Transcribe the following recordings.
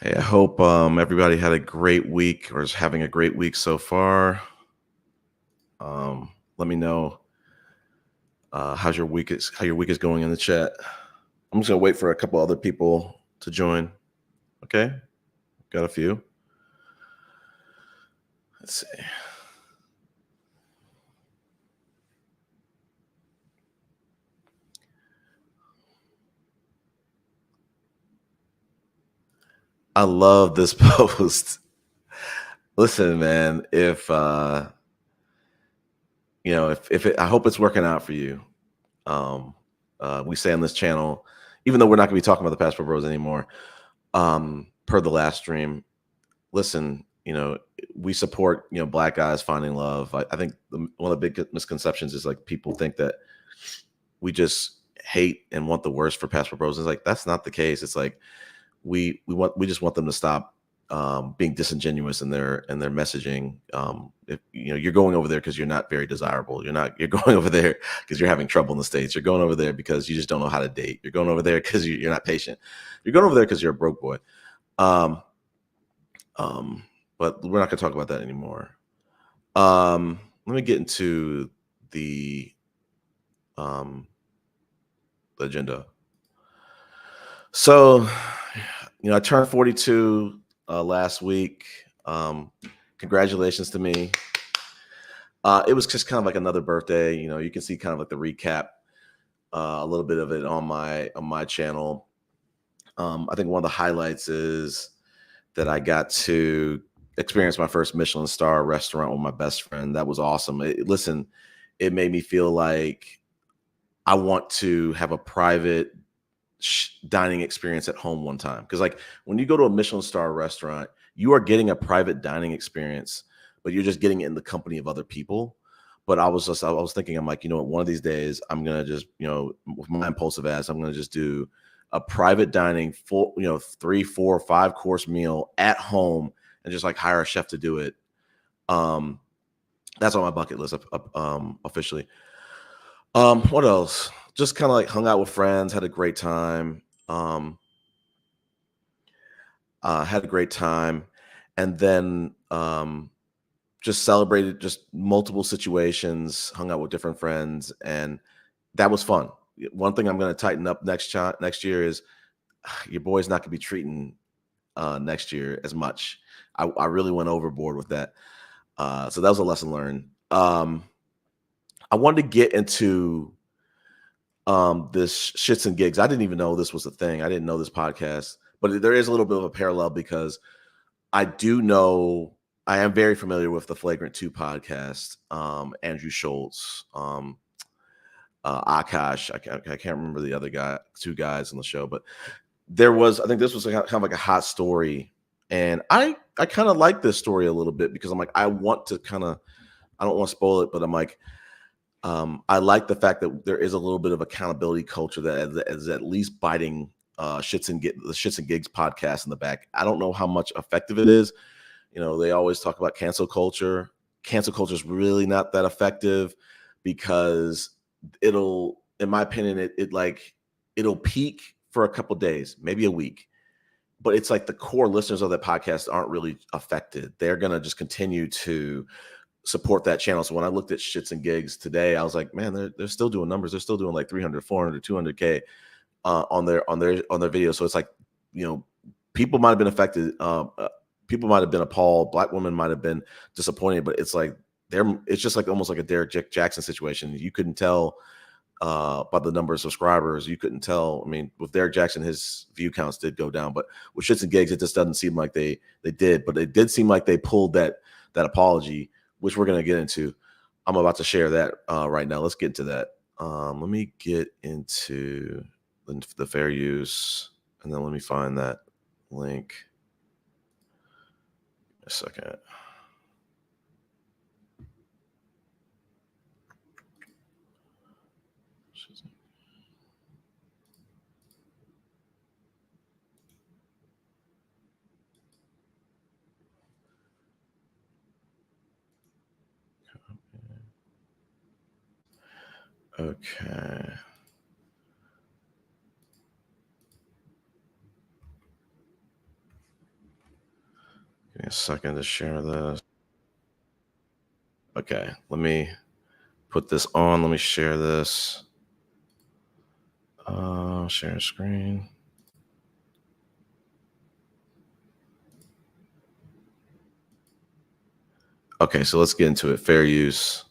Hey, I hope everybody had a great week or is having a great week so far. Let me know how your week is going in the chat. I'm just gonna wait for a couple other people to join. Okay, got a few. Let's see. I love this post. Listen, man, if I hope it's working out for you. Um, we say on this channel, even though we're not gonna be talking about the Passport Bros anymore, per the last stream, listen, we support, black guys finding love. I think one of the big misconceptions is like people think that we just hate and want the worst for Passport Bros. It's like that's not the case. It's like we just want them to stop being disingenuous in their messaging. If you're going over there because you're not very desirable, you're going over there because you're having trouble in the States. You're going over there because you just don't know how to date. You're going over there because you're not patient. You're going over there because you're a broke boy. Um, um, but we're not going to talk about that anymore. Let me get into the um, agenda. So, I turned 42 last week. Congratulations to me. It was just kind of like another birthday. You can see kind of like the recap, a little bit of it on my channel. I think one of the highlights is that I got to experience my first Michelin star restaurant with my best friend. That was awesome. Listen, it made me feel like I want to have a private dining experience at home one time. Because like when you go to a Michelin star restaurant, you are getting a private dining experience, but you're just getting it in the company of other people. But I was thinking, I'm like, one of these days I'm gonna just, with my impulsive ass, I'm gonna just do a private dining full, 3, 4, 5 course meal at home and just like hire a chef to do it. Um, that's on my bucket list officially. What else? Just kind of like hung out with friends, had a great time. Had a great time, and then just celebrated just multiple situations, hung out with different friends, and that was fun. One thing I'm going to tighten up next year is your boy's not going to be treating next year as much. I really went overboard with that, so that was a lesson learned. I wanted to get into this shits and gigs. I didn't even know this was a thing. I didn't know this podcast, but there is a little bit of a parallel because I do know I am very familiar with the Flagrant 2 podcast. Andrew Schultz, Akash. I can't remember the other two guys on the show, but I think this was kind of like a hot story. And I kind of like this story a little bit because I'm like, I don't want to spoil it, but I'm like, I like the fact that there is a little bit of accountability culture that is at least biting the Shits and Gigs podcast in the back. I don't know how much effective it is. They always talk about cancel culture. Cancel culture is really not that effective because in my opinion, it'll peak for a couple days, maybe a week. But it's like the core listeners of that podcast aren't really affected. They're gonna just continue to support that channel. So when I looked at Shits and Gigs today, I was like, man, they're still doing numbers. They're still doing like 300, 400, 200K on their videos. So it's like, people might have been affected. People might have been appalled. Black women might have been disappointed, but it's like it's just like almost like a Derek Jackson situation. You couldn't tell by the number of subscribers. You couldn't tell. I mean, with Derek Jackson, his view counts did go down, but with Shits and Gigs, it just doesn't seem like they did. But it did seem like they pulled that apology, which we're gonna get into. I'm about to share that right now. Let's get into that. Let me get into the fair use, and then let me find that link. A second. Okay. A second to share this. Okay, let me put this on. Let me share this. Share screen. Okay, so let's get into it. Fair use.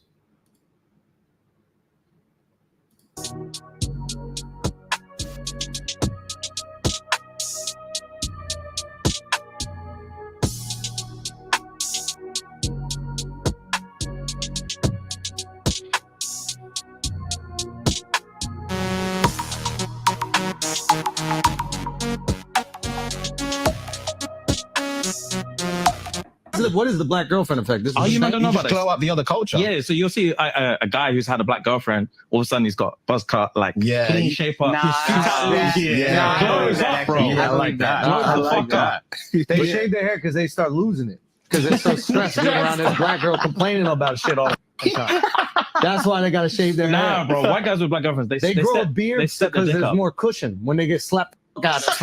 What is the black girlfriend effect? This you might don't know about this. Glow up the other culture. Yeah, so you'll see a guy who's had a black girlfriend. All of a sudden, he's got buzz cut, like clean shape up. Glows up, bro. I like that. I like that. They shave their hair because they start losing it. Because they're so stressed being around this black girl complaining about shit all the time. That's why they gotta shave their hair. Nah, bro. White guys with black girlfriends, they grow a beard because there's more cushion when they get slapped. God, that's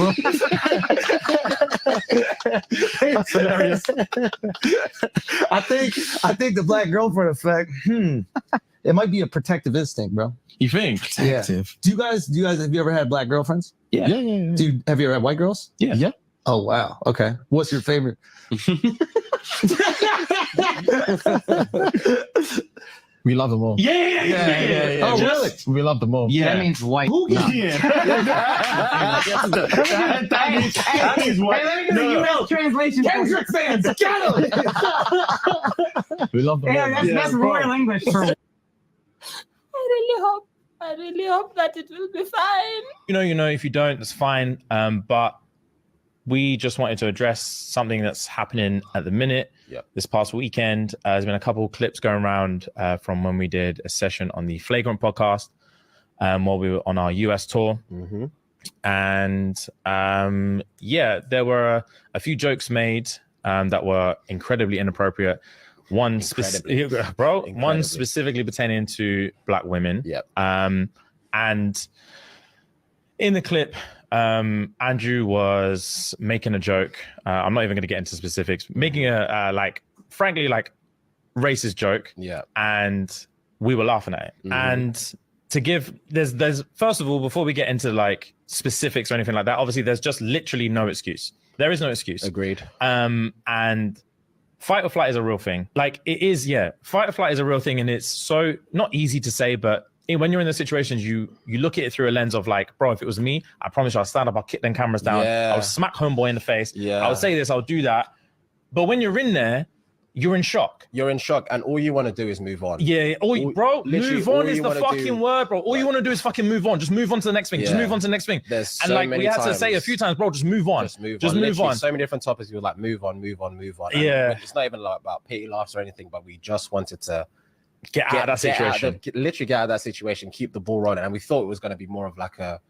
hilarious. I think the black girlfriend effect. It might be a protective instinct, bro. You think? Protective. Yeah. Do you guys have you ever had black girlfriends? Yeah. Have you ever had white girls? Yeah. Oh wow. Okay. What's your favorite? We love them all. Yeah. Oh, really? We love them all. Yeah. That means white. That means white. Hey, let me get a UL translation. Kendrick fans, get them! We love them all. That's royal English. I really hope that it will be fine. You know, if you don't, that's fine. But we just wanted to address something that's happening at the minute. This past weekend, there's been a couple of clips going around from when we did a session on the Flagrant podcast while we were on our US tour. Mm-hmm. And there were a few jokes made that were incredibly inappropriate. One specifically pertaining to black women. And in the clip, Andrew was making a joke. I'm not even going to get into specifics. Making a frankly racist joke. And we were laughing at it. Mm-hmm. And to give there's first of all, before we get into like specifics or anything like that, obviously there's just literally no excuse. There is no excuse. Agreed. And fight or flight is a real thing. Like it is, fight or flight is a real thing, and it's so not easy to say, but when you're in those situations, you look at it through a lens of like, bro, if it was me, I promise you I'll stand up, I'll kick them cameras down, I'll smack homeboy in the face, I'll say this, I'll do that. But when you're in there, you're in shock. And all you want to do is move on. Move on is the fucking word, bro. All you want to do is fucking move on. Just move on to the next thing. Just move on to the next thing. There's so many we had to say a few times, bro, just move on. Just move on. So many different topics. We were like, move on. And it's not even like about pity laughs or anything, but we just wanted to get out of that situation. Literally get out of that situation, keep the ball rolling. And we thought it was going to be more of like a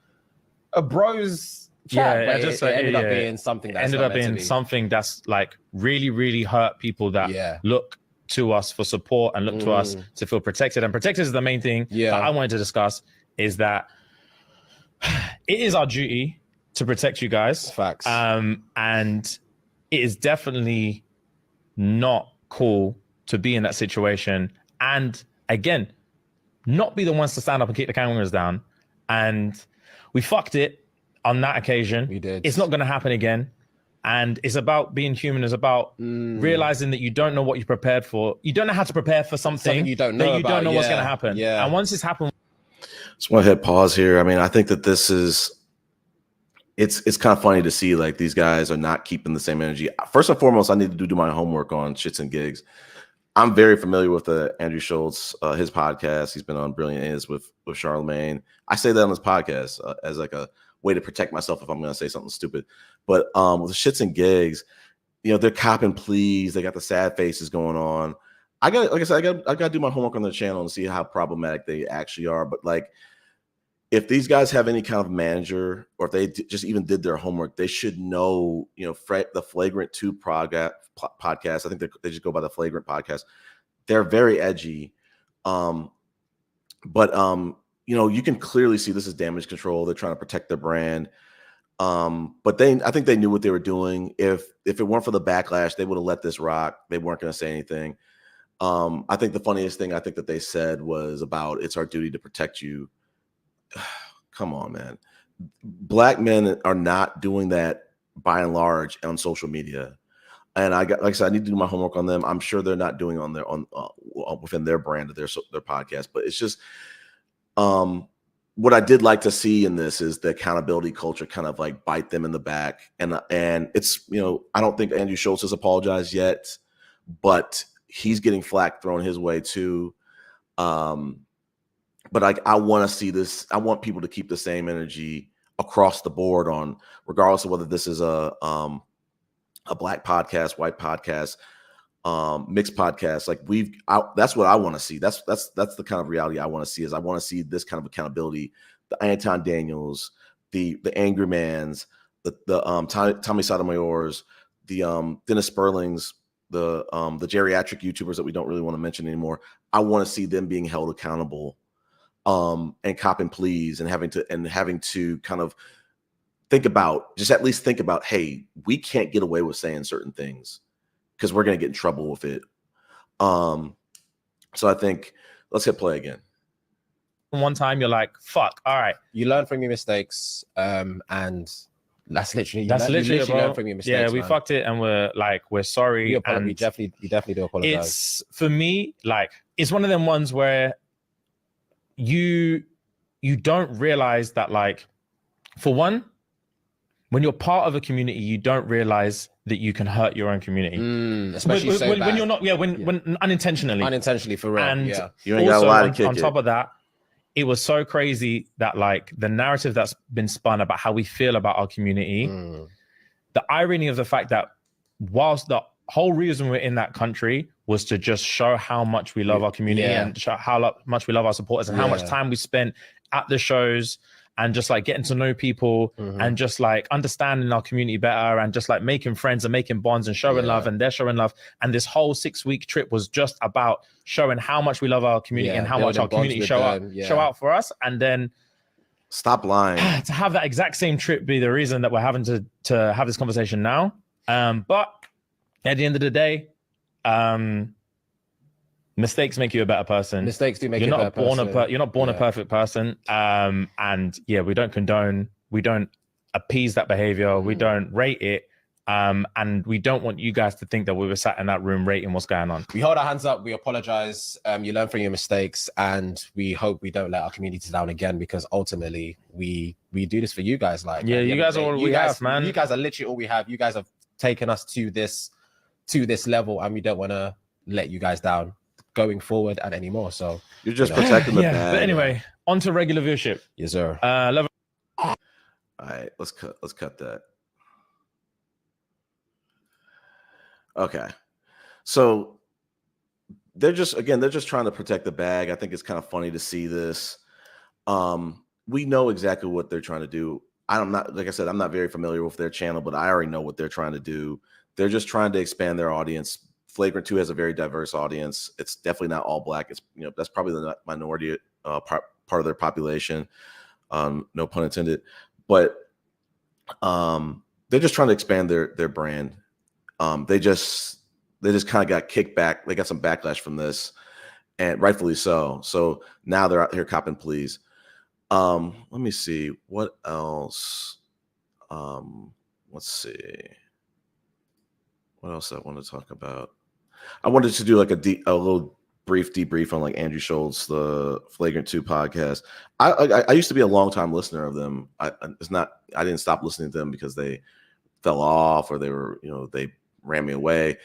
bros chat. It ended up being something that's like really, really hurt people that look to us for support and look to us to feel protected. And protected is the main thing that I wanted to discuss, is that it is our duty to protect you guys. Facts. And it is definitely not cool to be in that situation. And again, not be the ones to stand up and kick the cameras down. And we fucked it on that occasion. We did. It's not going to happen again. And it's about being human. It's about realizing that you don't know what you're prepared for. You don't know how to prepare for something you don't know that you don't know what's going to happen. And once it's happened, just want to hit pause here. I mean, I think that this is it's kind of funny to see like these guys are not keeping the same energy. First and foremost, I need to do my homework on Shits and Gigs. I'm very familiar with Andrew Schultz, his podcast. He's been on Brilliant Is with Charlemagne. I say that on his podcast as like a way to protect myself if I'm going to say something stupid. But with Shits and Gigs, they're copping pleas. They got the sad faces going on. I got to do my homework on their channel and see how problematic they actually are. But like, if these guys have any kind of manager, or if they just even did their homework, they should know, the Flagrant 2 podcast. I think they just go by the Flagrant podcast. They're very edgy. But you can clearly see this is damage control. They're trying to protect their brand. But I think they knew what they were doing. If it weren't for the backlash, they would have let this rock. They weren't going to say anything. I think the funniest thing I think that they said was about it's our duty to protect you. Come on, man. Black men are not doing that by and large on social media. And like I said, I need to do my homework on them. I'm sure they're not doing within their brand of their podcast, but it's just what I did like to see in this is the accountability culture kind of like bite them in the back. And it's, I don't think Andrew Schulz has apologized yet, but he's getting flack thrown his way too. But I want to see this. I want people to keep the same energy across the board on, regardless of whether this is a black podcast, white podcast, mixed podcast. Like that's what I want to see. That's the kind of reality I want to see. Is I want to see this kind of accountability. The Anton Daniels, the Angry Mans, the Tommy Sotomayor's, the Dennis Sperling's, the geriatric YouTubers that we don't really want to mention anymore. I want to see them being held accountable, and cop and please, and having to kind of at least think about, hey, we can't get away with saying certain things because we're going to get in trouble with it. So I think let's hit play again. One time you're like, fuck, all right. You learn from your mistakes, and that's literally bro. learn from your mistakes. Yeah, we fucked it, and we're sorry. You definitely do apologize. It's, for me, like, it's one of them ones where you don't realize that, like, for one, when you're part of a community, you don't realize that you can hurt your own community, especially when you're not. Yeah, when unintentionally, for real. And you ain't got a lot of kick on top of that, it was so crazy that, like, the narrative that's been spun about how we feel about our community, the irony of the fact that whilst the whole reason we're in that country was to just show how much we love our community and show how much we love our supporters and how much time we spent at the shows and just like getting to know people and just like understanding our community better and just like making friends and making bonds and showing love, and they're showing love. And this whole 6-week trip was just about showing how much we love our community and how much our community show out for us. And then stop lying. To have that exact same trip be the reason that we're having to have this conversation now. But at the end of the day, mistakes make you a better person. Mistakes do make you a better person. You're not born a perfect person. And yeah, we don't condone, we don't appease that behavior. We don't rate it. And we don't want you guys to think that we were sat in that room rating what's going on. We hold our hands up. We apologize. You learn from your mistakes, and we hope we don't let our community down again, because ultimately we do this for you guys. Like, you guys are all we have, man. You guys are literally all we have. You guys have taken us to this level, and we don't want to let you guys down going forward and anymore. So you're just protecting the bag. But anyway, on to regular viewership. Yes, sir. All right, let's cut that. Okay, so they're just trying to protect the bag. I think it's kind of funny to see this. We know exactly what they're trying to do. I'm not very familiar with their channel, but I already know what they're trying to do. They're just trying to expand their audience. Flagrant 2 has a very diverse audience. It's definitely not all black. It's, that's probably the minority part of their population. No pun intended. But they're just trying to expand their brand. They just kind of got kicked back. They got some backlash from this, and rightfully so. So now they're out here copping pleas. Let me see what else. Let's see what else I want to talk about. I wanted to do like a little brief debrief on like Andrew Schulz, the Flagrant 2 podcast. I used to be a long-time listener of them. I didn't stop listening to them because they fell off or they were, they ran me away.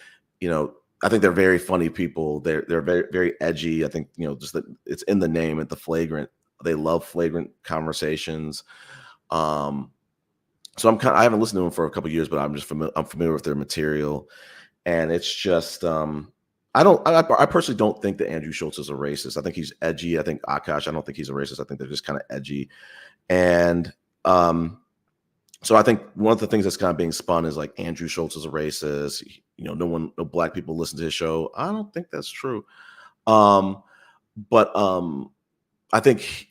I think they're very funny people. They're very, very edgy. I think, just that it's in the name, at the flagrant. They love flagrant conversations. So I haven't listened to them for a couple of years, but I'm familiar with their material. And it's just, I personally don't think that Andrew Schulz is a racist. I think he's edgy. I think Akash, I don't think he's a racist. I think they're just kind of edgy. And so I think one of the things that's kind of being spun is like Andrew Schulz is a racist. No black people listen to his show. I don't think that's true. But I think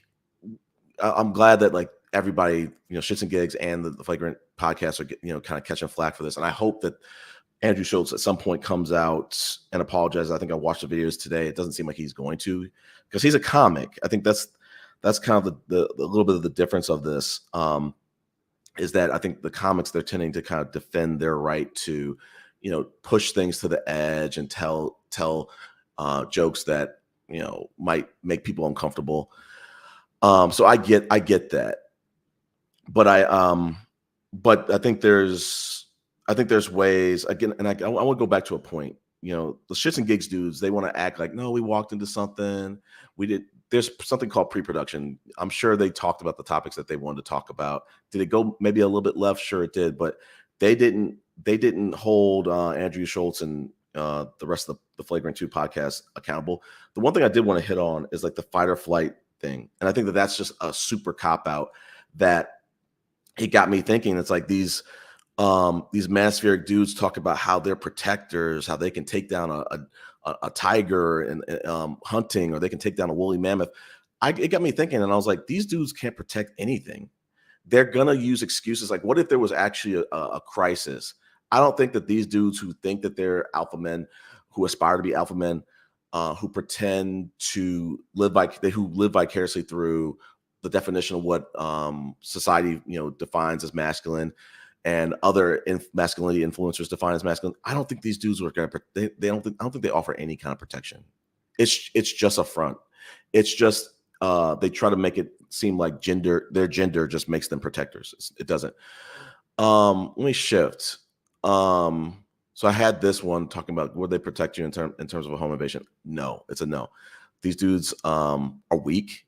I'm glad that like everybody, Shits and Gigs and the Flagrant podcast are kind of catching flack for this. And I hope that Andrew Schultz at some point comes out and apologizes. I think I watched the videos today. It doesn't seem like he's going to, because he's a comic. I think that's kind of the little bit of the difference of this, is that I think the comics, they're tending to kind of defend their right to, push things to the edge and tell jokes that, might make people uncomfortable. So I get that. But I think there's ways again, and I want to go back to a point. The Shits and Gigs dudes, they want to act like, no, we walked into something. We did. There's something called pre-production. I'm sure they talked about the topics that they wanted to talk about. Did it go maybe a little bit left? Sure, it did. But they didn't hold Andrew Schultz and the rest of the Flagrant 2 podcast accountable. The one thing I did want to hit on is like the fight or flight thing, and I think that's just a super cop out that. It got me thinking. It's like these Manospheric dudes talk about how they're protectors, how they can take down a tiger and hunting, or they can take down a woolly mammoth. It got me thinking, and I was like, these dudes can't protect anything. They're gonna use excuses. Like, what if there was actually a crisis? I don't think that these dudes who think that they're alpha men, who aspire to be alpha men, who pretend to live vicariously through the definition of what society defines as masculine, and other masculinity influencers define as masculine. I don't think these dudes are going to. I don't think they offer any kind of protection. It's just a front. It's just they try to make it seem like their gender just makes them protectors. It doesn't. Let me shift. So I had this one talking about, would they protect you in terms of a home invasion? No, it's a no. These dudes are weak.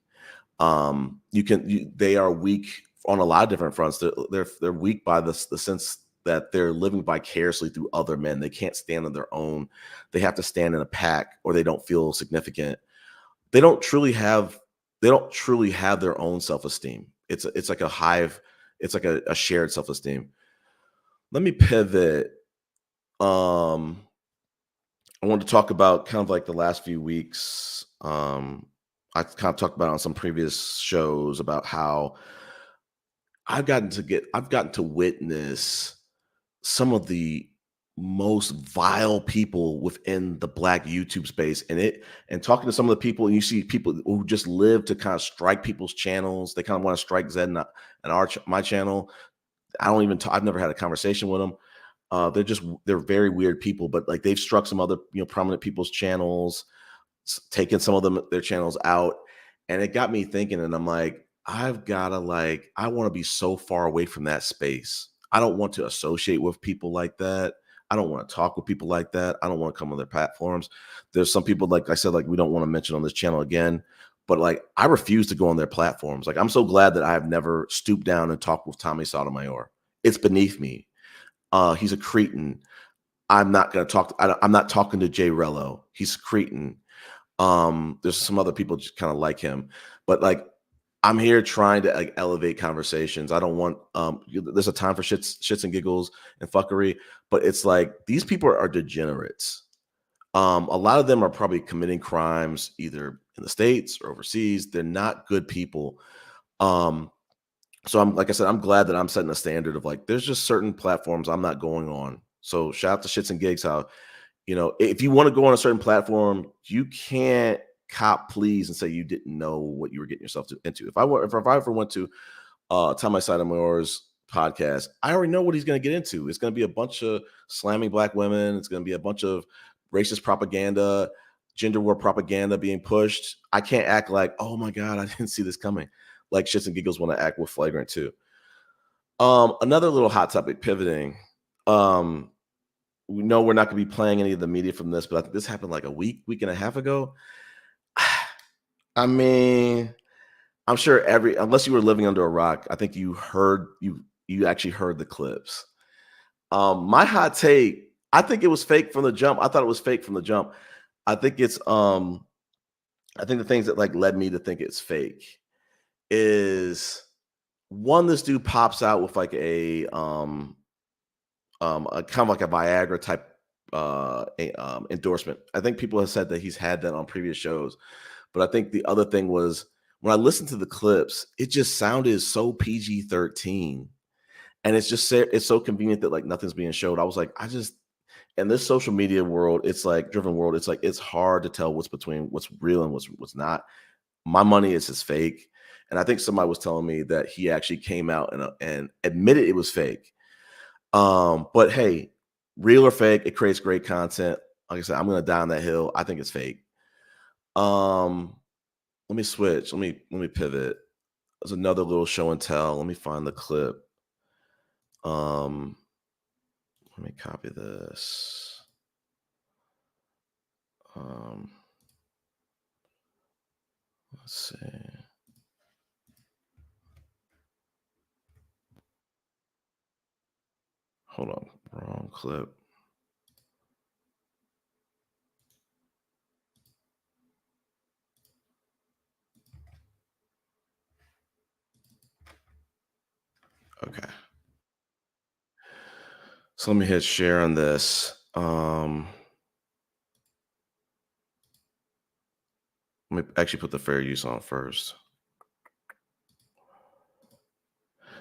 They are weak on a lot of different fronts. They're weak by the sense that they're living vicariously through other men. They can't stand on their own. They have to stand in a pack, or they don't feel significant. They don't truly have their own self-esteem. It's like a hive. It's like a shared self-esteem. Let me pivot. I want to talk about kind of like the last few weeks. I kind of talked about on some previous shows about how I've gotten to witness some of the most vile people within the Black YouTube space, and talking to some of the people, and you see people who just live to kind of strike people's channels. They kind of want to strike Zed and my channel. I've never had a conversation with them. They're very weird people, but like they've struck some other prominent people's channels, taken some of their channels out, and it got me thinking. And I'm like, I want to be so far away from that space. I don't want to associate with people like that. I don't want to talk with people like that. I don't want to come on their platforms. There's some people, like I said, like we don't want to mention on this channel again, but like I refuse to go on their platforms. Like I'm so glad that I have never stooped down and talked with Tommy Sotomayor. It's beneath me. He's a cretin. I'm not going to talk. I'm not talking to Jay Rello. He's a cretin. There's some other people just kind of like him, but like I'm here trying to like elevate conversations. I don't want there's a time for shits and giggles and fuckery, but it's like these people are degenerates. A lot of them are probably committing crimes either in the States or overseas. They're not good people. So like I said, I'm glad that I'm setting a standard of like there's just certain platforms I'm not going on. So shout out to Shits and Gigs, how if you want to go on a certain platform, you can't cop please and say you didn't know what you were getting yourself into. If I ever went to Tommy Sotomayor's podcast, I already know what he's going to get into. It's going to be a bunch of slamming Black women. It's going to be a bunch of racist propaganda, gender war propaganda being pushed. I can't act like, oh my God, I didn't see this coming. Like Shits and Giggles want to act with Flagrant 2. Another little hot topic, pivoting. We know we're not going to be playing any of the media from this, but I think this happened like a week and a half ago. I mean, I'm sure unless you were living under a rock, I think you actually heard the clips. My hot take, I think it was fake from the jump. I thought it was fake from the jump. I think it's I think the things that like led me to think it's fake is one, this dude pops out with like a kind of like a Viagra type endorsement. I think people have said that he's had that on previous shows, but I think the other thing was when I listened to the clips, it just sounded so PG-13. And it's so convenient that like nothing's being showed. I was like, in this social media world, it's like driven world, it's like it's hard to tell what's real and what's not. My money is his fake. And I think somebody was telling me that he actually came out and admitted it was fake. But hey, real or fake, it creates great content. Like I said, I'm gonna die on that hill. I think it's fake. Let me switch. Let me pivot. There's another little show and tell. Let me find the clip. Let me copy this. Let's see. Hold on, wrong clip. Okay. So let me hit share on this. Let me actually put the fair use on first.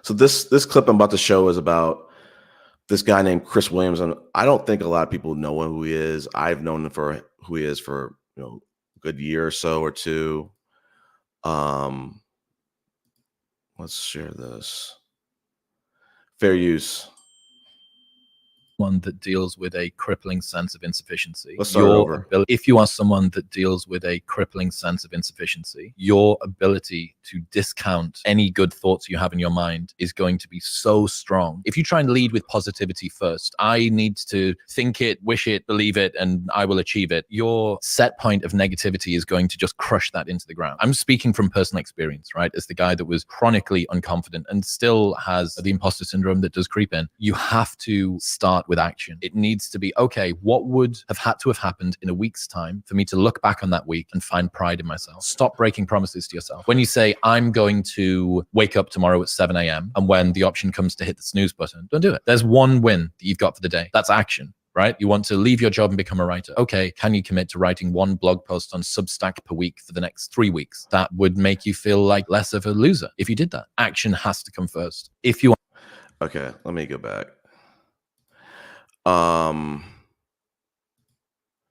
So this clip I'm about to show is about this guy named Chris Williams, and I don't think a lot of people know who he is. I've known him for who he is for a good year or so or two. Let's share this. Fair use. One that deals with a crippling sense of insufficiency. Let's start over. If you are someone that deals with a crippling sense of insufficiency, your ability to discount any good thoughts you have in your mind is going to be so strong. If you try and lead with positivity first, I need to think it, wish it, believe it, and I will achieve it. Your set point of negativity is going to just crush that into the ground. I'm speaking from personal experience, right? As the guy that was chronically unconfident and still has the imposter syndrome that does creep in. You have to start with action. It needs to be, okay, what would have had to have happened in a week's time for me to look back on that week and find pride in myself? Stop breaking promises to yourself. When you say, I'm going to wake up tomorrow at 7 a.m. and when the option comes to hit the snooze button, don't do it. There's one win that you've got for the day. That's action. Right? You want to leave your job and become a writer. Okay, can you commit to writing one blog post on Substack per week for the next 3 weeks? That would make you feel like less of a loser if you did that. Action has to come first. If you Okay, let me go back.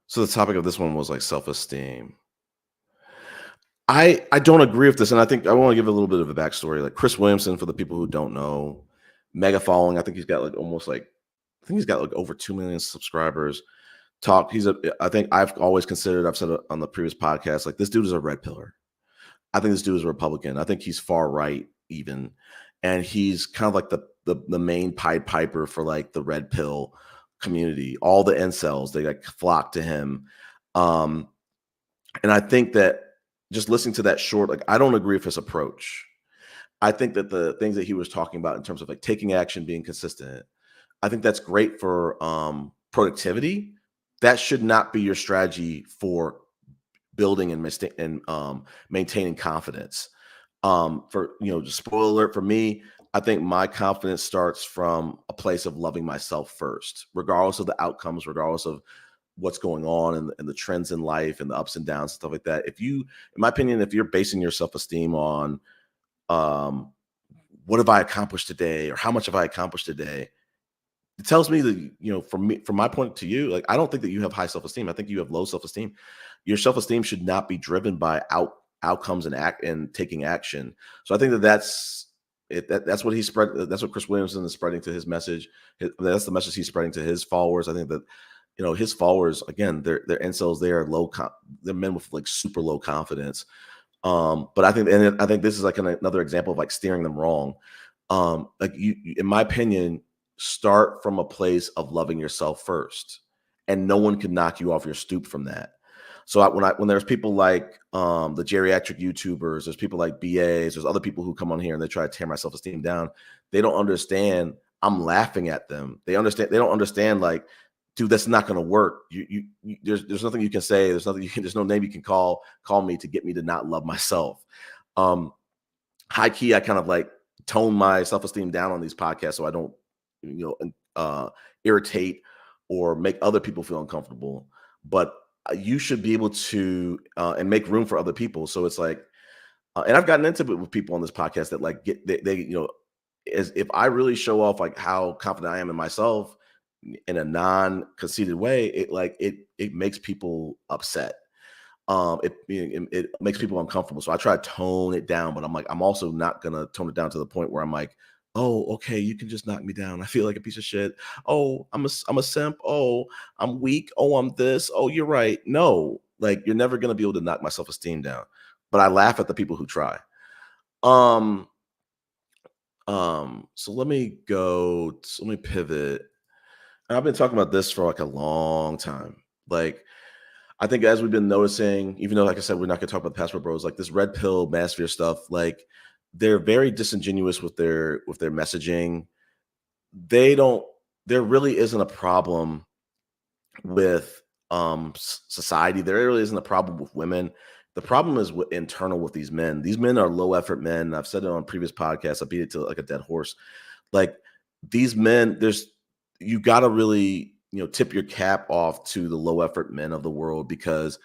So the topic of this one was like self-esteem. I don't agree with this, and I think I want to give a little bit of a backstory. Like Chris Williamson, for the people who don't know, mega following. I think he's got like over 2 million subscribers. I think I've always considered, I've said it on the previous podcast, like this dude is a red pillar. I think this dude is a Republican. I think he's far right even. And he's kind of like the main Pied Piper for like the red pill community. All the incels, they like flock to him. And I think that just listening to that short, like I don't agree with his approach. I think that the things that he was talking about in terms of like taking action, being consistent, I think that's great for productivity. That should not be your strategy for building and maintaining confidence. For just spoiler alert for me, I think my confidence starts from a place of loving myself first, regardless of the outcomes, regardless of what's going on and the trends in life and the ups and downs, stuff like that. In my opinion, if you're basing your self-esteem on what have I accomplished today or how much have I accomplished today, it tells me that, from my point to you, like, I don't think that you have high self-esteem. I think you have low self-esteem. Your self-esteem should not be driven by outcomes and taking action. So I think that's what he spread. That's what Chris Williamson is spreading to his message. That's the message he's spreading to his followers. I think that, his followers, again, they're incels. They're they're men with like super low confidence. But I think this is like another example of like steering them wrong. Like you, in my opinion, start from a place of loving yourself first, and no one can knock you off your stoop from that. So when there's people like the geriatric YouTubers, there's people like BAs, there's other people who come on here and they try to tear my self-esteem down. They don't understand. I'm laughing at them. They don't understand, like, dude, that's not going to work. There's nothing you can say. There's no name you can call me to get me to not love myself. High key, I kind of like tone my self-esteem down on these podcasts so I don't, irritate or make other people feel uncomfortable. But you should be able to and make room for other people. So it's like, And I've gotten into it with people on this podcast that like they you know, as if I really show off like how confident I am in myself in a non-conceited way, it makes people upset. It makes people uncomfortable. So I try to tone it down, but I'm also not gonna tone it down to the point where I'm like, oh, okay, you can just knock me down. I feel like a piece of shit. Oh, I'm a simp. Oh, I'm weak. Oh, I'm this. Oh, you're right. No, like you're never gonna be able to knock my self-esteem down. But I laugh at the people who try. Um, so let me pivot. And I've been talking about this for like a long time. Like, I think as we've been noticing, even though, like I said, we're not gonna talk about the Passport Bros, like this red pill Manosphere stuff, like they're very disingenuous with their messaging. They don't. There really isn't a problem with society. There really isn't a problem with women. The problem is internal with these men. These men are low effort men. I've said it on previous podcasts. I beat it to like a dead horse. Like these men, you got to really tip your cap off to the low effort men of the world, because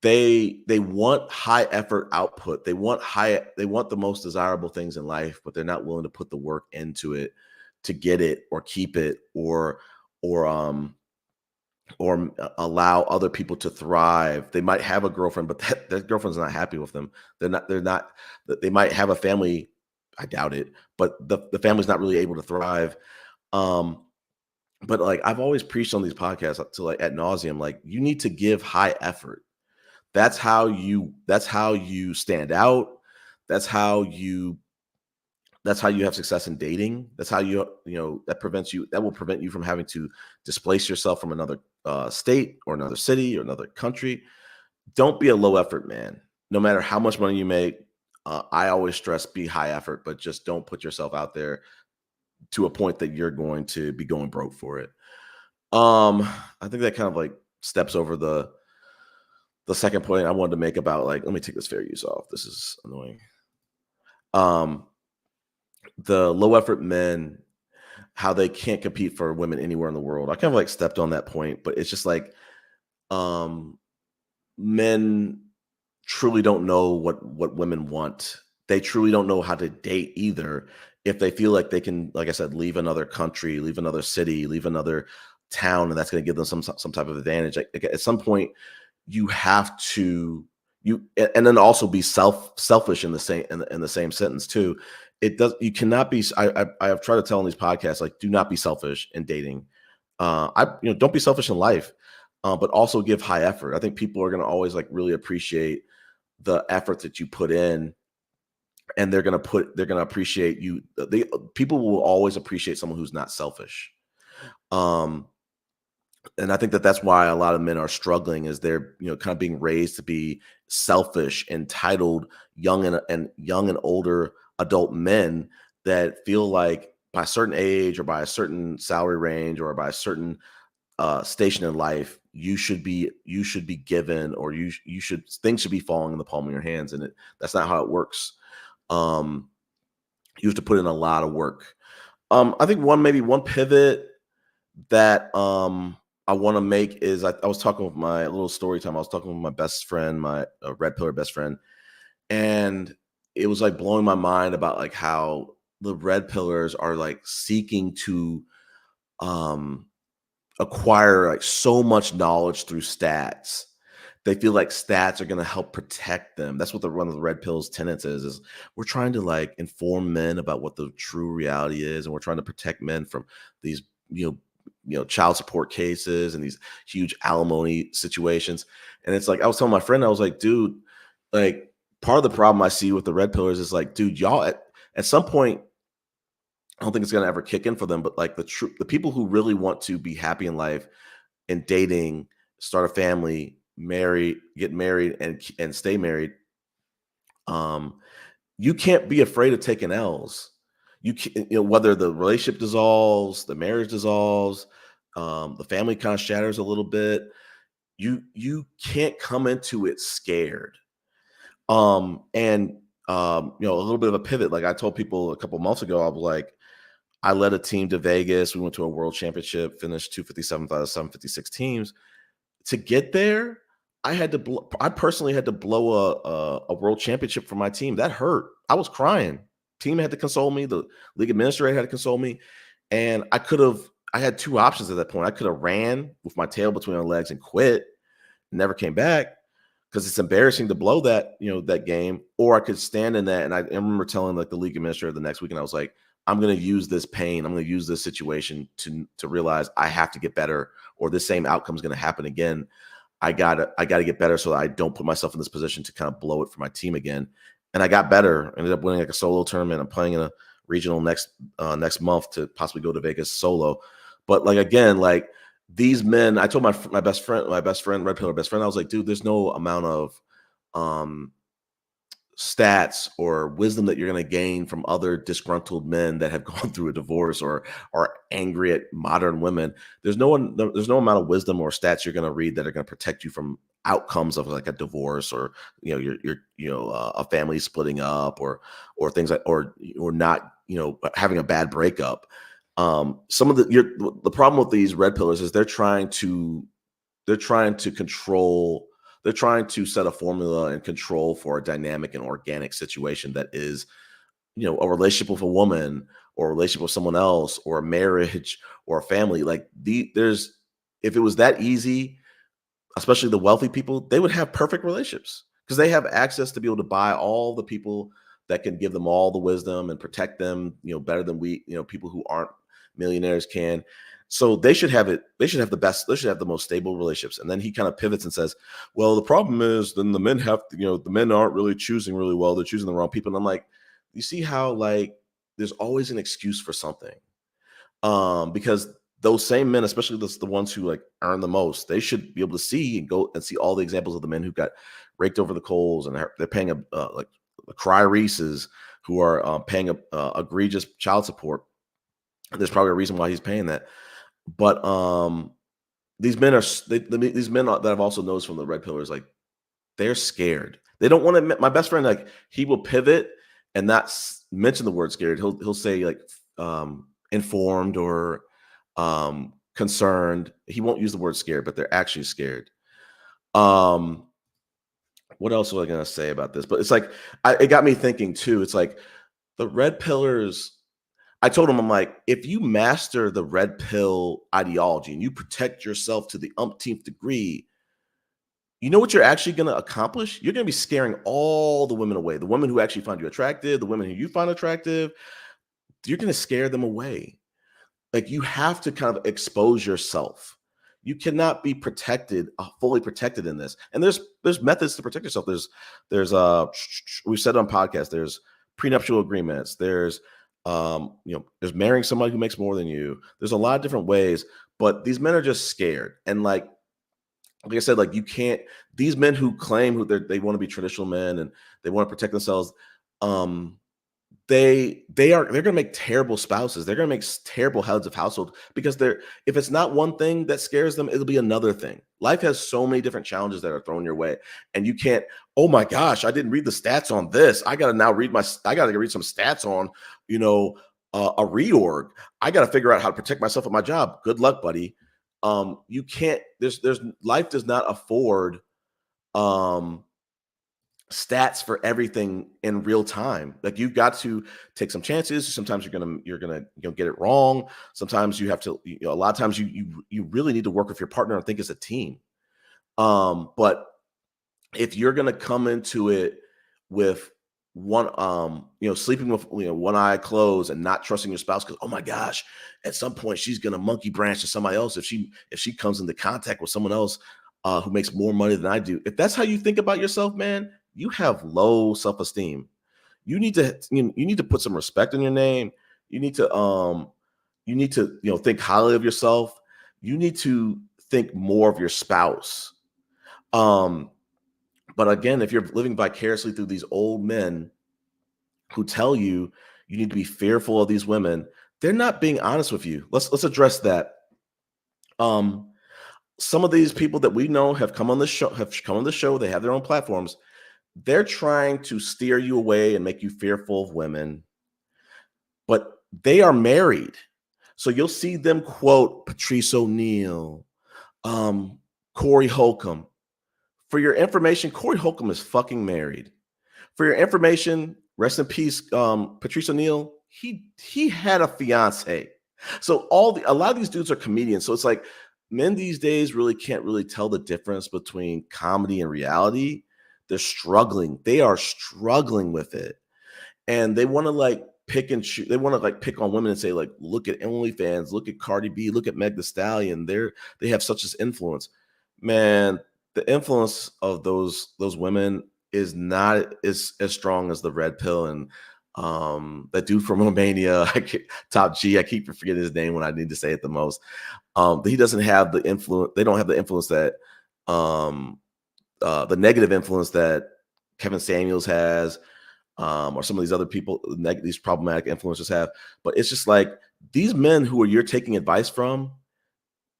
they want high effort output. They want the most desirable things in life, but they're not willing to put the work into it to get it or keep it or allow other people to thrive. They might have a girlfriend, but that girlfriend's not happy with them. They might have a family. I doubt it, but the family's not really able to thrive. But like I've always preached on these podcasts to like ad nauseum, like you need to give high effort. That's how you stand out. That's how you have success in dating. That's how that will prevent you from having to displace yourself from another state or another city or another country. Don't be a low effort man. No matter how much money you make, I always stress be high effort, but just don't put yourself out there to a point that you're going to be going broke for it. I think that kind of like steps over the second point I wanted to make about like, let me take this fair use off. This is annoying. The low effort men, how they can't compete for women anywhere in the world. I kind of like stepped on that point, but it's just like men truly don't know what women want. They truly don't know how to date either. If they feel like they can, like I said, leave another country, leave another city, leave another town, and that's going to give them some type of advantage. Like, at some point, you have to and then also be selfish in the same sentence too. You cannot be. I have tried to tell on these podcasts, like, do not be selfish in dating. Don't be selfish in life, but also give high effort. I think people are going to always like really appreciate the effort that you put in, and they're going to appreciate you. People will always appreciate someone who's not selfish. And I think that's why a lot of men are struggling, is they're kind of being raised to be selfish, entitled, young and older adult men that feel like by a certain age or by a certain salary range or by a certain station in life, you should be given, or things should be falling in the palm of your hands, and that's not how it works. You have to put in a lot of work. I think one pivot that I want to make is I was talking with my little story time. I was talking with my best friend, my red pillar best friend, and it was like blowing my mind about like how the red pillars are like seeking to acquire like so much knowledge through stats. They feel like stats are going to help protect them. That's what one of the red pill's tenets is we're trying to like inform men about what the true reality is, and we're trying to protect men from these child support cases and these huge alimony situations. And it's like I was telling my friend, I was like, dude, like part of the problem I see with the red pillars is like, dude, y'all at some point, I don't think it's gonna ever kick in for them, but like the people who really want to be happy in life and dating, start a family, get married and stay married, you can't be afraid of taking L's. You can, whether the relationship dissolves, the marriage dissolves, the family kind of shatters a little bit, you can't come into it scared. A little bit of a pivot. Like I told people a couple months ago, I was like, I led a team to Vegas. We went to a world championship, finished 257th out of 756 teams. To get there, I personally had to blow a world championship for my team. That hurt. I was crying. Team had to console me. The league administrator had to console me, and I had two options at that point. I could have ran with my tail between my legs and quit, never came back because it's embarrassing to blow that, that game, or I could stand in that. And I remember telling like the league administrator the next week, and I was like, I'm going to use this pain. I'm going to use this situation to realize I have to get better, or this same outcome is going to happen again. I gotta get better so that I don't put myself in this position to kind of blow it for my team again. And I got better. Ended up winning like a solo tournament. I'm playing in a regional next month to possibly go to Vegas solo. But like again, like these men, I told my best friend, Red Pillar best friend, I was like, dude, there's no amount of stats or wisdom that you're going to gain from other disgruntled men that have gone through a divorce or are angry at modern women. There's no amount of wisdom or stats you're going to read that are going to protect you from outcomes of like a divorce or a family splitting up or things like or not having a bad breakup. Some of the problem with these red pillars is they're trying to control. They're trying to set a formula and control for a dynamic and organic situation that is, a relationship with a woman or a relationship with someone else or a marriage or a family. Like if it was that easy, especially the wealthy people, they would have perfect relationships because they have access to be able to buy all the people that can give them all the wisdom and protect them, better than people who aren't millionaires can. So they should have it. They should have the best. They should have the most stable relationships. And then he kind of pivots and says, "Well, the problem is then the men have to, the men aren't really choosing really well. They're choosing the wrong people." And I'm like, you see how like there's always an excuse for something, because those same men, especially the ones who like earn the most, they should be able to see and go and see all the examples of the men who got raked over the coals and they're paying like the Cry Reeses who are paying egregious child support. And there's probably a reason why he's paying that. But these men that I've also noticed from the red pillars, like they're scared. They don't want to admit. My best friend, like he will pivot and not mention the word scared. He'll say like informed or concerned. He won't use the word scared, but they're actually scared. What else was I gonna say about this? But it's like it got me thinking too. It's like the red pillars. I told him, I'm like, if you master the red pill ideology and you protect yourself to the umpteenth degree, you know what you're actually going to accomplish? You're going to be scaring all the women away. The women who actually find you attractive, the women who you find attractive, you're going to scare them away. Like you have to kind of expose yourself. You cannot be protected, fully protected in this. And there's methods to protect yourself. There's we've said on podcasts, there's prenuptial agreements. There's there's marrying somebody who makes more than you. There's a lot of different ways, but these men are just scared. And like I said, like you can't, these men who claim they want to be traditional men and they want to protect themselves, they're going to make terrible spouses. They're going to make terrible heads of household because if it's not one thing that scares them, it'll be another thing. Life has so many different challenges that are thrown your way, and you can't. Oh my gosh, I didn't read the stats on this. I got to now read I got to read some stats on, a reorg. I got to figure out how to protect myself at my job. Good luck, buddy. You can't. There's life does not afford stats for everything in real time. Like you've got to take some chances. Sometimes you're gonna get it wrong. Sometimes you have to. A lot of times you really need to work with your partner and think as a team. But if you're gonna come into it with one sleeping with one eye closed and not trusting your spouse because, oh my gosh, at some point she's gonna monkey branch to somebody else if she comes into contact with someone else who makes more money than I do. If that's how you think about yourself, man, you have low self-esteem. You need to put some respect in your name. You need to think highly of yourself. You need to think more of your spouse. But again, if you're living vicariously through these old men who tell you you need to be fearful of these women, they're not being honest with you. Let's address that. Some of these people that we know have come on the show. They have their own platforms. They're trying to steer you away and make you fearful of women, but they are married. So you'll see them quote Patrice O'Neal, Corey Holcomb, For your information, Corey Holcomb is fucking married. For your information, rest in peace, Patrice O'Neal. He had a fiance. So a lot of these dudes are comedians. So it's like men these days really can't really tell the difference between comedy and reality. They're struggling. They are struggling with it, and they want to like pick and choose. They want to like pick on women and say like, look at OnlyFans, look at Cardi B, look at Meg Thee Stallion. They have such as influence. Man, the influence of those women is not as strong as the red pill and that dude from Romania, Top G. I keep forgetting his name when I need to say it the most. He doesn't have the influence. They don't have the influence that the negative influence that Kevin Samuels has, or some of these other people, these problematic influencers have. But it's just like these men who you're taking advice from,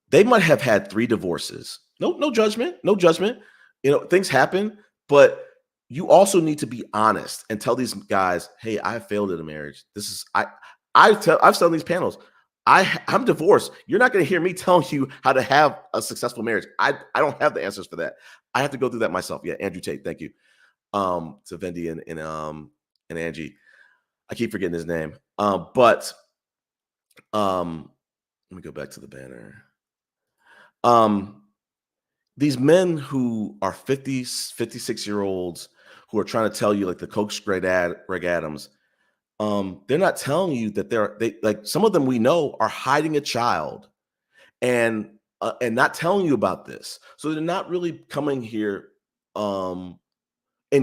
they might have had 3 divorces. No judgment, no judgment. You know, things happen, but you also need to be honest and tell these guys, hey, I failed at a marriage. This is I've said on these panels, I'm divorced. You're not going to hear me telling you how to have a successful marriage. I don't have the answers for that. I have to go through that myself. Yeah, Andrew Tate, thank you. To Vendi and Angie. I keep forgetting his name. But let me go back to the banner. These men who are 50, 56-year-olds who are trying to tell you like the Coke's Greg Adams, they're not telling you that they like some of them we know are hiding a child and not telling you about this. So they're not really coming here in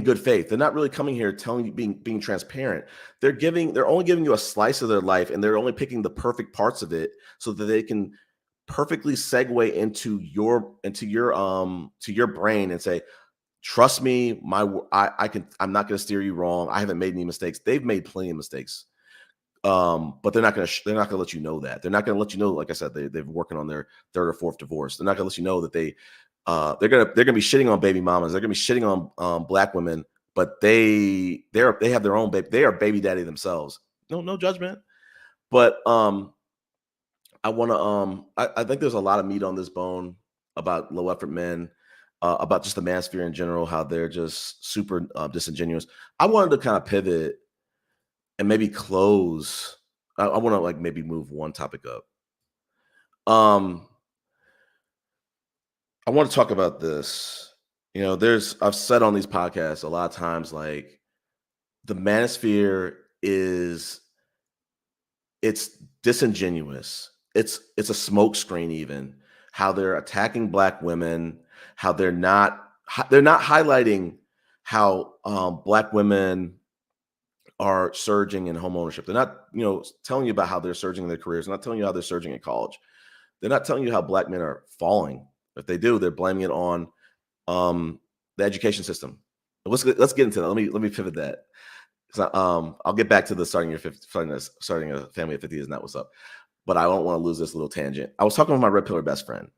good faith. They're not really coming here telling you being transparent. They're only giving you a slice of their life, and they're only picking the perfect parts of it so that they can perfectly segue into your brain and say, trust me, I'm not going to steer you wrong. I haven't made any mistakes. They've made plenty of mistakes. But they're not going to let you know that. They're not going to let you know, like I said, they've been working on their 3rd or 4th divorce. They're not going to let you know that they're gonna be shitting on baby mamas. They're gonna be shitting on black women, but they have their own baby. They are baby daddy themselves. No judgment. But I want to I think there's a lot of meat on this bone about low effort men, about just the manosphere in general, how they're just super disingenuous. I wanted to kind of pivot and maybe close. I want to like maybe move one topic up. I want to talk about this. You know, I've said on these podcasts a lot of times, like the manosphere it's disingenuous. It's a smokescreen, even how they're attacking black women, how they're not highlighting how black women are surging in home ownership. They're not, telling you about how they're surging in their careers. They're not telling you how they're surging in college. They're not telling you how black men are falling. If they do, they're blaming it on the education system. Let's get into that. Let me pivot that. I'll get back to the starting a family at 50 is not what's up. But I don't want to lose this little tangent. I was talking with my red pillar best friend,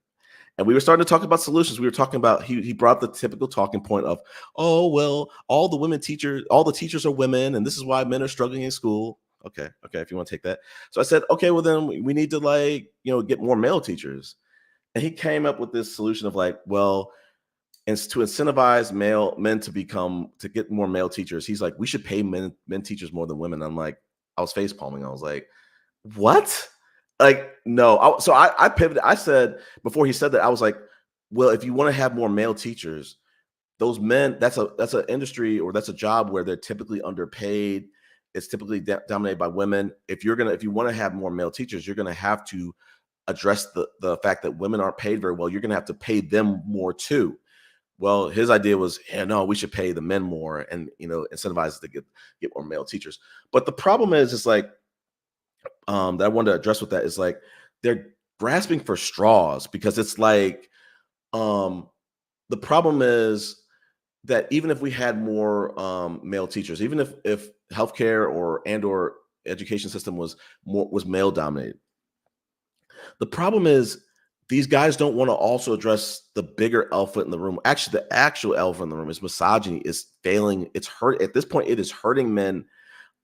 and we were starting to talk about solutions. We were talking about he brought the typical talking point of, oh well, all the teachers are women, and this is why men are struggling in school. Okay, if you want to take that. So I said, okay, well then we need to get more male teachers. And he came up with this solution of like, well, and to incentivize men to get more male teachers, he's like, we should pay men teachers more than women. I'm like, I was face palming. I was like, what? Like, no. So I pivoted. I said, before he said that, I was like, well, if you want to have more male teachers, those men, that's an industry or that's a job where they're typically underpaid. It's typically dominated by women. If you want to have more male teachers, you're going to have to address the fact that women aren't paid very well. You're going to have to pay them more too. Well, his idea was, no, we should pay the men more and, incentivize to get more male teachers. But the problem is like, that I wanted to address with that is like, they're grasping for straws because it's like, the problem is that even if we had more male teachers, even if healthcare or education system was male dominated, the problem is these guys don't want to also address the bigger elephant in the room. Actually, the actual elephant in the room is misogyny is failing. It's hurt at this point. It is hurting men.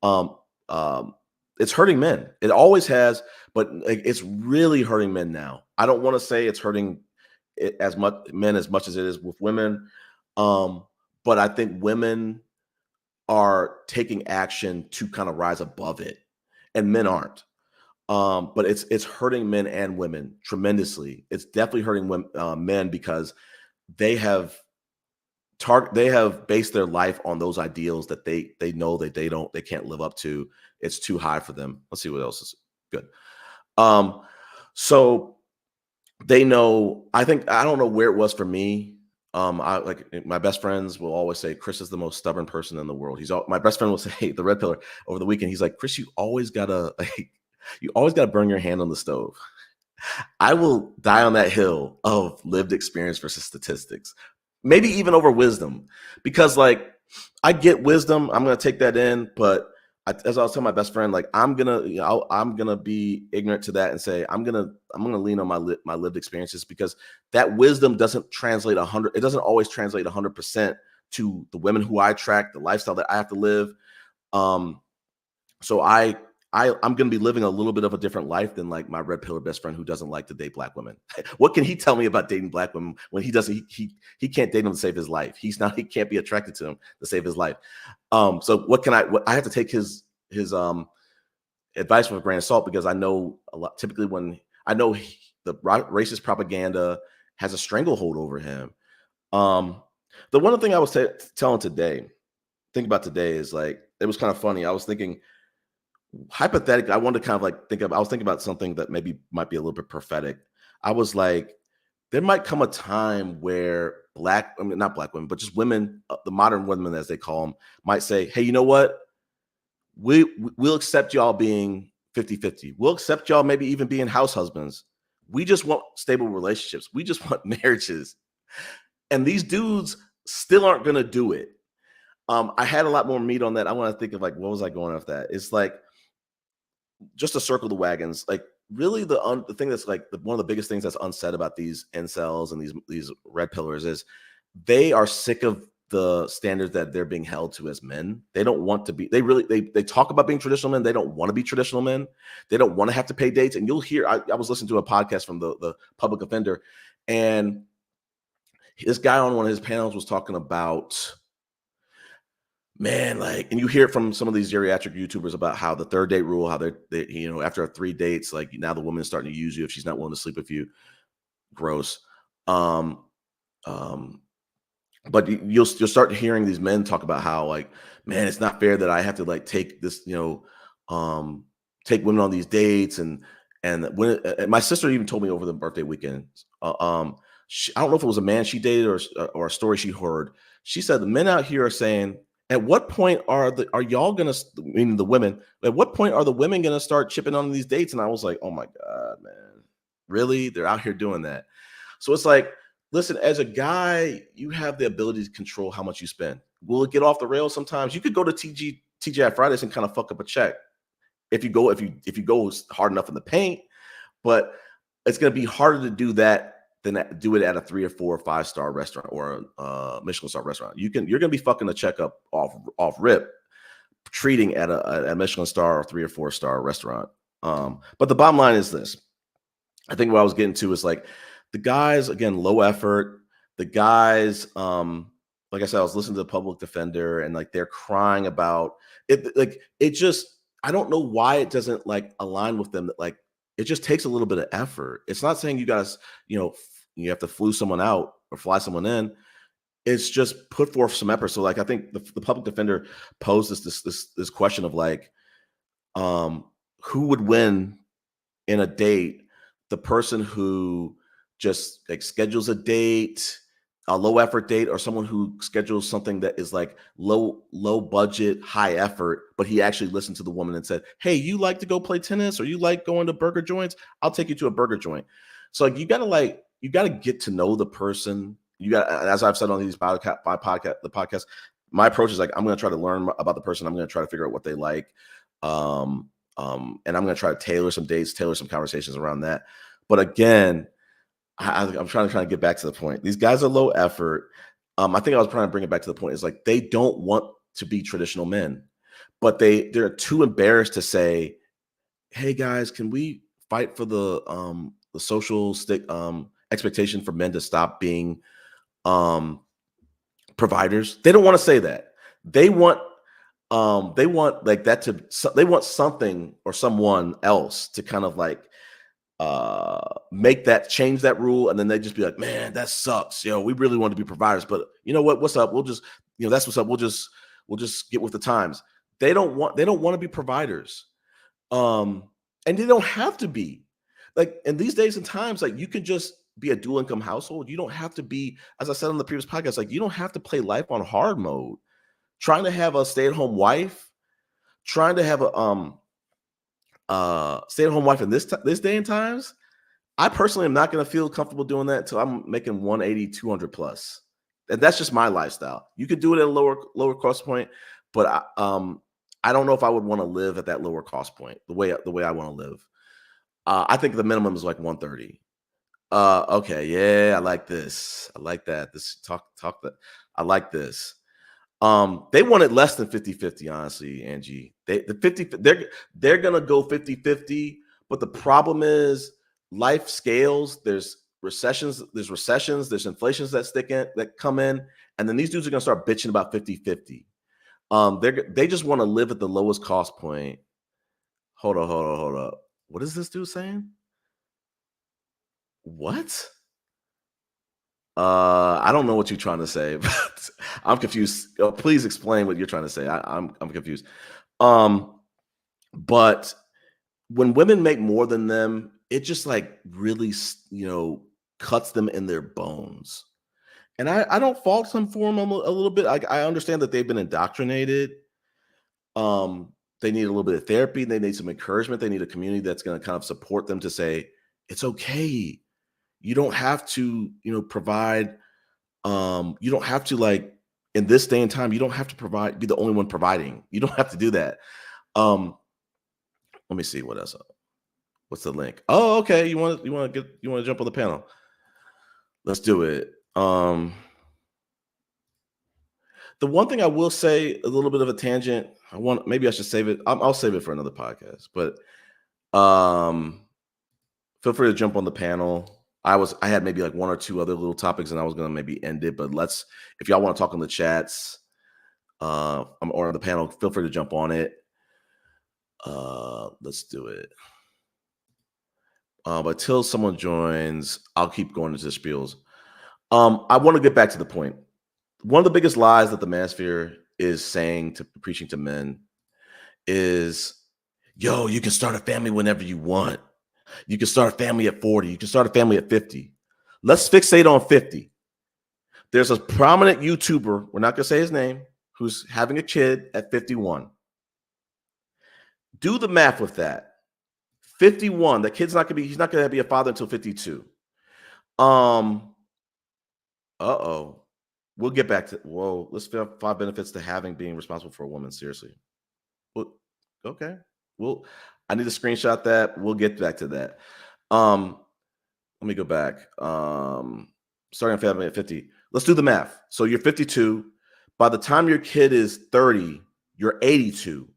It's hurting men. It always has, but it's really hurting men now. I don't want to say it's hurting men as much as it is with women. But I think women are taking action to kind of rise above it, and men aren't. But it's hurting men and women tremendously. It's definitely hurting women, men, because they have they have based their life on those ideals that they know that they can't live up to. It's too high for them. Let's see what else is good. So they know. I think I don't know where it was for me. I like my best friends will always say Chris is the most stubborn person in the world. My best friend will say, hey, the red pillar over the weekend. He's like, Chris, you always gotta burn your hand on the stove. I will die on that hill of lived experience versus statistics, maybe even over wisdom, because like I get wisdom, I'm gonna take that in, but as I was telling my best friend, like I'm gonna be ignorant to that and say I'm gonna lean on my lived experiences, because that wisdom doesn't translate 100. It doesn't always translate 100% to the women who I attract, the lifestyle that I have to live. So I'm going to be living a little bit of a different life than like my red pillar best friend who doesn't like to date black women. What can he tell me about dating black women when he doesn't? He can't date them to save his life. He can't be attracted to them to save his life. So what I have to take his advice with a grain of salt, because I know a lot. Typically, when I know the racist propaganda has a stranglehold over him. The one thing I was telling today, think about today, is like it was kind of funny. I was thinking, hypothetically, I wanted to kind of like I was thinking about something that maybe might be a little bit prophetic. I was like, there might come a time where not black women, but just women, the modern women as they call them, might say, hey, you know what? We'll accept y'all being 50-50. We'll accept y'all maybe even being house husbands. We just want stable relationships. We just want marriages. And these dudes still aren't going to do it. I had a lot more meat on that. I want to think of like, what was I going off that? It's like, just to circle the wagons, like really the thing that's like one of the biggest things that's unsaid about these incels and these red pillars is they are sick of the standards that they're being held to as men. They don't want to be. They talk about being traditional men. They don't want to be traditional men. They don't want to have to pay dates. And you'll hear. I was listening to a podcast from the public offender, and this guy on one of his panels was talking about, man, like, and you hear it from some of these geriatric YouTubers about how the third date rule, how they after 3 dates, like now the woman's starting to use you if she's not willing to sleep with you. Gross. But you'll start hearing these men talk about how, like, man, it's not fair that I have to like take this, take women on these dates, and when my sister even told me over the birthday weekend, I don't know if it was a man she dated or a story she heard. She said the men out here are saying, at what point are y'all gonna, meaning the women, at what point are the women gonna start chipping on these dates? And I was like, oh my God, man, really? They're out here doing that. So it's like, listen, as a guy, you have the ability to control how much you spend. Will it get off the rails sometimes? You could go to TGI Fridays and kind of fuck up a check if you go hard enough in the paint, but it's going to be harder to do that than do it at a 3 or 4 or 5 star restaurant or a Michelin star restaurant. You're going to be fucking the check up off rip, treating at a Michelin star or 3 or 4 star restaurant. But the bottom line is this. I think what I was getting to is like, the guys, again, low effort. The guys, like I said, I was listening to the public defender, and like they're crying about it. Like it just, I don't know why it doesn't like align with them. That like it just takes a little bit of effort. It's not saying you guys, you have to fly someone out or fly someone in. It's just put forth some effort. So like I think the public defender posed this question of like, who would win in a date? The person who just like schedules a date, a low effort date, or someone who schedules something that is like low budget, high effort, but he actually listened to the woman and said, hey, you like to go play tennis, or you like going to burger joints? I'll take you to a burger joint. So like you gotta get to know the person. You got, as I've said on these podcast, my approach is like, I'm gonna try to learn about the person. I'm gonna try to figure out what they like. And I'm gonna try to tailor some dates, tailor some conversations around that. But again, I'm trying to get back to the point. These guys are low effort. I think I was trying to bring it back to the point. Is like they don't want to be traditional men, but they're too embarrassed to say, "Hey guys, can we fight for the social expectation for men to stop being providers. They don't want to say that. They want like that they want something or someone else to kind of like change that rule, and then they just be like, man, that sucks. We really want to be providers, but you know what? What's up? We'll just, that's what's up. We'll just get with the times. They don't want to be providers. And they don't have to be. Like in these days and times, like you can just be a dual income household. You don't have to be, as I said on the previous podcast, like you don't have to play life on hard mode. Trying to have a stay-at-home wife, trying to have a stay-at-home wife in this day and times, I personally am not going to feel comfortable doing that until I'm making 180, 200 plus. And that's just my lifestyle. You could do it at a lower cost point, but I don't know if I would want to live at that lower cost point the way I want to live. I think the minimum is like 130. Okay, yeah, I like this. I like that. This talk that. I like this. They wanted less than 50-50, honestly, Angie. They're gonna go 50-50, but the problem is life scales. There's recessions, there's inflations that come in, and then these dudes are gonna start bitching about 50-50. They just want to live at the lowest cost point. Hold up. What is this dude saying? What? I don't know what you're trying to say, but I'm confused. Please explain what you're trying to say. I'm confused. But when women make more than them, it just like really, cuts them in their bones. And I don't fault them for them a little bit. I understand that they've been indoctrinated. They need a little bit of therapy. They need some encouragement. They need a community that's going to kind of support them to say, it's okay. You don't have to, provide. You don't have to, like, in this day and time, you don't have to be the only one providing. You don't have to do that. Let me see what else. What's the link? Oh, okay. You want to jump on the panel? Let's do it. The one thing I will say, a little bit of a tangent. Maybe I should save it. I'll save it for another podcast. But feel free to jump on the panel. I had maybe like one or two other little topics, and I was gonna maybe end it. But if y'all want to talk in the chats, or on the panel, feel free to jump on it. Let's do it. But till someone joins, I'll keep going into the spiels. I want to get back to the point. One of the biggest lies that the Manosphere is preaching to men is, yo, you can start a family whenever you want. You can start a family at 40. You can start a family at 50. Let's fixate on 50. There's a prominent YouTuber, we're not going to say his name, who's having a kid at 51. Do the math with that. 51, that kid's he's not going to be a father until 52. We'll get back to, let's figure out 5 benefits to being responsible for a woman. Seriously. Well, okay. I need to screenshot that. We'll get back to that. Let me go back. Starting a family at 50. Let's do the math. So you're 52. By the time your kid is 30, you're 82.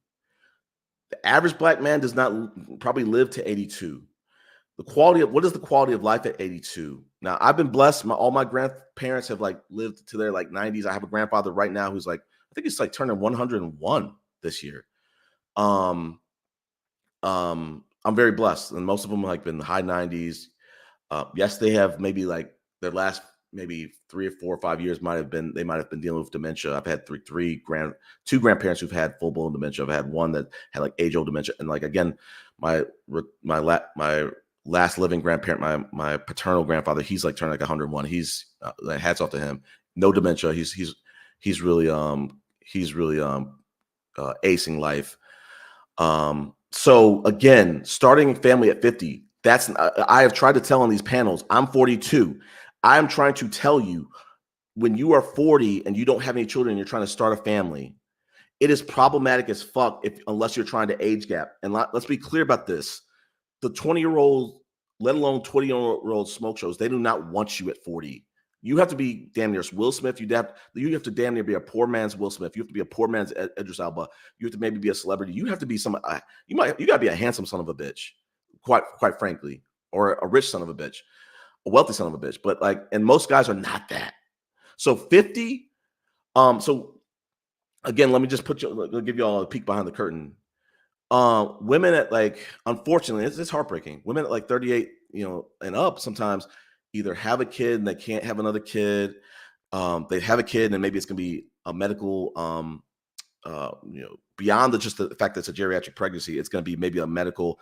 The average Black man does not probably live to 82. What is the quality of life at 82? Now, I've been blessed. All my grandparents have like lived to their like 90s. I have a grandfather right now who's like, I think he's like turning 101 this year. I'm very blessed, and most of them have been in the high 90s. Yes, they have maybe like their last maybe 3 or 4 or 5 years they might have been dealing with dementia. I've had two grandparents who've had full blown dementia. I've had one that had like age old dementia, and like again, my last living grandparent, my paternal grandfather, he's like turning like 101. He's hats off to him. No dementia. He's really acing life. So again, starting a family at 50, I have tried to tell on these panels, I'm 42. I'm trying to tell you, when you are 40 and you don't have any children and you're trying to start a family, it is problematic as fuck unless you're trying to age gap. And let's be clear about this. The 20-year-old, let alone 20-year-old smoke shows, they do not want you at 40. You have to be damn near Will Smith. You have to damn near be a poor man's Will Smith. You have to be a poor man's Idris Elba. You have to maybe be a celebrity. You have to be you got to be a handsome son of a bitch, quite frankly, or a rich son of a bitch, a wealthy son of a bitch. But like, and most guys are not that. So 50, So again, let me just give you all a peek behind the curtain. Women at like, unfortunately, it's heartbreaking. Women at like 38, and up sometimes either have a kid and they can't have another kid. They have a kid and maybe it's going to be a medical, beyond just the fact that it's a geriatric pregnancy, it's going to be maybe a medical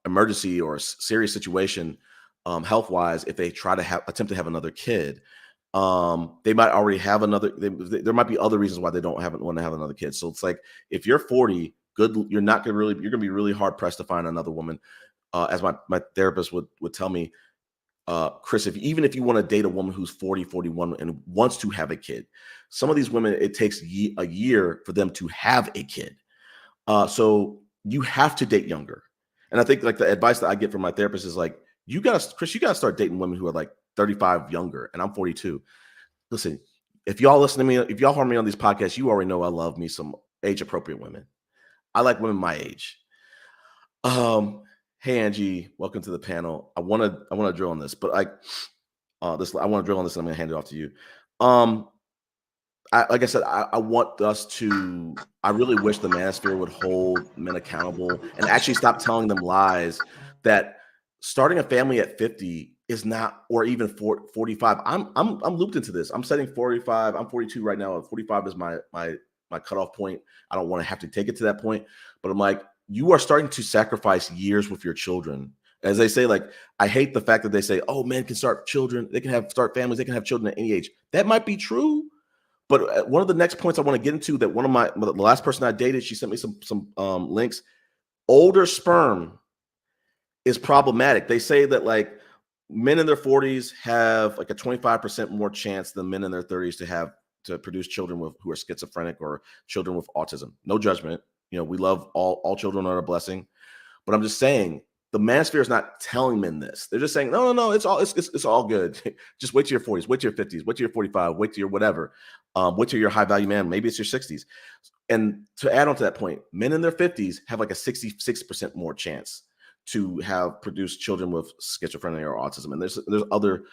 emergency or a serious situation health-wise if they try to attempt to have another kid. They might already have another. There might be other reasons why they don't want to have another kid. So it's like if you're 40, you're going to be really hard pressed to find another woman. As my therapist would tell me, Chris, even if you want to date a woman who's 40, 41 and wants to have a kid, some of these women, it takes a year for them to have a kid. So you have to date younger. And I think like the advice that I get from my therapist is like, Chris, you got to start dating women who are like 35 younger, and I'm 42. Listen, if y'all listen to me, if y'all hear me on these podcasts, you already know I love me some age appropriate women. I like women my age. Hey Angie, welcome to the panel. I want to drill on this, but I want to drill on this and I'm going to hand it off to you. Like I said, I want us to. I really wish the Manosphere would hold men accountable and actually stop telling them lies that starting a family at 50 is not, or even 45. I'm looped into this. I'm setting 45. I'm 42 right now. 45 is my cutoff point. I don't want to have to take it to that point, but I'm like, you are starting to sacrifice years with your children. As they say, like, I hate the fact that they say, oh, men can start children. They can start families. They can have children at any age. That might be true. But one of the next points I want to get into that the last person I dated, she sent me some links. Older sperm is problematic. They say that like men in their 40s have like a 25% more chance than men in their 30s to produce children who are schizophrenic or children with autism. No judgment. We love all children are a blessing. But I'm just saying the Manosphere is not telling men this. They're just saying, no, it's all good. Just wait to your 40s, wait to your 50s, wait to your 45, wait to your whatever. Wait till you're a high value man. Maybe it's your 60s. And to add on to that point, men in their 50s have like a 66% more chance to have produced children with schizophrenia or autism. And there's other,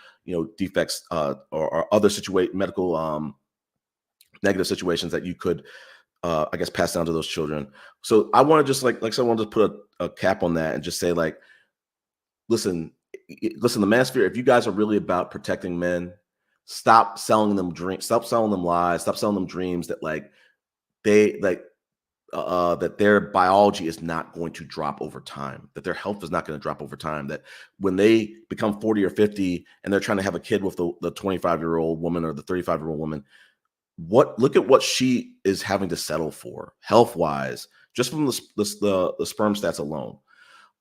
defects or other medical negative situations that you could, I guess, pass down to those children. So I want to just like someone to put a cap on that and just say like, listen, the Manosphere, if you guys are really about protecting men, stop selling them dreams, stop selling them lies, stop selling them dreams that like that their biology is not going to drop over time, that their health is not going to drop over time, that when they become 40 or 50 and they're trying to have a kid with the 25-year-old woman or the 35-year-old woman, look at what she is having to settle for health-wise, just from the sperm stats alone,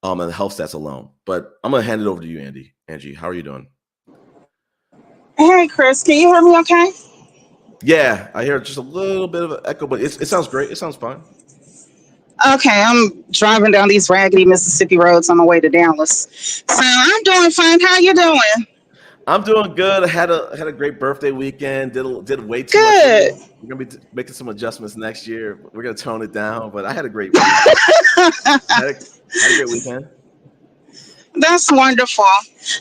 and the health stats alone. But I'm going to hand it over to you, Angie, how are you doing? Hey, Chris, can you hear me okay? Yeah, I hear just a little bit of an echo, but it sounds great. It sounds fine. Okay, I'm driving down these raggedy Mississippi roads on my way to Dallas. So I'm doing fine. How you doing? I'm doing good. I had a great birthday weekend. Did way too good. Much. We're gonna be making some adjustments next year. We're gonna tone it down, but I had a great weekend. had a great weekend. That's wonderful.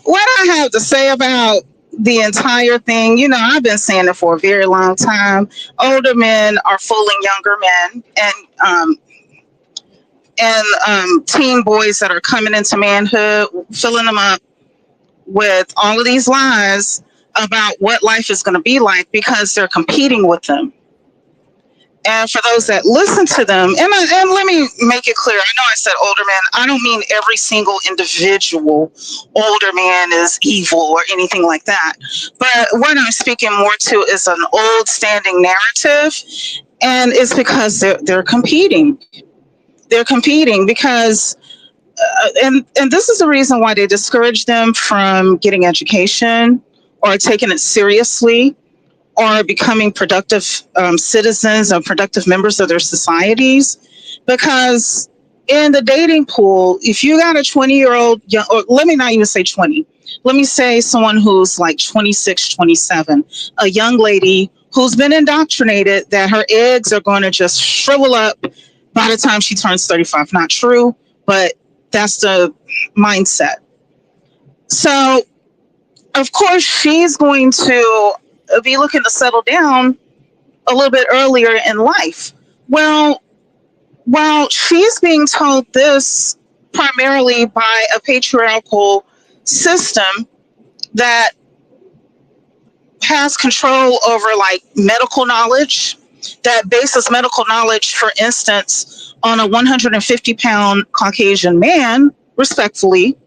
What I have to say about the entire thing, I've been saying it for a very long time. Older men are fooling younger men, and teen boys that are coming into manhood, filling them up with all of these lies about what life is going to be like because they're competing with them. And for those that listen to them, and let me make it clear, I know I said older men. I don't mean every single individual older man is evil or anything like that. But what I'm speaking more to is an old standing narrative. And it's because they're competing. They're competing because, and this is the reason why they discourage them from getting education or taking it seriously, or becoming productive citizens or productive members of their societies. Because in the dating pool, if you got a 20-year-old, or let me not even say 20, let me say someone who's like 26, 27, a young lady who's been indoctrinated that her eggs are going to just shrivel up by the time she turns 35. Not true, but that's the mindset. So, of course, she's going to be looking to settle down a little bit earlier in life. Well, while she's being told this primarily by a patriarchal system that has control over like medical knowledge, that bases medical knowledge, for instance, on a 150-pound Caucasian man, respectfully.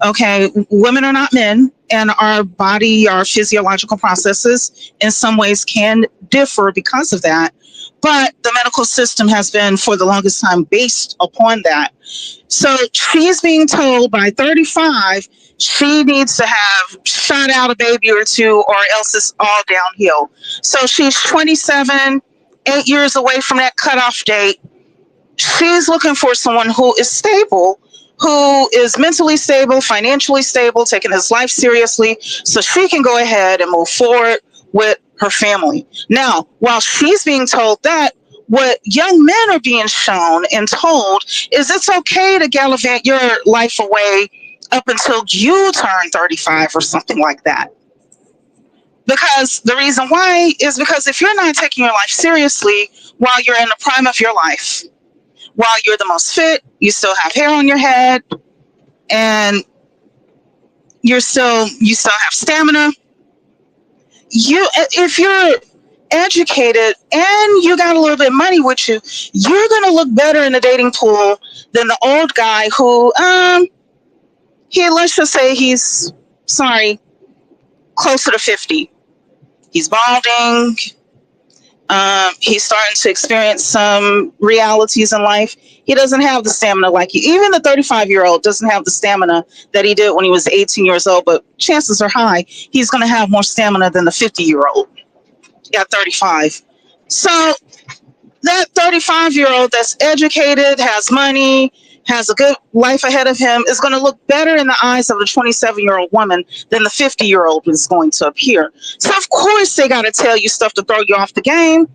Okay, women are not men, and our body, our physiological processes in some ways can differ because of that. But the medical system has been for the longest time based upon that. So she's being told by 35 she needs to have shot out a baby or two, or else it's all downhill. So she's 27, 8 years away from that cutoff date. She's looking for someone who is stable, who is mentally stable, financially stable, taking his life seriously, so she can go ahead and move forward with her family. Now, while she's being told that, what young men are being shown and told is it's okay to gallivant your life away up until you turn 35 or something like that. Because the reason why is because if you're not taking your life seriously while you're in the prime of your life, while you're the most fit, you still have hair on your head, and you still have stamina. If you're educated and you got a little bit of money with you, you're gonna look better in the dating pool than the old guy who let's just say he's closer to 50. He's balding. He's starting to experience some realities in life. He doesn't have the stamina like you. Even the 35-year-old doesn't have the stamina that he did when he was 18 years old, but chances are high he's going to have more stamina than the 50-year-old at 35. So that 35-year-old that's educated, has money, has a good life ahead of him is going to look better in the eyes of the 27-year-old woman than the 50-year-old is going to appear. So of course they got to tell you stuff to throw you off the game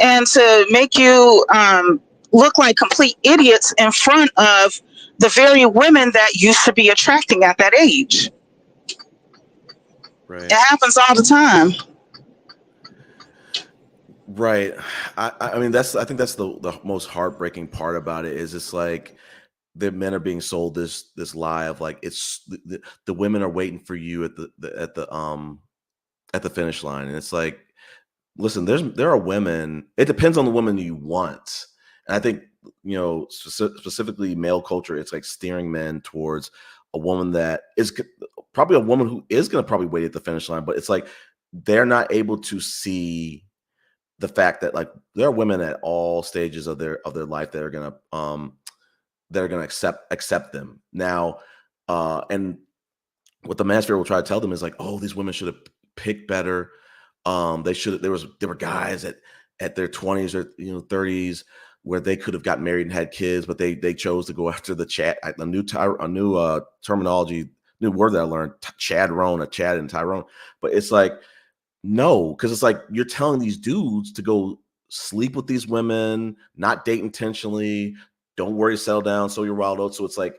and to make you look like complete idiots in front of the very women that you should be attracting at that age. Right. It happens all the time. Right. I mean, I think that's the most heartbreaking part about it is it's like the men are being sold this lie of like it's the women are waiting for you at the finish line, and it's like, listen, there are women. It depends on the woman you want, and I think specifically male culture, it's like steering men towards a woman that is probably a woman who is going to probably wait at the finish line, but it's like they're not able to see the fact that like there are women at all stages of their life that are going to accept them now, and what the Manosphere will try to tell them is like, oh, these women should have picked better. There were guys at their 20s or 30s where they could have gotten married and had kids, but they chose to go after the chat, a new terminology, new word that I learned, Chad and Tyrone. But it's like, no, because it's like you're telling these dudes to go sleep with these women, not date intentionally, don't worry, settle down, sow your wild oats. So it's like,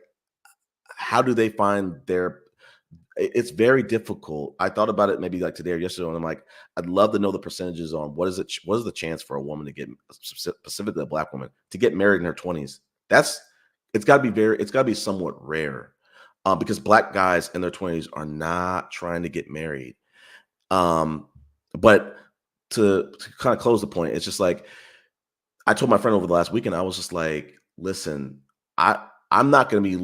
how do they find it's very difficult. I thought about it maybe like today or yesterday, and I'm like, I'd love to know the percentages on what is the chance for a woman to get, specifically a black woman, to get married in her 20s. It's got to be somewhat rare, because black guys in their 20s are not trying to get married. But to kind of close the point, it's just like, I told my friend over the last weekend, I was just like, listen, I'm not going to be,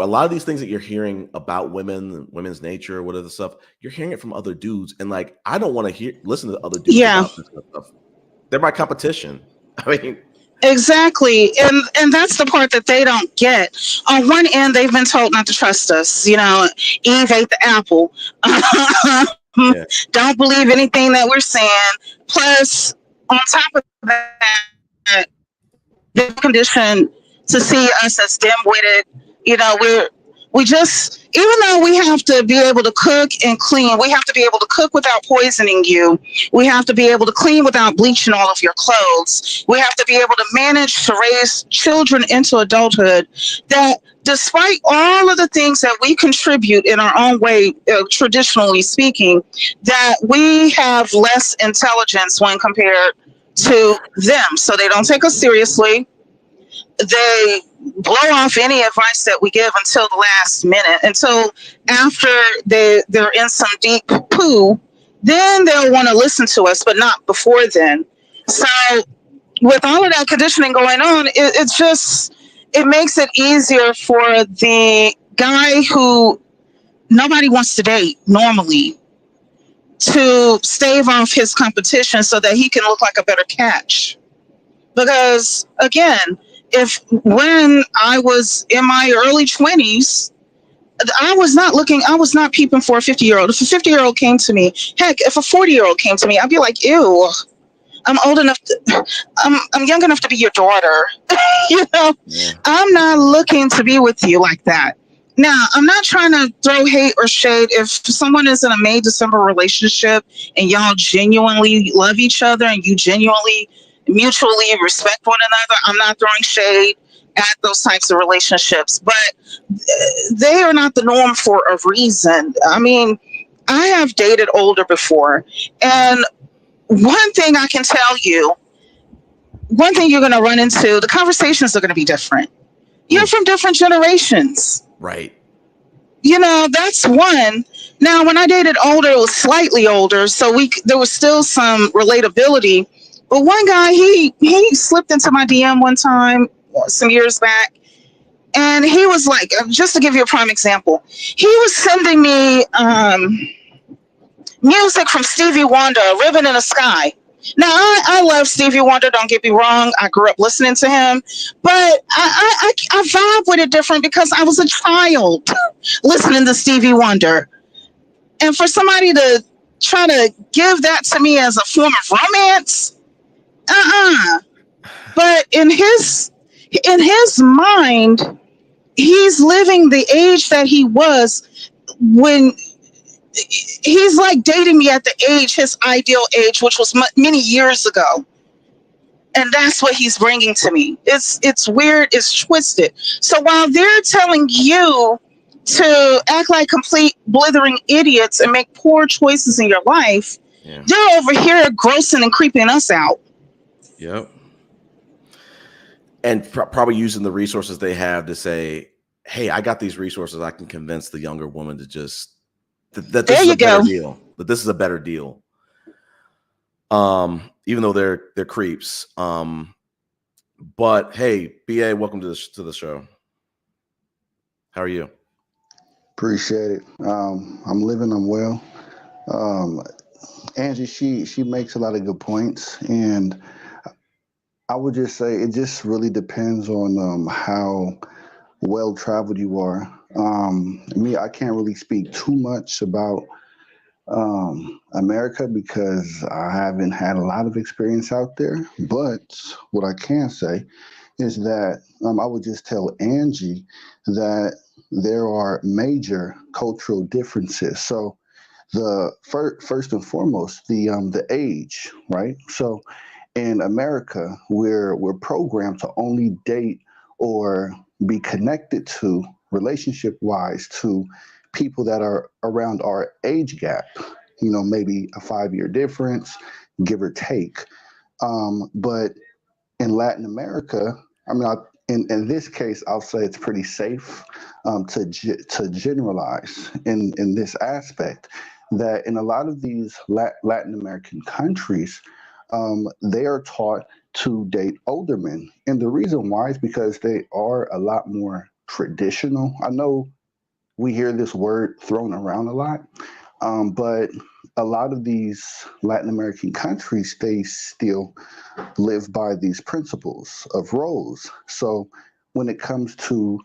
a lot of these things that you're hearing about women's nature, what other stuff, you're hearing it from other dudes. And like, I don't want to listen to other dudes about this kind of stuff. They're my competition. I mean, exactly. And that's the part that they don't get. On one end, they've been told not to trust us. Eve ate the apple. Yeah. Don't believe anything that we're saying. Plus, on top of that, the condition to see us as dim-witted. We just, even though we have to be able to cook and clean, we have to be able to cook without poisoning you. We have to be able to clean without bleaching all of your clothes. We have to be able to manage to raise children into adulthood. That despite all of the things that we contribute in our own way, traditionally speaking, that we have less intelligence when compared to them. So they don't take us seriously. They blow off any advice that we give until the last minute, until after they're in some deep poo, then they'll want to listen to us, but not before then. So with all of that conditioning going on, it makes it easier for the guy who nobody wants to date normally to stave off his competition so that he can look like a better catch. Because again, if when I was in my early 20s, I was not peeping for a 50-year-old. If a 50-year-old came to me, heck, if a 40-year-old came to me, I'd be like, ew, I'm old enough, I'm young enough to be your daughter. You know, yeah. I'm not looking to be with you like that. Now, I'm not trying to throw hate or shade. If someone is in a May-December relationship and y'all genuinely love each other and you genuinely mutually respect one another, I'm not throwing shade at those types of relationships, but they are not the norm for a reason. I mean, I have dated older before, and one thing I can tell you, one thing you're going to run into, the conversations are going to be different. You're from different generations. Right. You know, that's one. Now, when I dated older, it was slightly older, so there was still some relatability. But one guy, he slipped into my DM one time, some years back, and he was like, just to give you a prime example, he was sending me music from Stevie Wonder, Ribbon in the Sky. Now, I love Stevie Wonder, don't get me wrong. I grew up listening to him, but I vibe with it different because I was a child listening to Stevie Wonder. And for somebody to try to give that to me as a form of romance, But in his mind, he's living the age that he was when he's like dating me at the age, his ideal age, which was many years ago. And that's what he's bringing to me. It's weird. It's twisted. So while they're telling you to act like complete blithering idiots and make poor choices in your life, they're over here grossing and creeping us out. Yep. And probably using the resources they have to say, hey, I got these resources. I can convince the younger woman to just that this is a better deal. That this is a better deal. Even though they're creeps. But hey, BA, welcome to the show. How are you? Appreciate it. I'm living. I'm well. Angie, she makes a lot of good points, and I would just say it just really depends on how well traveled you are. Me, I can't really speak too much about America because I haven't had a lot of experience out there. But what I can say is that I would just tell Angie that there are major cultural differences. So the first and foremost, the age, right? So in America, we're programmed to only date or be connected to relationship-wise to people that are around our age gap. You know, maybe a 5-year difference, give or take. But in Latin America, I mean, in this case, I'll say it's pretty safe to generalize in this aspect that in a lot of these Latin American countries, they are taught to date older men. And the reason why is because they are a lot more traditional. I know we hear this word thrown around a lot, but a lot of these Latin American countries, they still live by these principles of roles. So when it comes to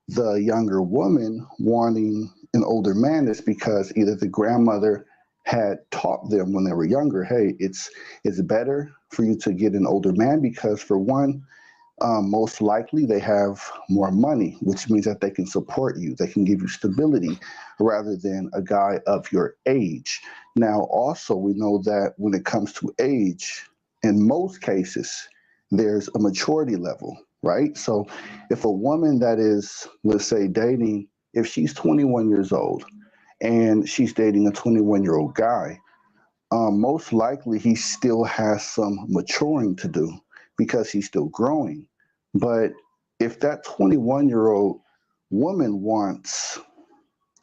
the younger woman wanting an older man, it's because either the grandmother had taught them when they were younger, hey, it's better for you to get an older man because for one, Most likely they have more money, which means that they can support you. They can give you stability rather than a guy of your age. Now, also, we know that when it comes to age, in most cases, there's a maturity level, right? So if a woman that is, let's say, dating, if she's 21 years old and she's dating a 21-year-old guy, most likely he still has some maturing to do because he's still growing. But if that 21-year-old woman wants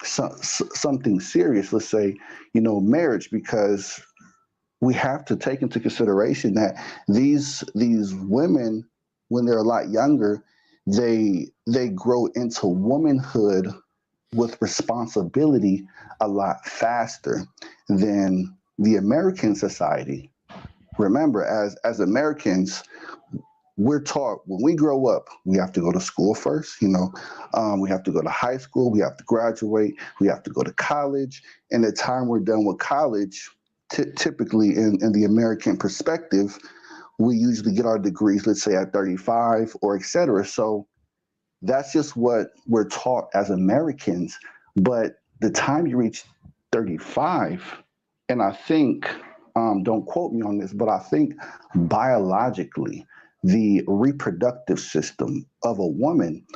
something serious, let's say, marriage, because we have to take into consideration that these women, when they're a lot younger, they grow into womanhood with responsibility a lot faster than the American society. Remember, as Americans, we're taught when we grow up, we have to go to school first. We have to go to high school, we have to graduate, we have to go to college. And the time we're done with college, typically in the American perspective, we usually get our degrees, let's say at 35 or et cetera. So that's just what we're taught as Americans. But the time you reach 35, and I think, don't quote me on this, but I think biologically, the reproductive system of a woman,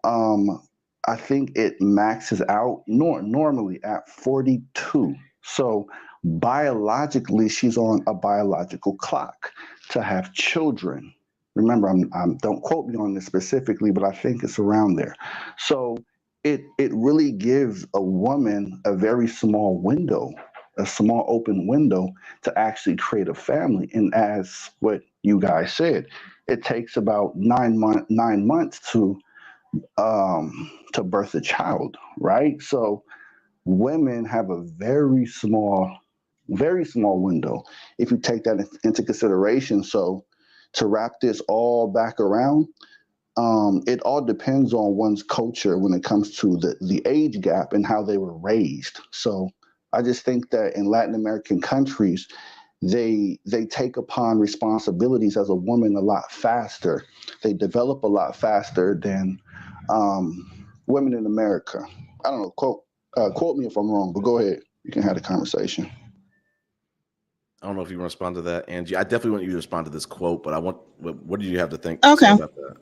I think it maxes out normally at 42. So biologically, she's on a biological clock to have children. Remember, don't quote me on this specifically, but I think it's around there. So it really gives a woman a very small window, a small open window to actually create a family. And as what you guys said, it takes about 9 months to birth a child, right? So women have a very small window if you take that into consideration. So to wrap this all back around, it all depends on one's culture when it comes to the age gap and how they were raised. So I just think that in Latin American countries, they take upon responsibilities as a woman a lot faster. They develop a lot faster than women in America. I don't know, quote me if I'm wrong, but go ahead. You can have the conversation. I don't know if you want to respond to that, Angie. I definitely want you to respond to this quote, but what do you have to think Okay. about that?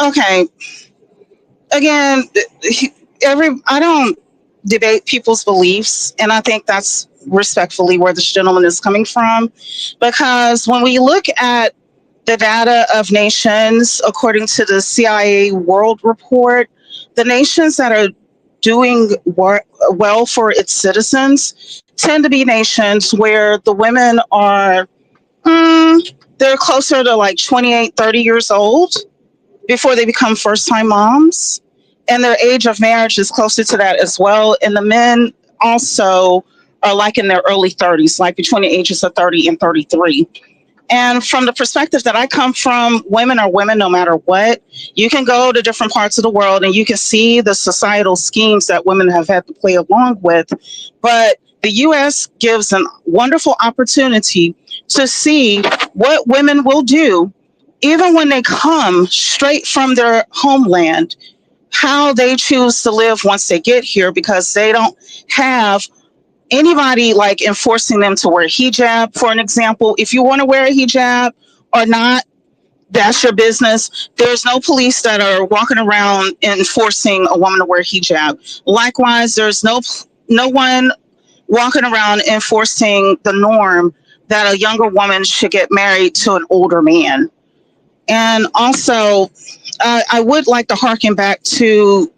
Okay. Again, I don't debate people's beliefs, and I think that's respectfully where this gentleman is coming from, because when we look at the data of nations, according to the CIA World Report, the nations that are doing well for its citizens tend to be nations where the women are, they're closer to like 28, 30 years old before they become first-time moms. And their age of marriage is closer to that as well. And the men also are like in their early 30s, like between the ages of 30 and 33. And from the perspective that I come from, women are women no matter what. You can go to different parts of the world and you can see the societal schemes that women have had to play along with. But the U.S. gives a wonderful opportunity to see what women will do, even when they come straight from their homeland, how they choose to live once they get here, because they don't have anybody like enforcing them to wear hijab, for an example. If you want to wear a hijab or not, that's your business. There's no police that are walking around enforcing a woman to wear hijab. Likewise, there's no one walking around enforcing the norm that a younger woman should get married to an older man. And also, I would like to harken back to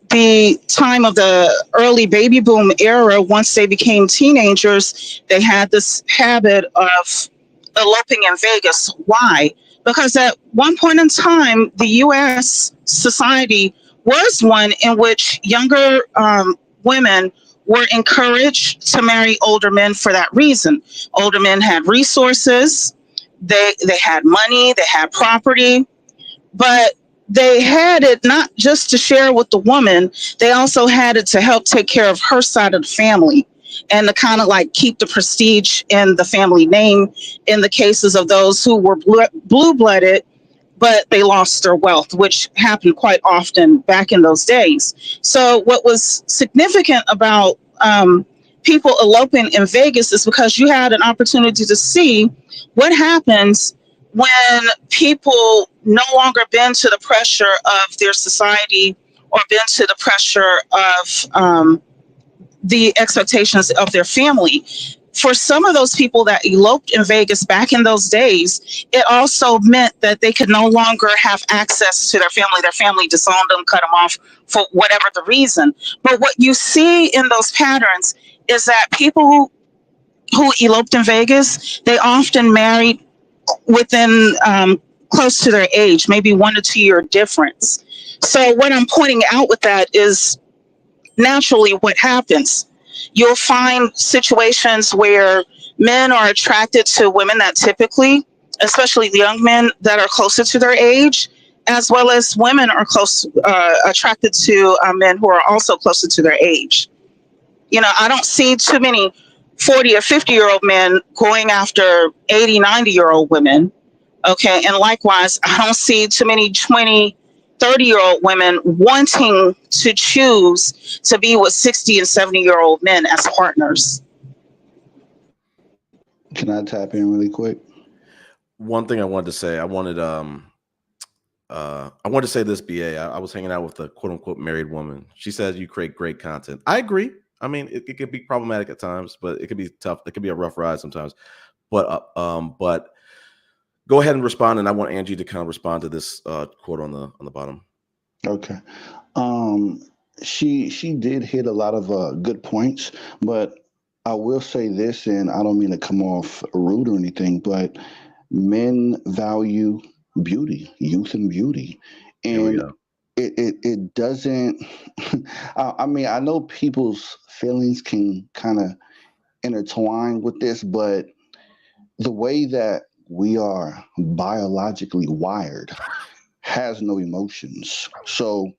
the time of the early baby boom era. Once they became teenagers, they had this habit of eloping in Vegas. Why? Because at one point in time, the U.S. society was one in which younger women were encouraged to marry older men for that reason. Older men had resources, they had money, they had property, but they had it not just to share with the woman, they also had it to help take care of her side of the family. and to kind of like keep the prestige in the family name in the cases of those who were blue-blooded, but they lost their wealth, which happened quite often back in those days. So what was significant about people eloping in Vegas is because you had an opportunity to see what happens when people no longer bend to the pressure of their society or bend to the pressure of the expectations of their family. For some of those people that eloped in Vegas back in those days, it also meant that they could no longer have access to their family. Their family disowned them, cut them off for whatever the reason. But what you see in those patterns is that people who eloped in Vegas, they often married within close to their age, maybe 1 to 2 year difference. So what I'm pointing out with that is naturally what happens. You'll find situations where men are attracted to women that typically, especially the young men that are closer to their age, as well as women are attracted to men who are also closer to their age. You know, I don't see too many 40 or 50-year-old men going after 80, 90-year-old women. Okay. And likewise, I don't see too many 20, 30-year-old women wanting to choose to be with 60 and 70-year-old men as partners. Can I tap in really quick? One thing I wanted to say, I wanted to say this, BA. I was hanging out with a quote unquote married woman. She says you create great content. I agree. I mean, it could be problematic at times, but it could be tough. It could be a rough ride sometimes. But go ahead and respond, and I want Angie to kind of respond to this quote on the bottom. Okay. She did hit a lot of good points, but I will say this, and I don't mean to come off rude or anything, but men value beauty, youth and beauty. And it doesn't I mean, I know people's feelings can kind of intertwine with this, but the way that we are biologically wired has no emotions. So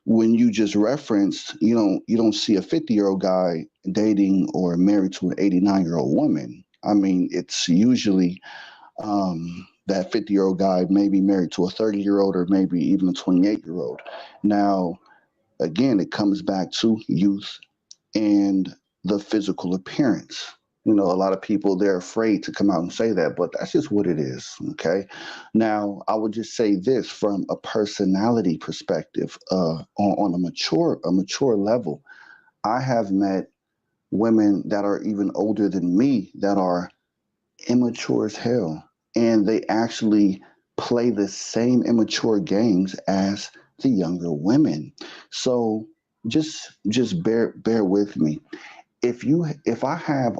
when you just referenced, you don't see a 50-year-old guy dating or married to an 89-year-old woman. I mean, it's usually that 50-year-old guy may be married to a 30-year-old or maybe even a 28-year-old. Now, again, it comes back to youth and the physical appearance. You know, a lot of people, they're afraid to come out and say that, but that's just what it is. Okay. Now, I would just say this from a personality perspective, on a mature level. I have met women that are even older than me that are immature as hell, and they actually play the same immature games as the younger women. So just bear with me. If I have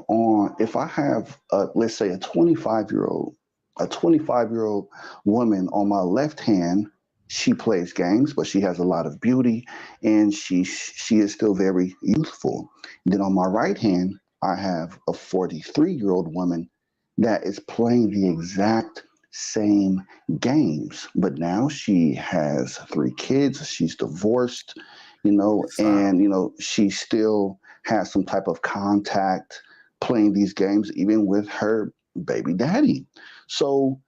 let's say a 25-year-old woman on my left hand, she plays games, but she has a lot of beauty and she is still very youthful. Then on my right hand, I have a 43-year-old woman that is playing the exact same games, but now she has 3 kids, she's divorced, and she still has some type of contact playing these games even with her baby daddy. So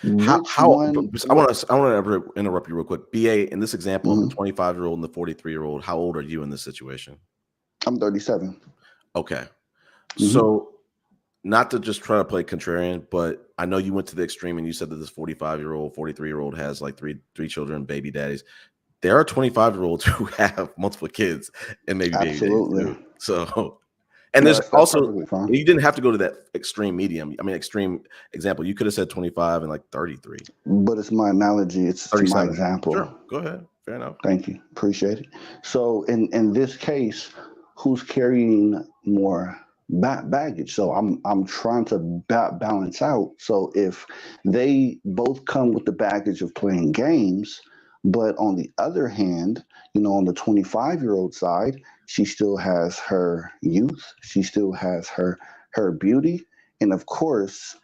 I want to interrupt you real quick. BA, in this example of the 25-year-old and the 43-year-old, how old are you in this situation? I'm 37. Okay. So not to just try to play contrarian, but I know you went to the extreme and you said that this 45-year-old, 43-year-old has like three children, baby daddies. There are 25-year-olds who have multiple kids and maybe baby daddies too. So, and there's also, you didn't have to go to that extreme extreme example. You could have said 25 and like 33. But it's my analogy. It's my example. Sure. Go ahead. Fair enough. Thank you. Appreciate it. So in this case, who's carrying more baggage? So I'm trying to balance out. So if they both come with the baggage of playing games, but on the other hand, on the 25-year-old side, she still has her youth, she still has her beauty, and of course,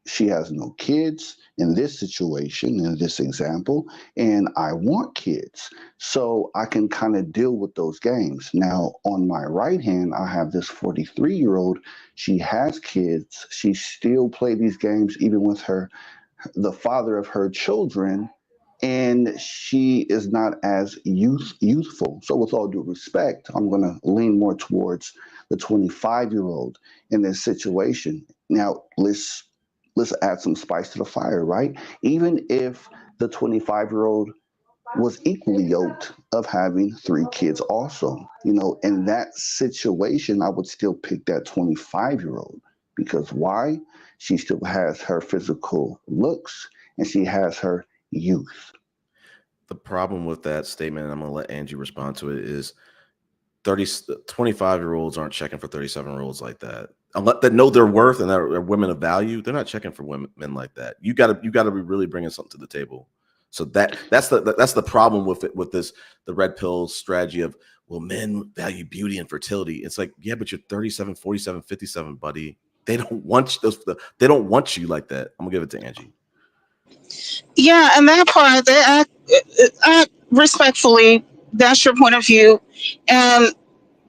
she has no kids in this situation, in this example, and I want kids. So I can kind of deal with those games. Now, on my right hand, I have this 43-year-old. She has kids. She still plays these games even with the father of her children, and she is not as youthful. So with all due respect, I'm going to lean more towards the 25-year-old in this situation. Now, let's add some spice to the fire, right? Even if the 25-year-old was equally yoked of having 3 kids also, in that situation, I would still pick that 25-year-old. Because why? She still has her physical looks and she has her youth. The problem with that statement, and I'm going to let Angie respond to it, is 25-year-olds aren't checking for 37-year-olds like that. Unless they know their worth and they're women of value, they're not checking for men like that. You got to be really bringing something to the table. So that's the problem with it, with the red pill strategy of, well, men value beauty and fertility. It's like, yeah, but you're 37, 47, 57, buddy. They don't want they don't want you like that. I'm gonna give it to Angie. Yeah, and that part, I respectfully, that's your point of view, and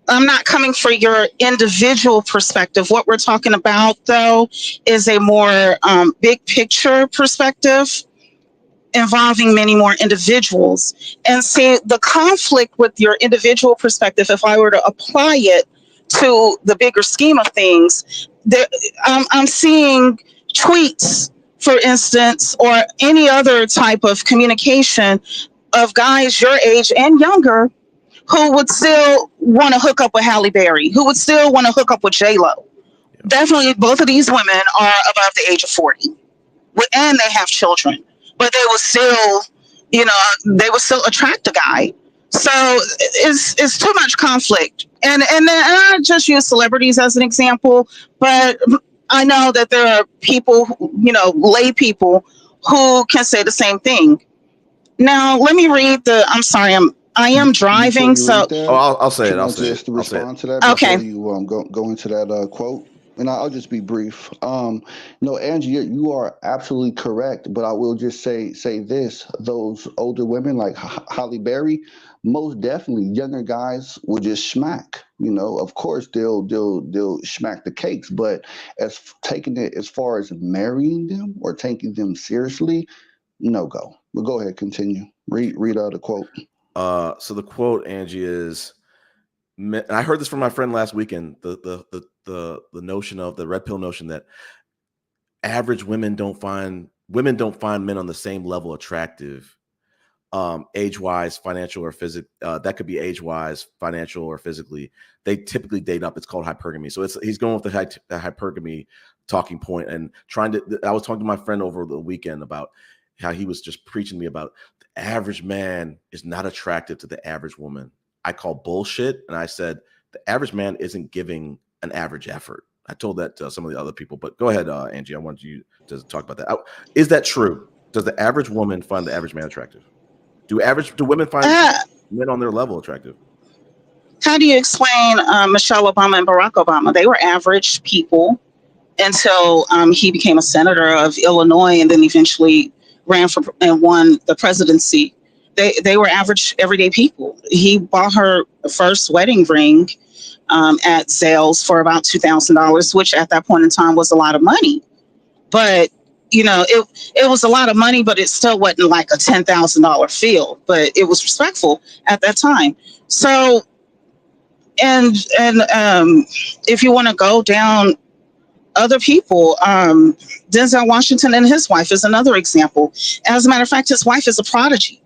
I'm not coming for your individual perspective. What we're talking about, though, is a more big picture perspective involving many more individuals. And see, the conflict with your individual perspective, if I were to apply it to the bigger scheme of things, I'm seeing tweets, for instance, or any other type of communication of guys your age and younger who would still want to hook up with Halle Berry, who would still want to hook up with J-Lo. Yeah. Definitely, both of these women are above the age of 40, and they have children, but they will still, they will still attract a guy. So it's too much conflict. And I just use celebrities as an example, but I know that there are people, lay people who can say the same thing. Now, let me read I'm sorry, I am driving, so I'll say it. I'll say just it. respond to that before you go into that quote. And I'll just be brief. Angie, you are absolutely correct. But I will just say this: those older women like Halle Berry, most definitely younger guys will just smack. Of course they'll smack the cakes. But as taking it as far as marrying them or taking them seriously, no go. But go ahead, continue. Read out the quote. So the quote, Angie, is, and I heard this from my friend last weekend, the notion of the red pill notion that average women don't find men on the same level attractive, age-wise, financial or physical. That could be age-wise, financial or physically. They typically date up. It's called hypergamy. So he's going with the hypergamy talking point and trying to. I was talking to my friend over the weekend about how he was just preaching to me about the average man is not attractive to the average woman. I call bullshit. And I said, the average man isn't giving an average effort. I told that to some of the other people, but go ahead, Angie. I want you to talk about that. Is that true? Does the average woman find the average man attractive? Do women find men on their level attractive? How do you explain Michelle Obama and Barack Obama? They were average people until he became a senator of Illinois and then eventually ran for and won the presidency. They were average, everyday people. He bought her first wedding ring at Zales for about $2,000, which at that point in time was a lot of money. But it was a lot of money, but it still wasn't like a $10,000 feel. But it was respectful at that time. So, and if you want to go down other people, Denzel Washington and his wife is another example. As a matter of fact, his wife is a prodigy.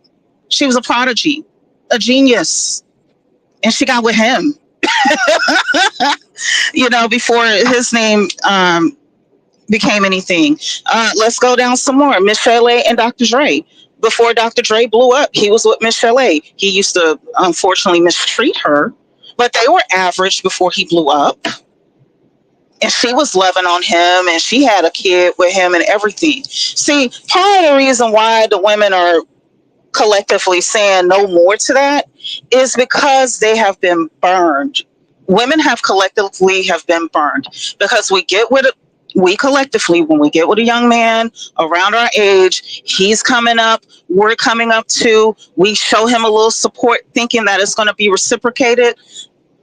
She was a prodigy, a genius, and she got with him. Before his name became anything. Let's go down some more. Miss Chalet and Dr. Dre. Before Dr. Dre blew up, he was with Miss Chalet. He used to, unfortunately, mistreat her, but they were average before he blew up. And she was loving on him, and she had a kid with him and everything. See, part of the reason why the women are collectively saying no more to that is because they have been burned. Women have collectively been burned because we get with we collectively, when we get with a young man around our age, he's coming up, we're coming up too, we show him a little support thinking that it's going to be reciprocated,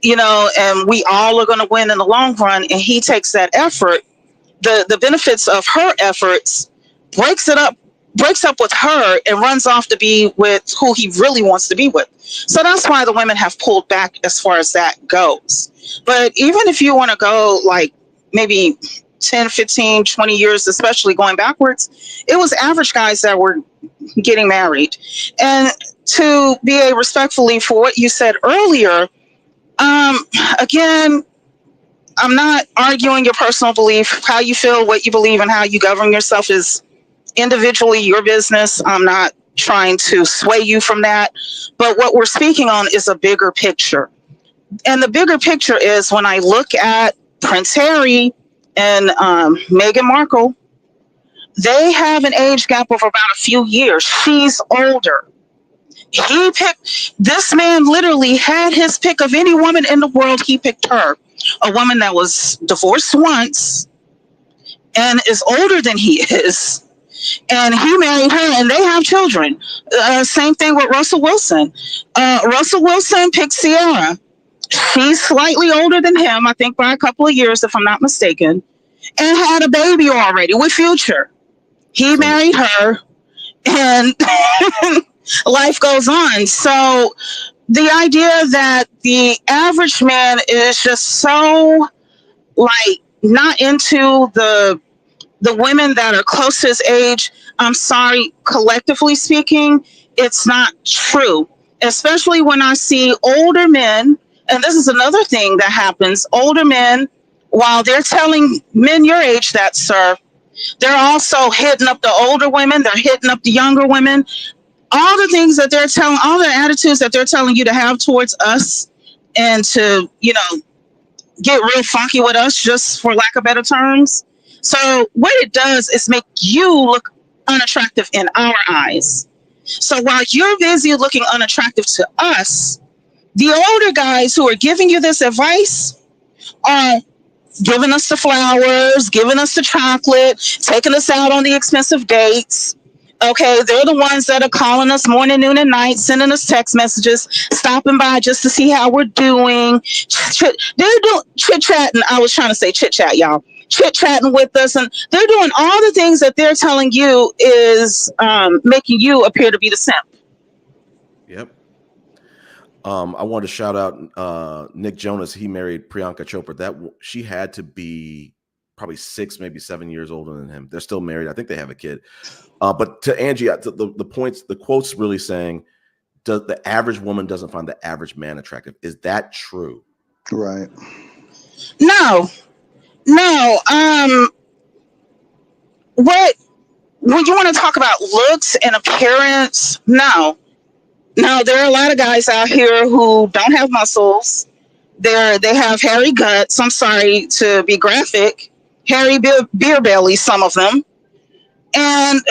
you know, and we all are going to win in the long run, and he takes that effort, the benefits of her efforts breaks up with her and runs off to be with who he really wants to be with. So that's why the women have pulled back as far as that goes. But even if you want to go like maybe 10, 15, 20 years, especially going backwards, it was average guys that were getting married. And to be respectfully for what you said earlier, again, I'm not arguing your personal belief. How you feel, what you believe, and how you govern yourself is individually your business. I'm not trying to sway you from that. But what we're speaking on is a bigger picture. And the bigger picture is when I look at Prince Harry and Meghan Markle, they have an age gap of about a few years. She's older. He picked, this man literally had his pick of any woman in the world. He picked her, a woman that was divorced once and is older than he is. And he married her and they have children. Same thing with Russell Wilson. Russell Wilson picked Ciara. She's slightly older than him, I think by a couple of years, if I'm not mistaken, and had a baby already with Future. He married her and life goes on. So the idea that the average man is just so like not into the women that are close to his age, I'm sorry, collectively speaking, it's not true. Especially when I see older men, and this is another thing that happens, older men, while they're telling men your age that, sir, they're also hitting up the older women, they're hitting up the younger women. All the things that they're telling, all the attitudes that they're telling you to have towards us and to, you know, get real funky with us, just for lack of better terms. So what it does is make you look unattractive in our eyes. So while you're busy looking unattractive to us, the older guys who are giving you this advice are giving us the flowers, giving us the chocolate, taking us out on the expensive dates. Okay, they're the ones that are calling us morning, noon, and night, sending us text messages, stopping by just to see how we're doing. They're doing chit-chatting. I was trying to say chit-chat, y'all. Chit-chatting with us, and they're doing all the things that they're telling you is making you appear to be the simp. Yep. I wanted to shout out Nick Jonas. He married Priyanka Chopra. She had to be probably 6, maybe 7 years older than him. They're still married. I think they have a kid. But to Angie, the points, the quote's really saying, the average woman doesn't find the average man attractive. Is that true? Right. No. When you want to talk about looks and appearance, no, there are a lot of guys out here who don't have muscles. They have hairy guts. I'm sorry to be graphic, hairy beer belly, some of them, and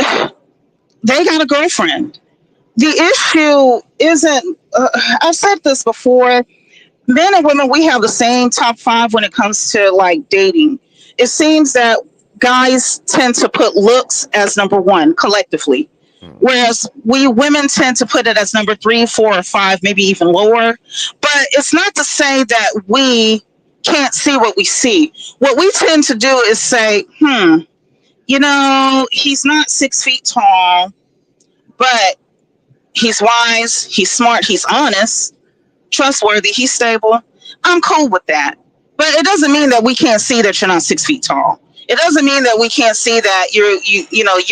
they got a girlfriend. The issue isn't. I've said this before. Men and women, we have the same top 5 when it comes to like dating. It seems that guys tend to put looks as number 1 collectively, whereas we women tend to put it as number 3, 4, or 5, maybe even lower. But it's not to say that we can't see what we see. What we tend to do is say, you know, he's not 6 feet tall, but he's wise, he's smart, he's honest, trustworthy, he's stable. I'm cool with that. But it doesn't mean that we can't see that you're not 6 feet tall. It doesn't mean that we can't see that you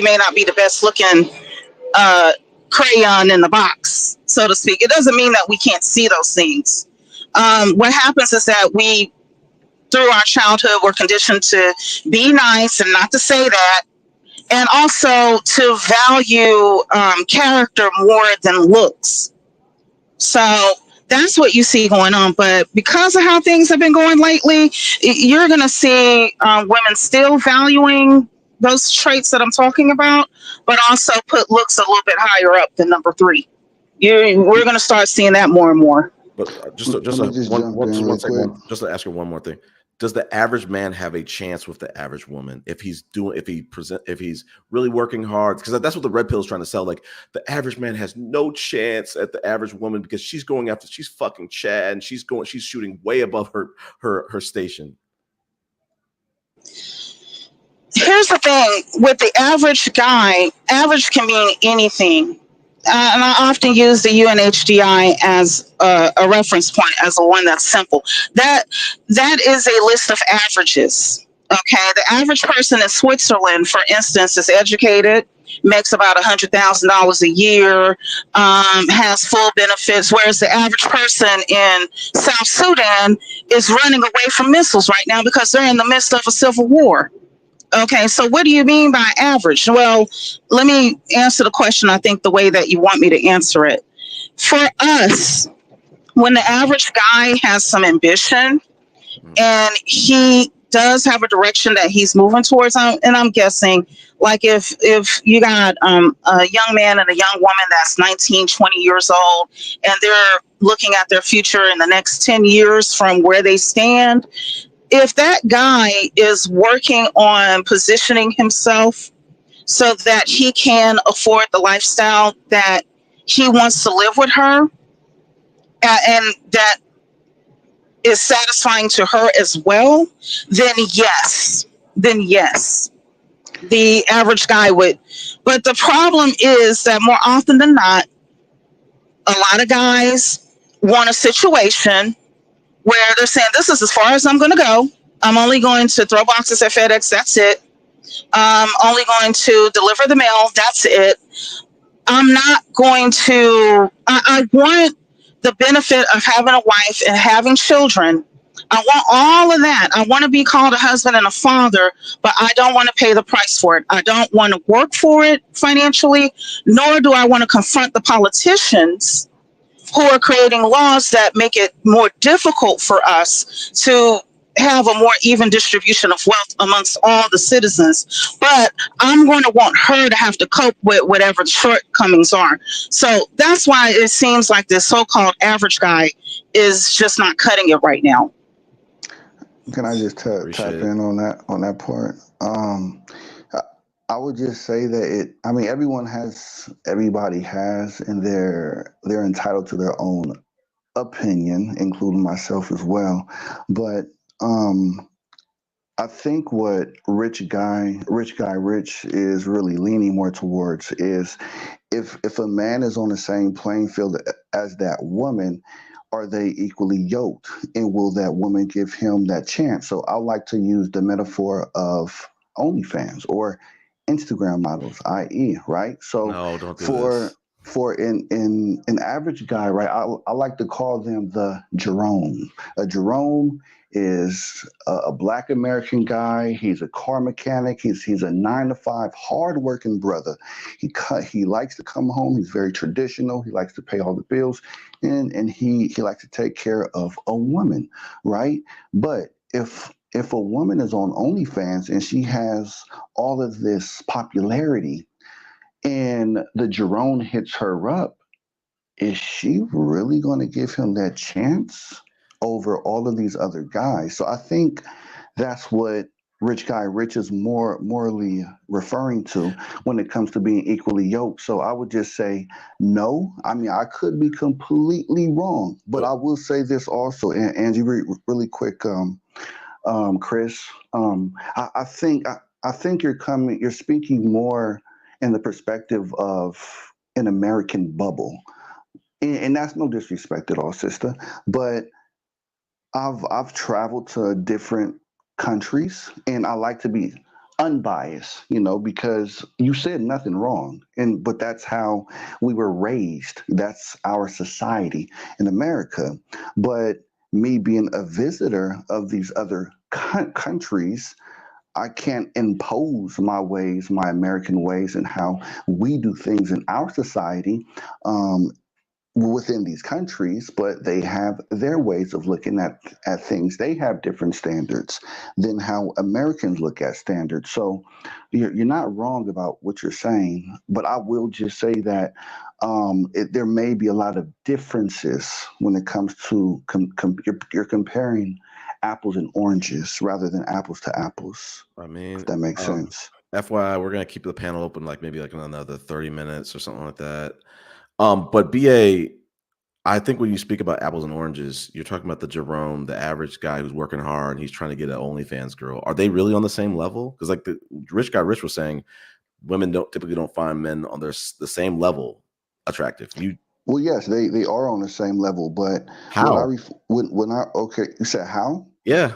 may not be the best looking crayon in the box, so to speak. It doesn't mean that we can't see those things. What happens is that we, through our childhood, we're conditioned to be nice and not to say that, and also to value character more than looks. So that's what you see going on. But because of how things have been going lately, you're going to see women still valuing those traits that I'm talking about, but also put looks a little bit higher up than number 3. We're going to start seeing that more and more. But Let me just jump in real quick. just to ask you one more thing. Does the average man have a chance with the average woman if he's really working hard? Because that's what the red pill is trying to sell. Like the average man has no chance at the average woman because she's fucking Chad and she's shooting way above her station. Here's the thing with the average guy, average can mean anything. And I often use the UNHDI as a reference point, as a one that's simple. That is a list of averages. Okay, the average person in Switzerland, for instance, is educated, makes about $100,000 a year, has full benefits, whereas the average person in South Sudan is running away from missiles right now because they're in the midst of a civil war. Okay, so what do you mean by average? Well, let me answer the question, I think, the way that you want me to answer it. For us, when the average guy has some ambition and he does have a direction that he's moving towards, and I'm guessing, like if you got a young man and a young woman that's 19, 20 years old, and they're looking at their future in the next 10 years from where they stand, if that guy is working on positioning himself so that he can afford the lifestyle that he wants to live with her, and that is satisfying to her as well, then yes, the average guy would. But the problem is that more often than not, a lot of guys want a situation where they're saying, this is as far as I'm going to go. I'm only going to throw boxes at FedEx. That's it. I'm only going to deliver the mail. That's it. I'm not going to, I want the benefit of having a wife and having children. I want all of that. I want to be called a husband and a father, but I don't want to pay the price for it. I don't want to work for it financially, nor do I want to confront the politicians who are creating laws that make it more difficult for us to have a more even distribution of wealth amongst all the citizens. But I'm going to want her to have to cope with whatever the shortcomings are. So that's why it seems like this so-called average guy is just not cutting it right now. Can I just tap in on that part? I would just say that everybody has, and they're entitled to their own opinion, including myself as well. But I think what Rich Guy Rich is really leaning more towards is if a man is on the same playing field as that woman, are they equally yoked? And will that woman give him that chance? So I like to use the metaphor of OnlyFans or Instagram models, i.e., right? So no, don't do this. For an average guy, right? I like to call them the Jerome. A Jerome is a Black American guy. He's a car mechanic. He's a 9-to-5 hardworking brother. He likes to come home. He's very traditional. He likes to pay all the bills, and he likes to take care of a woman, right? But if a woman is on OnlyFans and she has all of this popularity, and the Jerome hits her up, is she really going to give him that chance over all of these other guys? So I think that's what Rich Guy Rich is morally referring to when it comes to being equally yoked. So I would just say no. I mean, I could be completely wrong, but I will say this also, and Angie, really quick, Chris, I think you're speaking more in the perspective of an American bubble. And that's no disrespect at all, sister. But I've traveled to different countries, and I like to be unbiased, because you said nothing wrong. But that's how we were raised. That's our society in America. But me being a visitor of these other countries, I can't impose my ways, my American ways, and how we do things in our society within these countries, but they have their ways of looking at things. They have different standards than how Americans look at standards. So you're not wrong about what you're saying, but I will just say that there may be a lot of differences when it comes to you're comparing apples and oranges rather than apples to apples. I mean, If that makes sense. FYI, we're gonna keep the panel open like maybe like another 30 minutes or something like that. But BA, I think when you speak about apples and oranges, you're talking about the Jerome, the average guy who's working hard and he's trying to get an OnlyFans girl. Are they really on the same level? Because like the rich guy Rich was saying, women typically don't find men on the same level attractive. Well, yes, they are on the same level, but how? Okay, you said how? Yeah.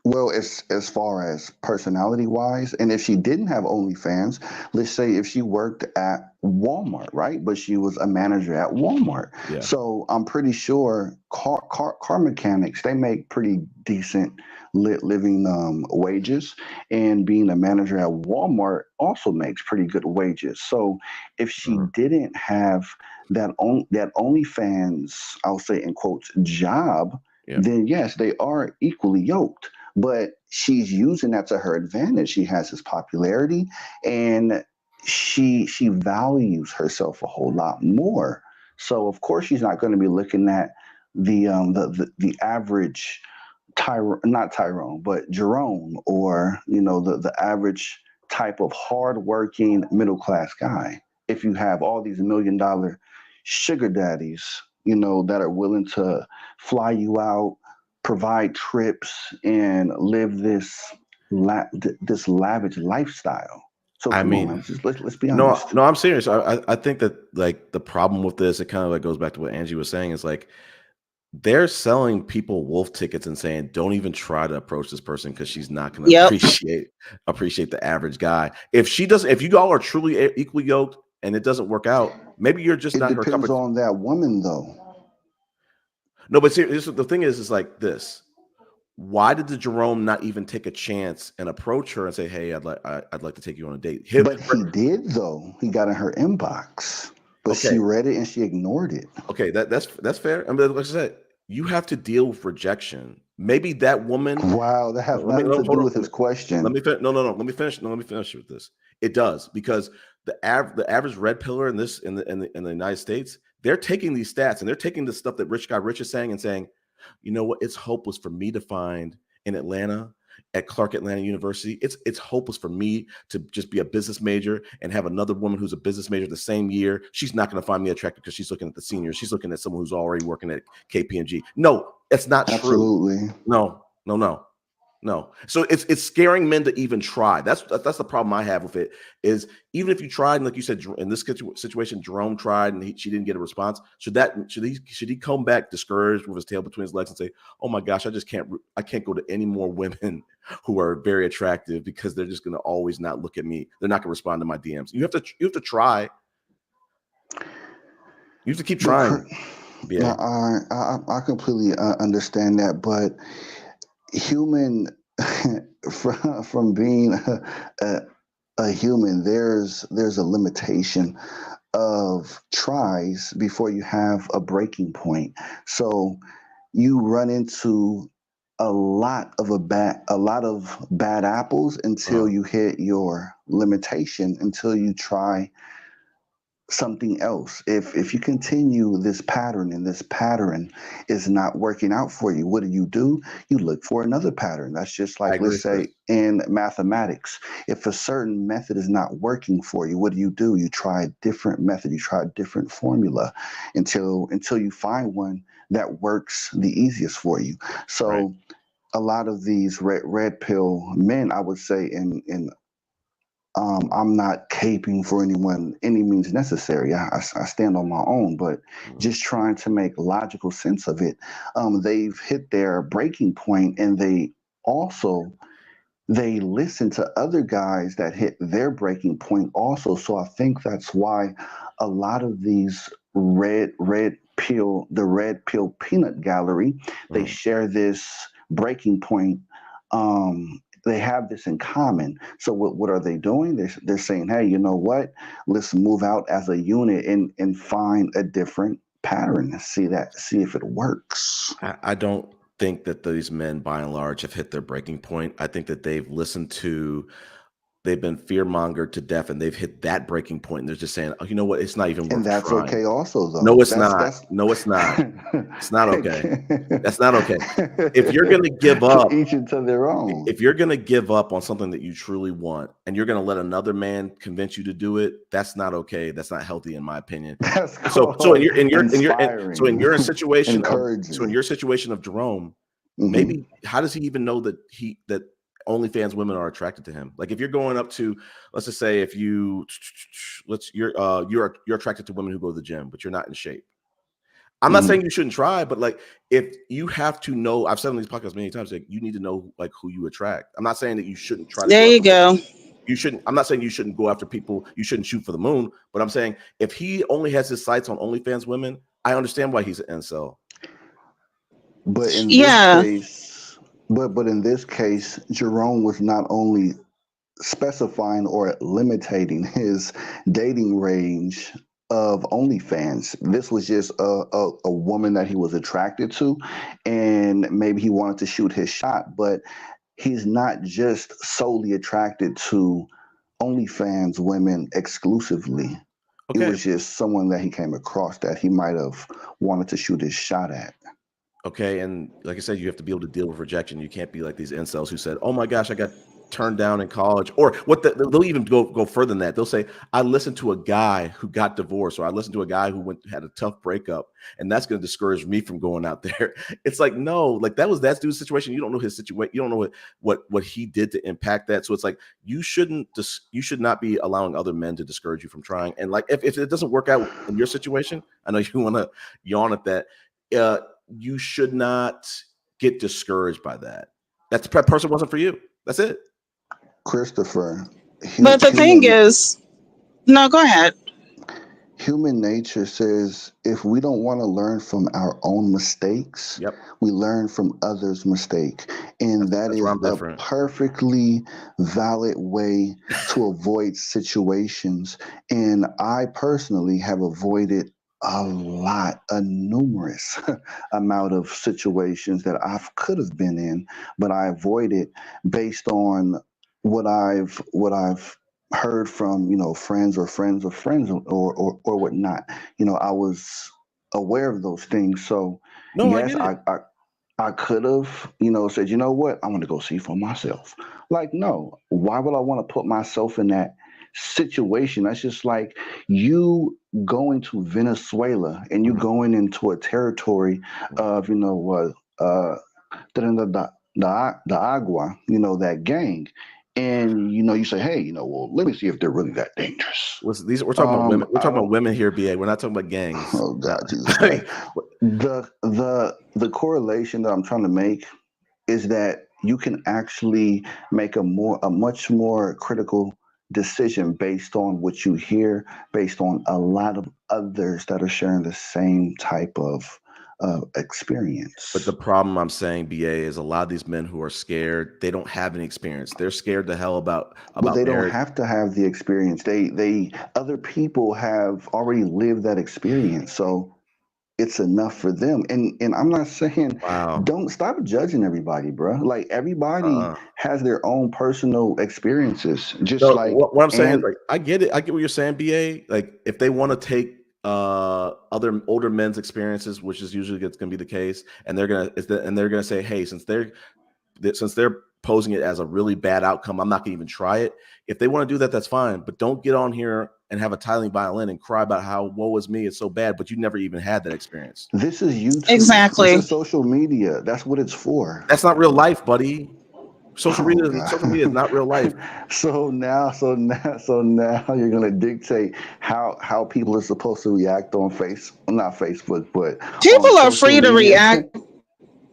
Well, as far as personality wise, and if she didn't have OnlyFans, let's say if she worked at Walmart, right? But she was a manager at Walmart. Yeah. So I'm pretty sure car mechanics, they make pretty decent living wages, and being a manager at Walmart also makes pretty good wages. So if she didn't have that OnlyFans, I'll say in quotes, job, then yes, they are equally yoked. But she's using that to her advantage. She has this popularity, and she values herself a whole lot more. So of course she's not going to be looking at the average not Tyrone, but Jerome, or the average type of hardworking middle class guy. If you have all these $1 million sugar daddies, that are willing to fly you out, provide trips, and live this lavish lifestyle. So come on, man, let's be honest. No, I'm serious. I think that like the problem with this, it kind of like goes back to what Angie was saying, is like they're selling people wolf tickets and saying don't even try to approach this person because she's not going to appreciate the average guy. If you all are truly equally yoked and it doesn't work out, maybe you're just not her cup of tea. It depends on that woman, though. No, but see, the thing is like this. Why did the Jerome not even take a chance and approach her and say, "Hey, I'd like to take you on a date"? But he did, though. He got in her inbox, but she read it and she ignored it. Okay, that's fair. I mean, like I said, you have to deal with rejection. Maybe that woman. Wow, that has nothing to do with his question. Let me finish. No. Let me finish. No, let me finish with this. It does, because the average red pillar in the United States, they're taking these stats and they're taking the stuff that Rich is saying and saying, you know what? It's hopeless for me to find in Atlanta at Clark Atlanta University. It's hopeless for me to just be a business major and have another woman who's a business major the same year. She's not going to find me attractive because she's looking at the seniors. She's looking at someone who's already working at KPMG. No, it's not true. Absolutely. No. So it's scaring men to even try. That's the problem I have with it, is even if you tried, and like you said, in this situation, Jerome tried and she didn't get a response. Should he come back discouraged with his tail between his legs and say, "Oh my gosh, I can't go to any more women who are very attractive because they're just going to always not look at me. They're not going to respond to my DMs." You have to try. You have to keep trying. Yeah, I completely understand that, but human from being a human, there's a limitation of tries before you have a breaking point. So you run into a lot of bad apples until you hit your limitation, until you try something else. If you continue this pattern and this pattern is not working out for you, what do? You look for another pattern. That's just like, let's say in mathematics, if a certain method is not working for you, what do? You try a different method, you try a different formula until you find one that works the easiest for you. So a lot of these red pill men, I would say, I'm not caping for anyone any means necessary. I stand on my own, but just trying to make logical sense of it. They've hit their breaking point, and they listen to other guys that hit their breaking point also. So I think that's why a lot of these red pill peanut gallery, they share this breaking point. They have this in common. So what are they doing? They're saying, hey, you know what? Let's move out as a unit and find a different pattern and see if it works. I don't think that these men, by and large, have hit their breaking point. I think that they've been fear-mongered to death, and they've hit that breaking point, and they're just saying, oh, you know what, it's not even worth And that's trying. okay also, though. No, it's not. No, it's not. It's not okay. That's not okay. If you're going to give up, each to their own. If you're going to give up on something that you truly want, and you're going to let another man convince you to do it, that's not okay. That's not healthy, in my opinion. That's So in your situation of Jerome, maybe how does he even know that OnlyFans women are attracted to him? Like, if you're going up to, let's just say, if you're attracted to women who go to the gym, but you're not in shape. I'm not saying you shouldn't try, but like, if you have to know, I've said on these podcasts many times, like, you need to know like who you attract. I'm not saying that you shouldn't try. There you go. You shouldn't. I'm not saying you shouldn't go after people. You shouldn't shoot for the moon. But I'm saying if he only has his sights on OnlyFans women, I understand why he's an incel. But in this case, but in this case, Jerome was not only specifying or limiting his dating range of OnlyFans. This was just a woman that he was attracted to, and maybe he wanted to shoot his shot, but he's not just solely attracted to OnlyFans women exclusively. Okay. It was just someone that he came across that he might have wanted to shoot his shot at. Okay, and like I said, you have to be able to deal with rejection. You can't be like these incels who said, "Oh my gosh, I got turned down in college," or they'll even go further than that. They'll say, "I listened to a guy who got divorced," or "I listened to a guy who had a tough breakup, and that's going to discourage me from going out there." It's like, no, like that dude's situation. You don't know his situation. You don't know what he did to impact that. So it's like you should not be allowing other men to discourage you from trying. And like if it doesn't work out in your situation, I know you want to yawn at that. You should not get discouraged by that. That person wasn't for you. That's it. Christopher. But the thing is, no, go ahead. Human nature says if we don't want to learn from our own mistakes, we learn from others' mistake. And that is a perfectly valid way to avoid situations. And I personally have avoided a numerous amount of situations that I could have been in, but I avoided based on what I've heard from friends or whatnot. I was aware of those things. So yes, I could have said, you know what, I'm going to go see for myself. Like, no, why would I want to put myself in that situation? That's just like you going to Venezuela and you going into a territory of the Agua, that gang, and you say, hey, well, let me see if they're really that dangerous. We're talking about women. We're talking about women here, BA. We're not talking about gangs. Oh God, Jesus. The correlation that I'm trying to make is that you can actually make a much more critical decision based on what you hear, based on a lot of others that are sharing the same type of experience. But the problem I'm saying, BA, is a lot of these men who are scared, they don't have any experience. They're scared to hell about But they don't have to have the experience. They other people have already lived that experience. So it's enough for them. And I'm not saying don't stop judging everybody, bro. Like everybody has their own personal experiences. Just like what I'm saying, like I get it. I get what you're saying, BA. Like if they want to take other older men's experiences, which is usually going to be the case, and they're gonna say, hey, since they're posing it as a really bad outcome, I'm not gonna even try it. If they want to do that, that's fine. But don't get on here and have a tiling violin and cry about how woe is me, it's so bad, but you never even had that experience. This is YouTube. Exactly. This is social media. That's what it's for. That's not real life, buddy. Social media is not real life. So now you're gonna dictate how people are supposed to react on not Facebook, but people are free to react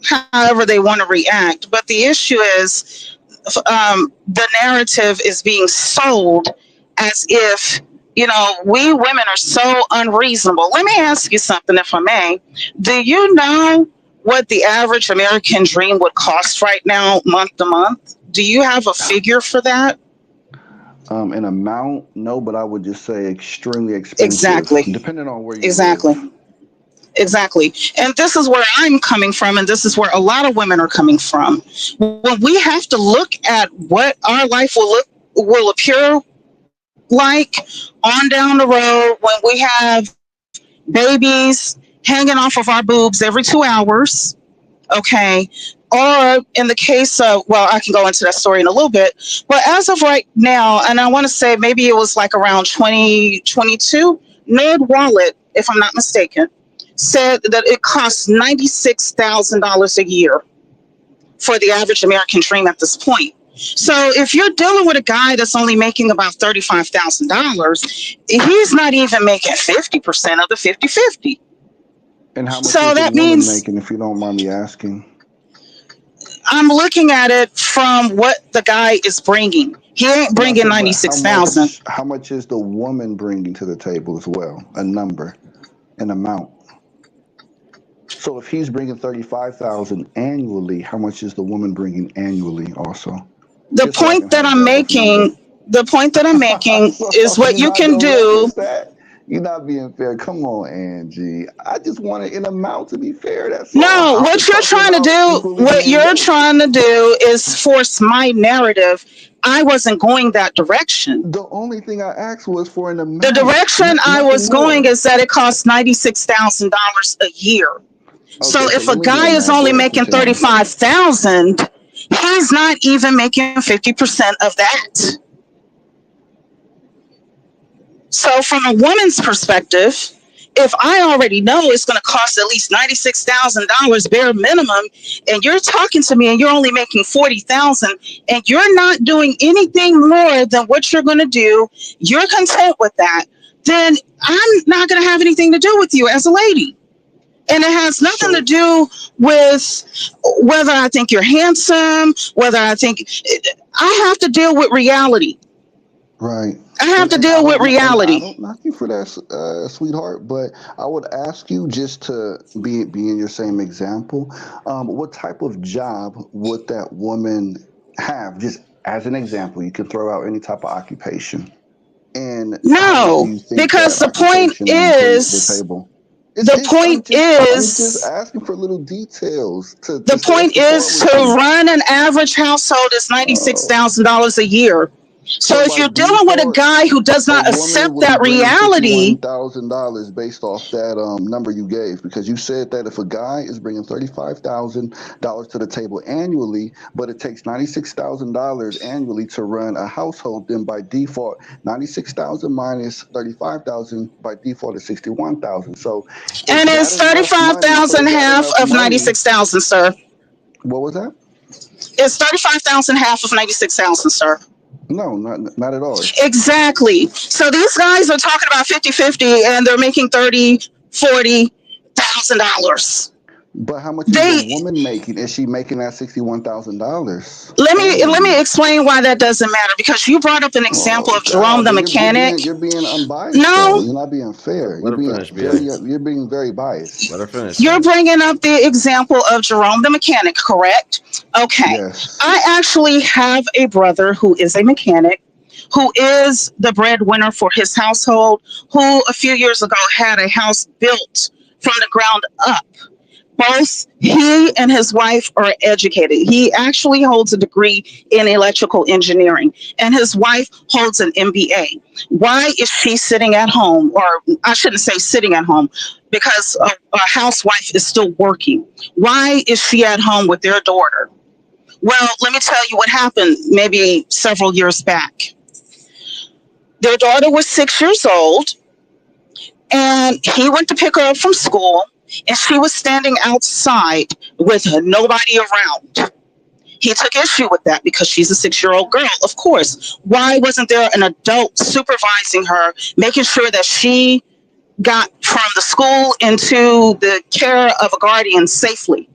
however they want to react. But the issue is the narrative is being sold as if we women are so unreasonable. Let me ask you something, if I may. Do you know what the average American dream would cost right now, month to month? Do you have a figure for that? An amount? No, but I would just say extremely expensive. Exactly. Depending on where you live. Exactly. And this is where I'm coming from, and this is where a lot of women are coming from. When we have to look at what our life will appear like on down the road, when we have babies hanging off of our boobs every 2 hours, okay, or in the case of, well, I can go into that story in a little bit, but as of right now, and I want to say maybe it was like around 2022, Nerd Wallet, if I'm not mistaken, said that it costs $96,000 a year for the average American dream at this point. So if you're dealing with a guy that's only making about $35,000, he's not even making 50% of the 50-50. And how much So is the that woman means making, if you don't mind me asking? I'm looking at it from what the guy is bringing. He ain't bringing 96,000. How much is the woman bringing to the table as well? A number, an amount. So if he's bringing 35,000 annually, how much is the woman bringing annually also? The Just so I point can that have I'm that rough number. making, the point that I'm making So is what you're you not can gonna do. reference that? You're not being fair. Come on, Angie. I just wanted an amount to be fair. That's all. No, I'm what just you're talking trying to about do, equally what being you're yoked. trying to do is force my narrative. I wasn't going that direction. The only thing I asked was for an amount. The direction I nothing was going more. is that it costs $96,000 a year. So Okay, so if a let me get guy in is that. Go only ahead, making continue. 35,000, he's not even making 50% of that. So from a woman's perspective, if I already know it's going to cost at least $96,000 bare minimum, and you're talking to me and you're only making 40,000, and you're not doing anything more than what you're going to do, you're content with that, then I'm not going to have anything to do with you as a lady. And it has nothing to do with whether I think you're handsome, whether I think I have to deal with reality. Right. I have to I deal with don't, and I reality. don't knock you for that, sweetheart. But I would ask you, just to be in your same example, what type of job would that woman have? Just as an example, you can throw out any type of occupation. And how much do No, you think because that the point occupation brings to the is, table? I'm the just asking for little details to say I point can spar is with to you. run an average household is $96,000 a year. So So if by you're dealing with a default, guy who does a not woman accept would that bring reality, $61,000 based off that number you gave, because you said that if a guy is bringing $35,000 to the table annually, but it takes $96,000 annually to run a household, then by default, 96,000 minus 35,000 by default is 61,000. So is and that it's enough money? 35,000 half of 96,000, sir. What was that? It's 35,000 half of 96,000, sir. No, not at all. Exactly. So these guys are talking about 50-50 and they're making $30,000-$40,000. But how much is the They woman making? Is she making that $61,000 let me annually? explain why that doesn't matter, because you brought up an example Oh of Jerome God, the but mechanic. you're being unbiased though. No, You're not being fair. Let her finish, BA. You're being very biased. Let her finish. you're bringing up the example of Jerome the mechanic, correct? Okay. Yes. I actually have a brother who is a mechanic, who is the breadwinner for his household, who a few years ago had a house built from the ground up. Both he and his wife are educated. He actually holds a degree in electrical engineering, and his wife holds an MBA. Why is she sitting at home? Or I shouldn't say sitting at home, because a housewife is still working. Why is she at home with their daughter? Well, let me tell you what happened maybe several years back. Their daughter was 6 years old, and he went to pick her up from school, and she was standing outside with nobody around. He took issue with that because she's a 6-year-old girl, of course. Why wasn't there an adult supervising her, making sure that she got from the school into the care of a guardian safely?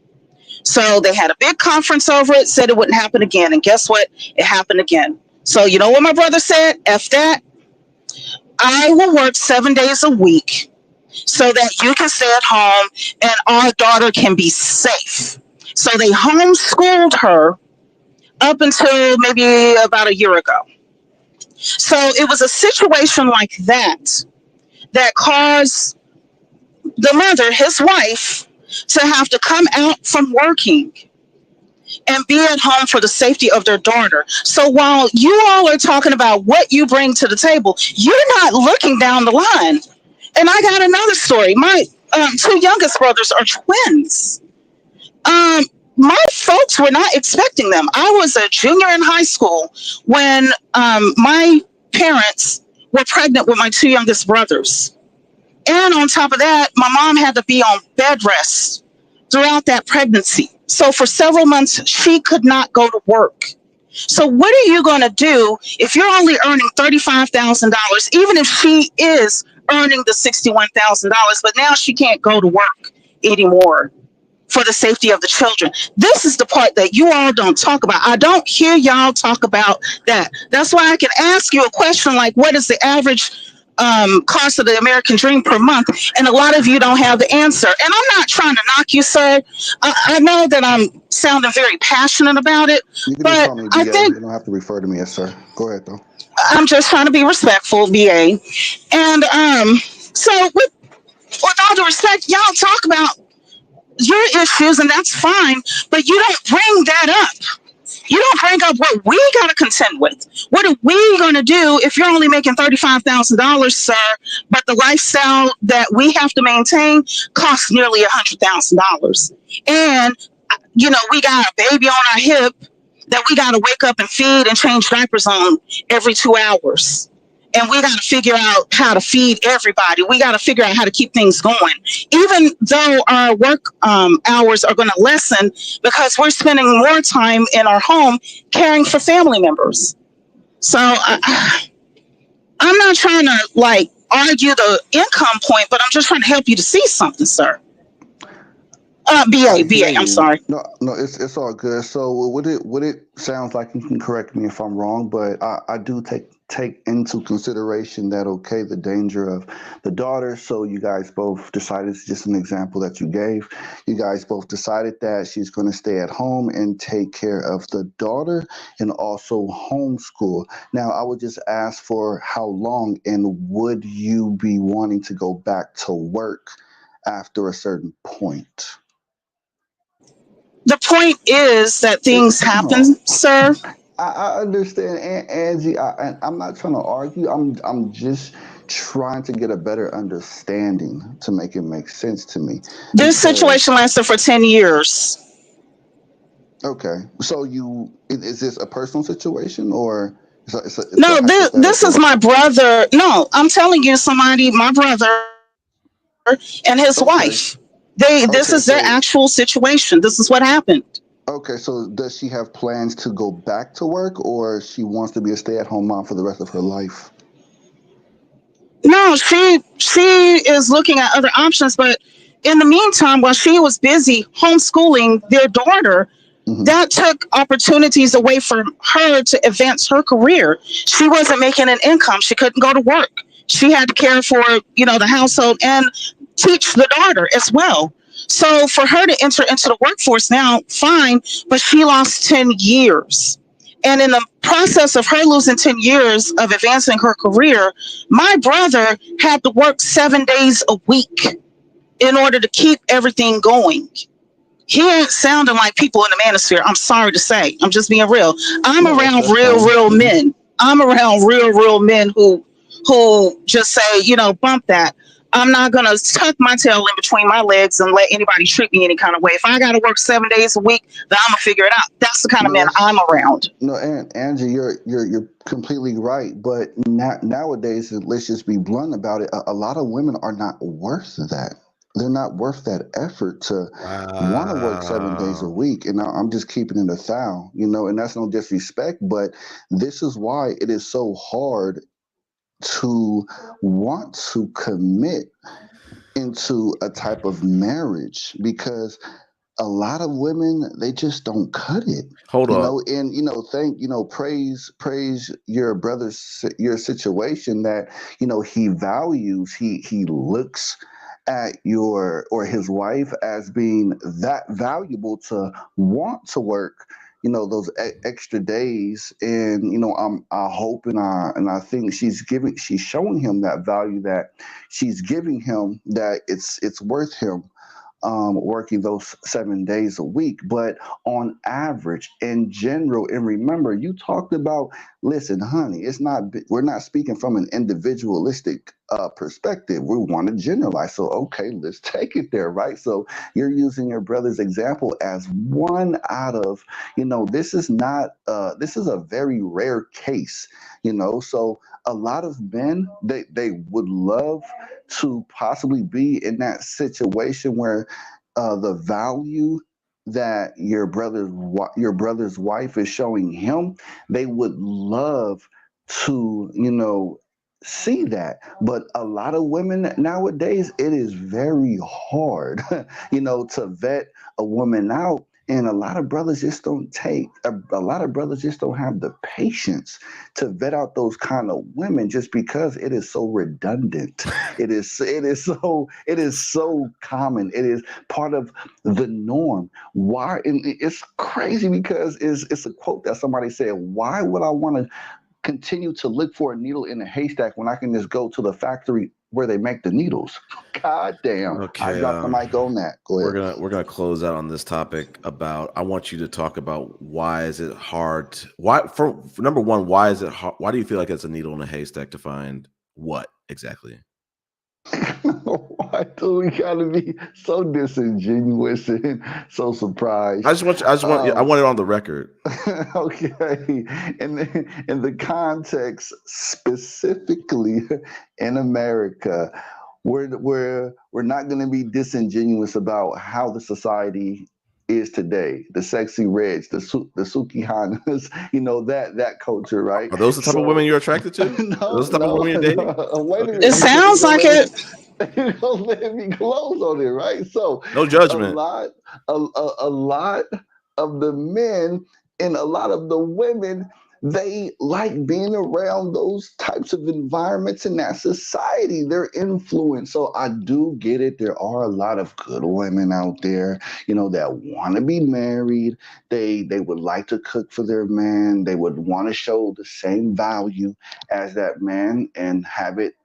So they had a big conference over it, said it wouldn't happen again. And guess what? It happened again. So you know what my brother said? F that. I will work 7 days a week so that you can stay at home and our daughter can be safe. So they homeschooled her up until maybe about a year ago. So it was a situation like that that caused the mother, his wife, to have to come out from working and be at home for the safety of their daughter. So while you all are talking about what you bring to the table, you're not looking down the line. And I got another story. My two youngest brothers are twins. Um, my folks were not expecting them. I was a junior in high school when my parents were pregnant with my two youngest brothers. And on top of that, my mom had to be on bed rest throughout that pregnancy. So for several months, she could not go to work. So what are you going to do if you're only earning $35,000, even if she is earning the $61,000, but now she can't go to work anymore for the safety of the children? This is the part that you all don't talk about. I don't hear y'all talk about that. That's why I can ask you a question like, what is the average cost of the American dream per month? And a lot of you don't have the answer. And I'm not trying to knock you, sir. I know that I'm sounding very passionate about it, You can just but call me I BA. think You don't have to refer to me as sir. Go ahead, though. I'm just trying to be respectful, BA. And so with all due respect, y'all talk about your issues, and that's fine, but you don't bring that up. You don't bring up what we got to contend with. What are we going to do if you're only making $35,000, sir, but the lifestyle that we have to maintain costs nearly $100,000? And, we got a baby on our hip that we got to wake up and feed and change diapers on every 2 hours. And we got to figure out how to feed everybody. We got to figure out how to keep things going, even though our work hours are going to lessen because we're spending more time in our home caring for family members. So I'm not trying to argue the income point, but I'm just trying to help you to see something, sir. BA, I'm sorry. No, it's all good. So what it sounds like, you can correct me if I'm wrong, but I do take into consideration that, okay, the danger of the daughter. So you guys both decided, it's just an example that you gave. You guys both decided that she's going to stay at home and take care of the daughter and also homeschool. Now, I would just ask for how long, and would you be wanting to go back to work after a certain point? The point is that things happen, sir. I understand, Angie. I'm not trying to argue. I'm just trying to get a better understanding to make it make sense to me. This situation lasted for 10 years. Okay, so is this a personal situation, or no? This is my brother. No, I'm telling you, my brother and his wife. This is their actual situation. This is what happened. Okay, so does she have plans to go back to work, or she wants to be a stay-at-home mom for the rest of her life? No, she is looking at other options, but in the meantime, while she was busy homeschooling their daughter, that took opportunities away from her to advance her career. She wasn't making an income. She couldn't go to work. She had to care for, the household and teach the daughter as well. So for her to enter into the workforce now, fine, but she lost 10 years. And in the process of her losing 10 years of advancing her career, my brother had to work 7 days a week in order to keep everything going. He ain't sounding like people in the Manosphere. I'm sorry to say. I'm just being real. I'm around real men. I'm around real men who just say, bump that. I'm not going to tuck my tail in between my legs and let anybody treat me any kind of way. If I got to work 7 days a week, then I'm going to figure it out. That's the kind of man I'm around. No, Angie, you're completely right. But nowadays, let's just be blunt about it. A lot of women are not worth that. They're not worth that effort to want to work 7 days a week. And I'm just keeping it 1,000, and that's no disrespect, but this is why it is so hard to want to commit into a type of marriage, because a lot of women, they just don't cut it. Hold on. And praise your brother's your situation that he values, he looks at his wife as being that valuable to want to work those extra days, and I hope and I think she's showing him that value, that she's giving him, that it's worth him working those 7 days a week. But on average, in general, and remember, you talked about, listen, honey, we're not speaking from an individualistic perspective. We want to generalize. So, okay, let's take it there, right? So you're using your brother's example as one out of, this is not, this is a very rare case, so a lot of men, they would love to possibly be in that situation where the value that your brother's wife is showing him, they would love to see that. But a lot of women nowadays, it is very hard to vet a woman out. And a lot of brothers just don't a lot of brothers just don't have the patience to vet out those kind of women, just because it is so redundant. It is so common. It is part of the norm. Why? And it's crazy because it's a quote that somebody said, why would I want to continue to look for a needle in a haystack when I can just go to the factory where they make the needles? God damn. Okay, I dropped the mic on that. Go ahead. We're gonna close out on this topic about. I want you to talk about why is it hard? For number one, why is it hard? Why do you feel like it's a needle in a haystack to find what exactly? Why do we gotta be so disingenuous and so surprised? I want it on the record. Okay, and in the context specifically in America, we're not going to be disingenuous about how the society is today. The sexy reds, the Sukihanas, that culture, right? Are those the type of women you're attracted to? No, those the type of women you're dating? Wait a minute. It sounds like it. You're gonna let me close on it, right? So no judgment. A lot of the men and a lot of the women, they like being around those types of environments in that society. They're influenced. So I do get it. There are a lot of good women out there, that want to be married. They would like to cook for their man. They would want to show the same value as that man and have it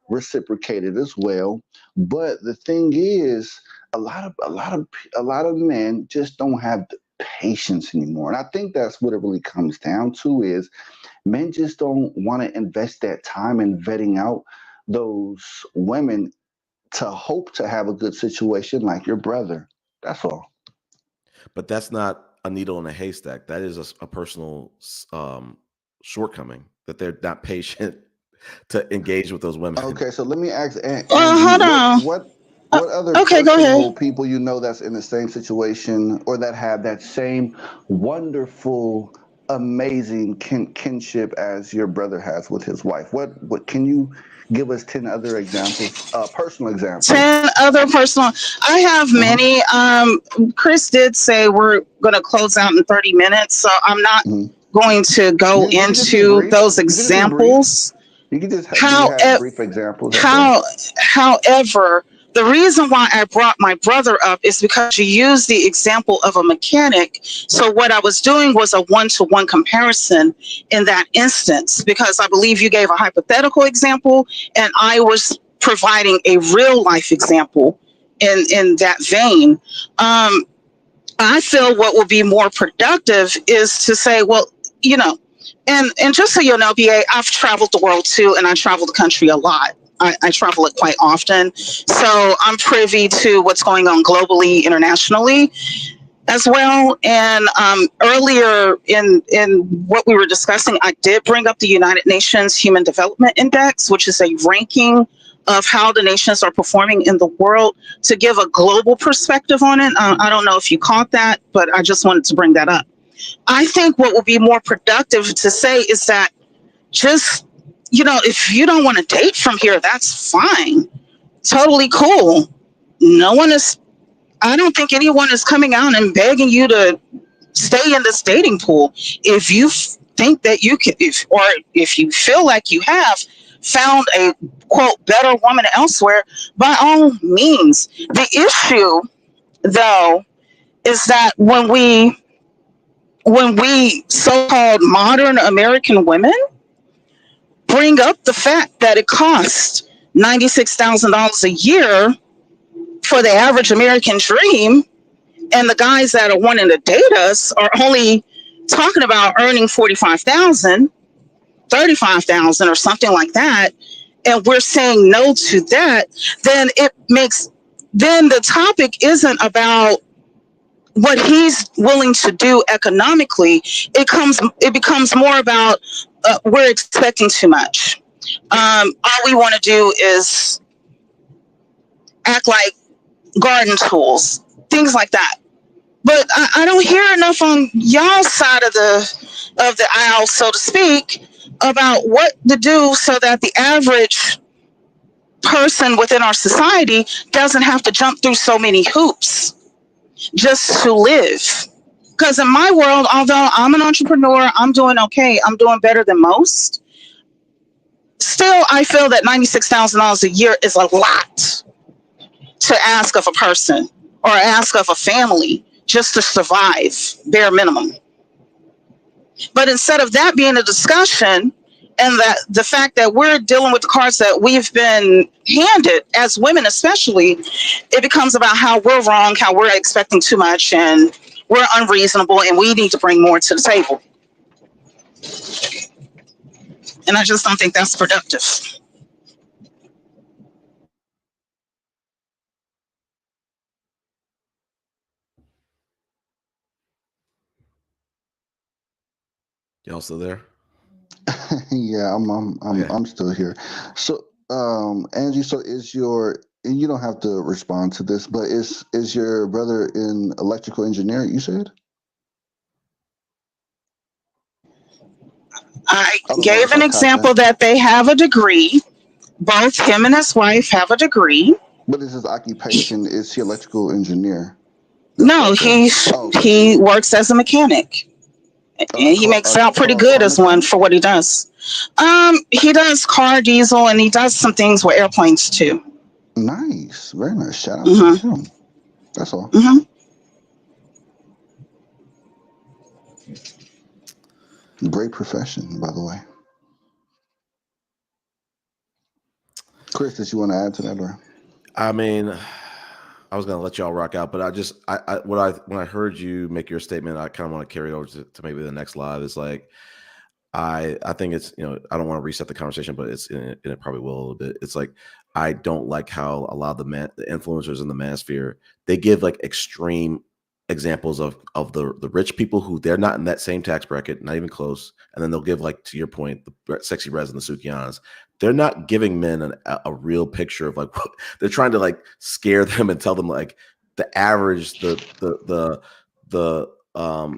reciprocated as well. But the thing is, a lot of men just don't have the patience anymore. And I think that's what it really comes down to, is men just don't want to invest that time in vetting out those women to hope to have a good situation like your brother. That's all. But that's not a needle in a haystack. That is a personal shortcoming, that they're not patient to engage with those women. Okay, so let me ask Angie, hold on. what other people that's in the same situation, or that have that same wonderful, amazing kinship as your brother has with his wife? What can you give us 10 other examples, personal examples? 10 other personal. I have many. Chris did say we're going to close out in 30 minutes, so I'm not going to go into those examples. You can just have brief examples. However, the reason why I brought my brother up is because you used the example of a mechanic. So what I was doing was a one-to-one comparison in that instance, because I believe you gave a hypothetical example and I was providing a real life example in that vein. I feel what would be more productive is to say, well, and just so you know, BA, I've traveled the world too, and I travel the country a lot. I travel it quite often. So I'm privy to what's going on globally, internationally as well. And earlier in what we were discussing, I did bring up the United Nations Human Development Index, which is a ranking of how the nations are performing in the world, to give a global perspective on it. I don't know if you caught that, but I just wanted to bring that up. I think what would be more productive to say is that just, if you don't want to date from here, that's fine. Totally cool. I don't think anyone is coming out and begging you to stay in this dating pool. If you think that you can, if you feel like you have found a quote better woman elsewhere, by all means. The issue, though, is that when we when we so-called modern American women bring up the fact that it costs $96,000 a year for the average American dream, and the guys that are wanting to date us are only talking about earning 45,000, 35,000, or something like that, and we're saying no to that, then the topic isn't about what he's willing to do economically. It becomes more about we're expecting too much. All we want to do is act like garden tools, things like that. But I don't hear enough on y'all's side of the aisle, so to speak, about what to do so that the average person within our society doesn't have to jump through so many hoops just to live. Because in my world, although I'm an entrepreneur, I'm doing okay, I'm doing better than most, still I feel that $96,000 a year is a lot to ask of a person or ask of a family just to survive, bare minimum. But instead of that being a discussion, and that the fact that we're dealing with the cards that we've been handed as women, especially, it becomes about how we're wrong, how we're expecting too much, and we're unreasonable, and we need to bring more to the table. And I just don't think that's productive. Y'all still there? Yeah, I'm still here. So, Angie, so and you don't have to respond to this, but is your brother in electrical engineering, you said? I I don't know gave if an I caught example that. that they have a degree. Both him and his wife have a degree. But is his occupation, is he electrical engineer? No, okay. he works as a mechanic. And he makes out pretty good as one for what he does. He does car, diesel, and he does some things with airplanes too. Nice, very nice. Shout out to him. That's all. Great profession, by the way. Chris, did you want to add to that, or? I mean, I was gonna let y'all rock out, but when I heard you make your statement, I kind of want to carry it over to maybe the next live. Is like, I think it's, I don't want to reset the conversation, but it probably will a little bit. It's like, I don't like how a lot of the influencers in the manosphere, they give like extreme examples of the rich people who they're not in that same tax bracket, not even close, and then they'll give, like, to your point, the sexy res and the Sukianas. They're not giving men a real picture of like they're trying to like scare them and tell them like the average the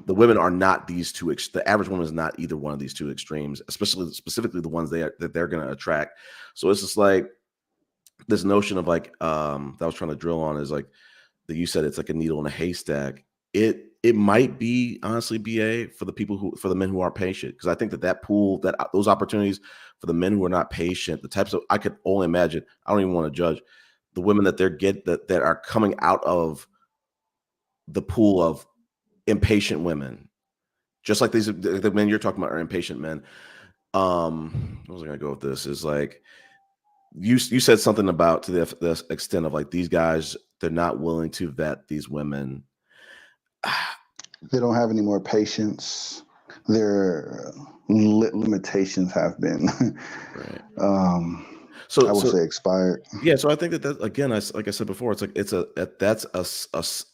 women are not these two. The average woman is not either one of these two extremes, specifically the ones that they're going to attract. So it's just like this notion of like that I was trying to drill on is like that you said it's like a needle in a haystack. It might be honestly BA for the men who aren't patient, because I think that pool, those opportunities for the men who are not patient, the types of, I could only imagine, I don't even want to judge the women that that are coming out of the pool of impatient women, just like the men you're talking about are impatient men. What was I gonna go with this? Is like you said something about to the extent of like these guys, they're not willing to vet these women. They don't have any more patience. Their limitations have been, right. I would say expired. Yeah, so I think that again, like I said before, it's like that's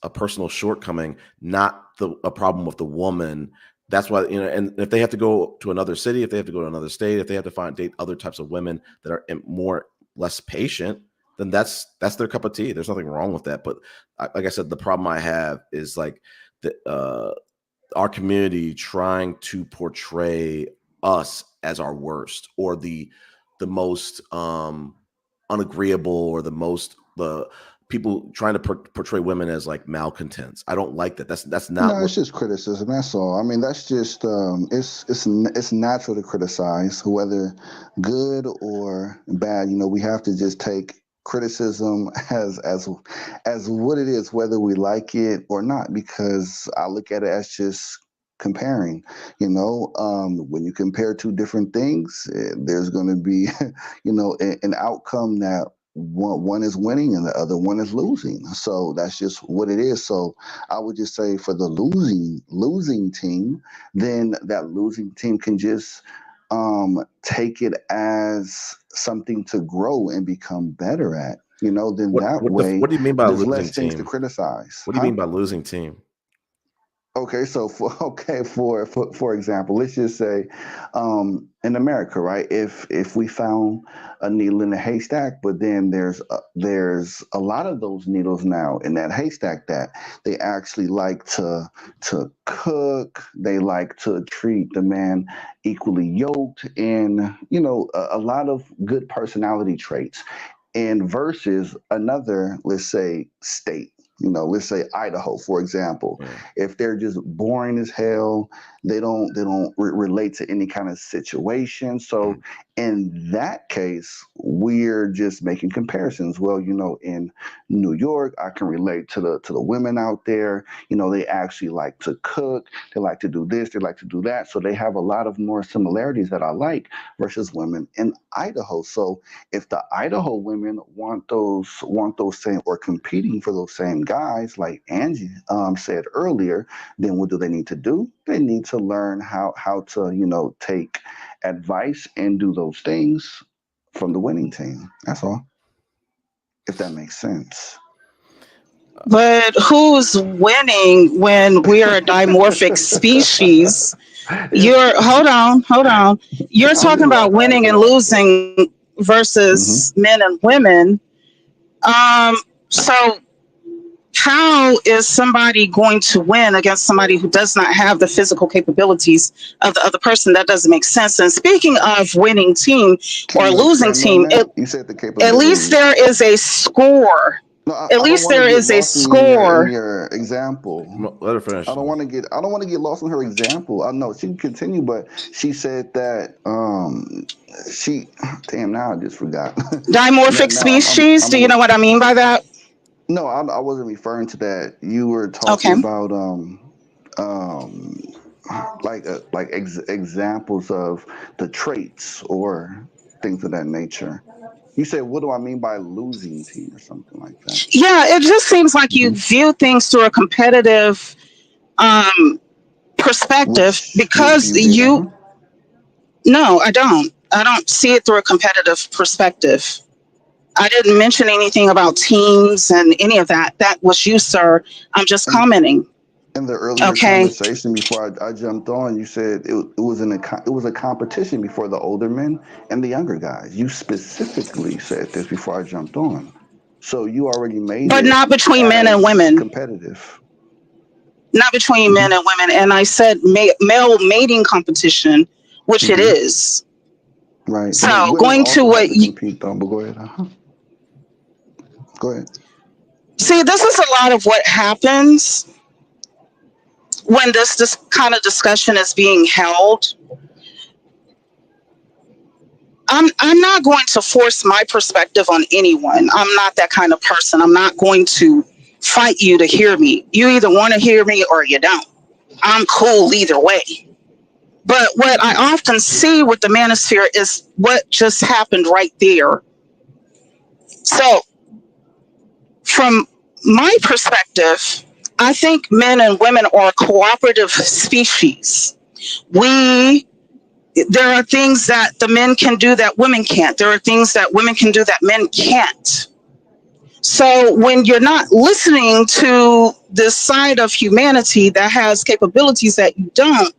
a personal shortcoming, not a problem with the woman. That's why, and if they have to go to another city, if they have to go to another state, if they have to date other types of women that are less patient, then that's their cup of tea. There's nothing wrong with that. But like I said, the problem I have is like our community trying to portray us as our worst, or the most unagreeable, or the people trying to portray women as like malcontents. I don't like that. That's not. No, it's just criticism. That's all. I mean, that's just it's natural to criticize, whether good or bad. We have to just take criticism as what it is, whether we like it or not. Because I look at it as just comparing. When you compare two different things, there's going to be, an outcome that one is winning and the other one is losing. So that's just what it is. So I would just say for the losing team, then that losing team can just take it as something to grow and become better at. Then What way what do you mean by there's losing less things to team? criticize. What do you mean by losing team? Okay, so for example, let's just say, in America, right? If we found a needle in a haystack, but then there's a lot of those needles now in that haystack that they actually like to cook. They like to treat the man equally yoked, and a lot of good personality traits. And versus another, let's say, state. Let's say Idaho, for example. Yeah. If they're just boring as hell, they don't relate to any kind of situation. So in that case, we're just making comparisons. Well, in New York, I can relate to the women out there. They actually like to cook. They like to do this. They like to do that. So they have a lot of more similarities that I like versus women in Idaho. So if the Idaho women want those same, or competing for those same guys, like Angie said earlier, then what do they need to do? They need to learn how to take advice and do those things from the winning team. That's all. If that makes sense. But who's winning when we are a dimorphic species? Hold on. You're talking about winning and losing versus men and women. So how is somebody going to win against somebody who does not have the physical capabilities of the other person? That doesn't make sense. And speaking of winning team or losing team, you said the at least there is a score. No, at least there is a in score. your example. Let her finish. I don't want to get lost in her example. I know she can continue, but she said that now I just forgot. Dimorphic species. Do you know what I mean by that? No, I wasn't referring to that. You were talking about examples of the traits or things of that nature. You said, what do I mean by losing team or something like that? Yeah, it just seems like you view things through a competitive perspective because you. No, I don't. I don't see it through a competitive perspective. I didn't mention anything about teams and any of that. That was you, sir. I'm just commenting. In the earlier conversation before I jumped on, you said it was a competition before the older men and the younger guys. You specifically said this before I jumped on, so you already made but it. But not between men and women. Competitive. Not between men and women. And I said male mating competition, which it is. Right. So going to what you compete though, but go ahead. Go ahead. See, this is a lot of what happens when this kind of discussion is being held. I'm not going to force my perspective on anyone. I'm not that kind of person. I'm not going to fight you to hear me. You either want to hear me or you don't. I'm cool either way. But what I often see with the Manosphere is what just happened right there. So, from my perspective, I think men and women are a cooperative species. There are things that the men can do that women can't. There are things that women can do that men can't. So when you're not listening to this side of humanity that has capabilities that you don't,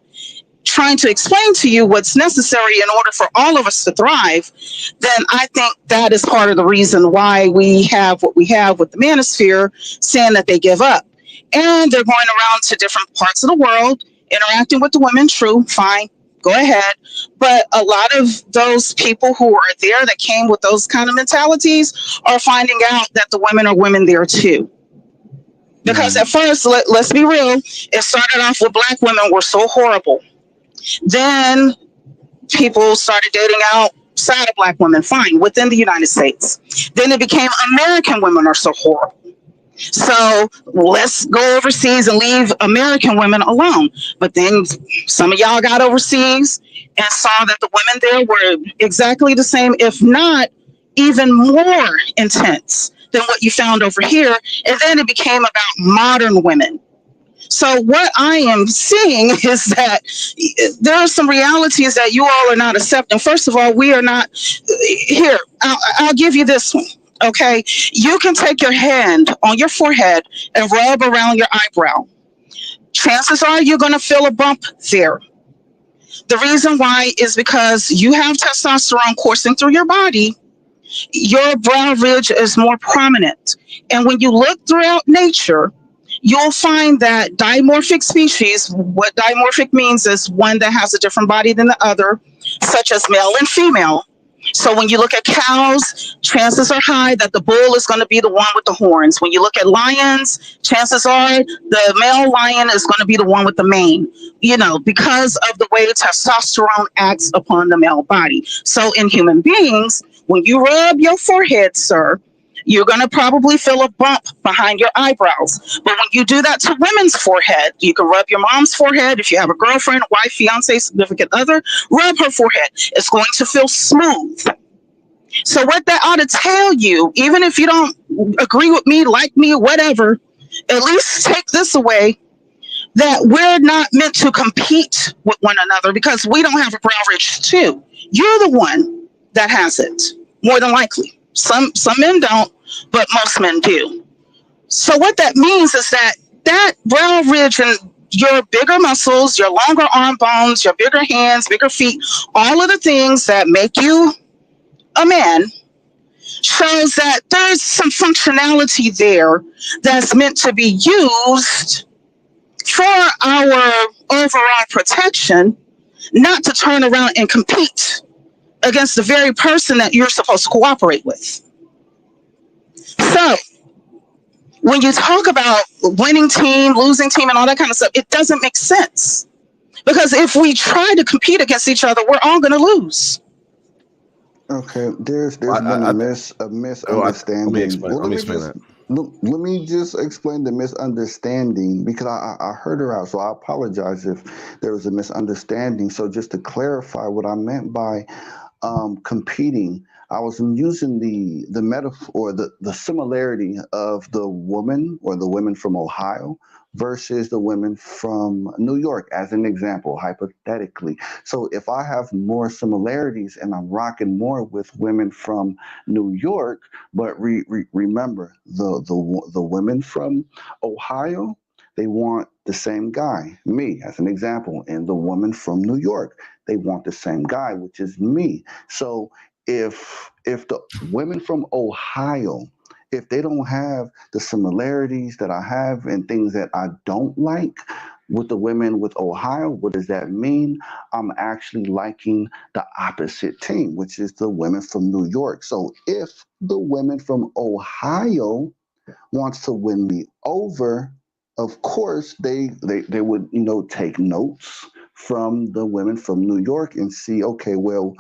trying to explain to you what's necessary in order for all of us to thrive, then I think that is part of the reason why we have what we have with the Manosphere, saying that they give up. And they're going around to different parts of the world, interacting with the women. True, fine, go ahead. But a lot of those people who are there that came with those kind of mentalities are finding out that the women are women there too. Because at first, let's be real, it started off with black women were so horrible. Then people started dating outside of black women, fine, within the United States. Then it became American women are so horrible. So let's go overseas and leave American women alone. But then some of y'all got overseas and saw that the women there were exactly the same, if not even more intense than what you found over here. And then it became about modern women. So what I am seeing is that there are some realities that you all are not accepting. First of all, we are not here. I'll give you this one. Okay, you can take your hand on your forehead and rub around your eyebrow. Chances are you're going to feel a bump there. The reason why is because you have testosterone coursing through your body. Your brow ridge is more prominent. And when you look throughout nature, you'll find that dimorphic species, what dimorphic means is one that has a different body than the other, such as male and female. So when you look at cows, chances are high that the bull is going to be the one with the horns. When you look at lions, chances are the male lion is going to be the one with the mane, because of the way testosterone acts upon the male body. So in human beings, when you rub your forehead, sir, you're going to probably feel a bump behind your eyebrows. But when you do that to women's forehead, you can rub your mom's forehead. If you have a girlfriend, wife, fiance, significant other, rub her forehead. It's going to feel smooth. So what that ought to tell you, even if you don't agree with me, like me, whatever, at least take this away, that we're not meant to compete with one another because we don't have a brow ridge too. You're the one that has it, more than likely. Some men don't, but most men do. So what that means is that brow ridge and your bigger muscles, your longer arm bones, your bigger hands, bigger feet, all of the things that make you a man, shows that there's some functionality there that's meant to be used for our overall protection, not to turn around and compete against the very person that you're supposed to cooperate with. So when you talk about winning team, losing team, and all that kind of stuff, it doesn't make sense. Because if we try to compete against each other, we're all going to lose. Okay, there's been a misunderstanding. Let me explain that. Let me just explain the misunderstanding because I heard her out, so I apologize if there was a misunderstanding. So just to clarify what I meant by competing, I was using the metaphor, the similarity of the woman or the women from Ohio versus the women from New York, as an example, hypothetically. So if I have more similarities and I'm rocking more with women from New York, but remember the women from Ohio, they want the same guy, me, as an example, and the woman from New York, they want the same guy, which is me. So if the women from Ohio, if they don't have the similarities that I have and things that I don't like with the women with Ohio, what does that mean? I'm actually liking the opposite team, which is the women from New York. So if the women from Ohio wants to win me over, of course they would take notes from the women from New York and see, okay, well,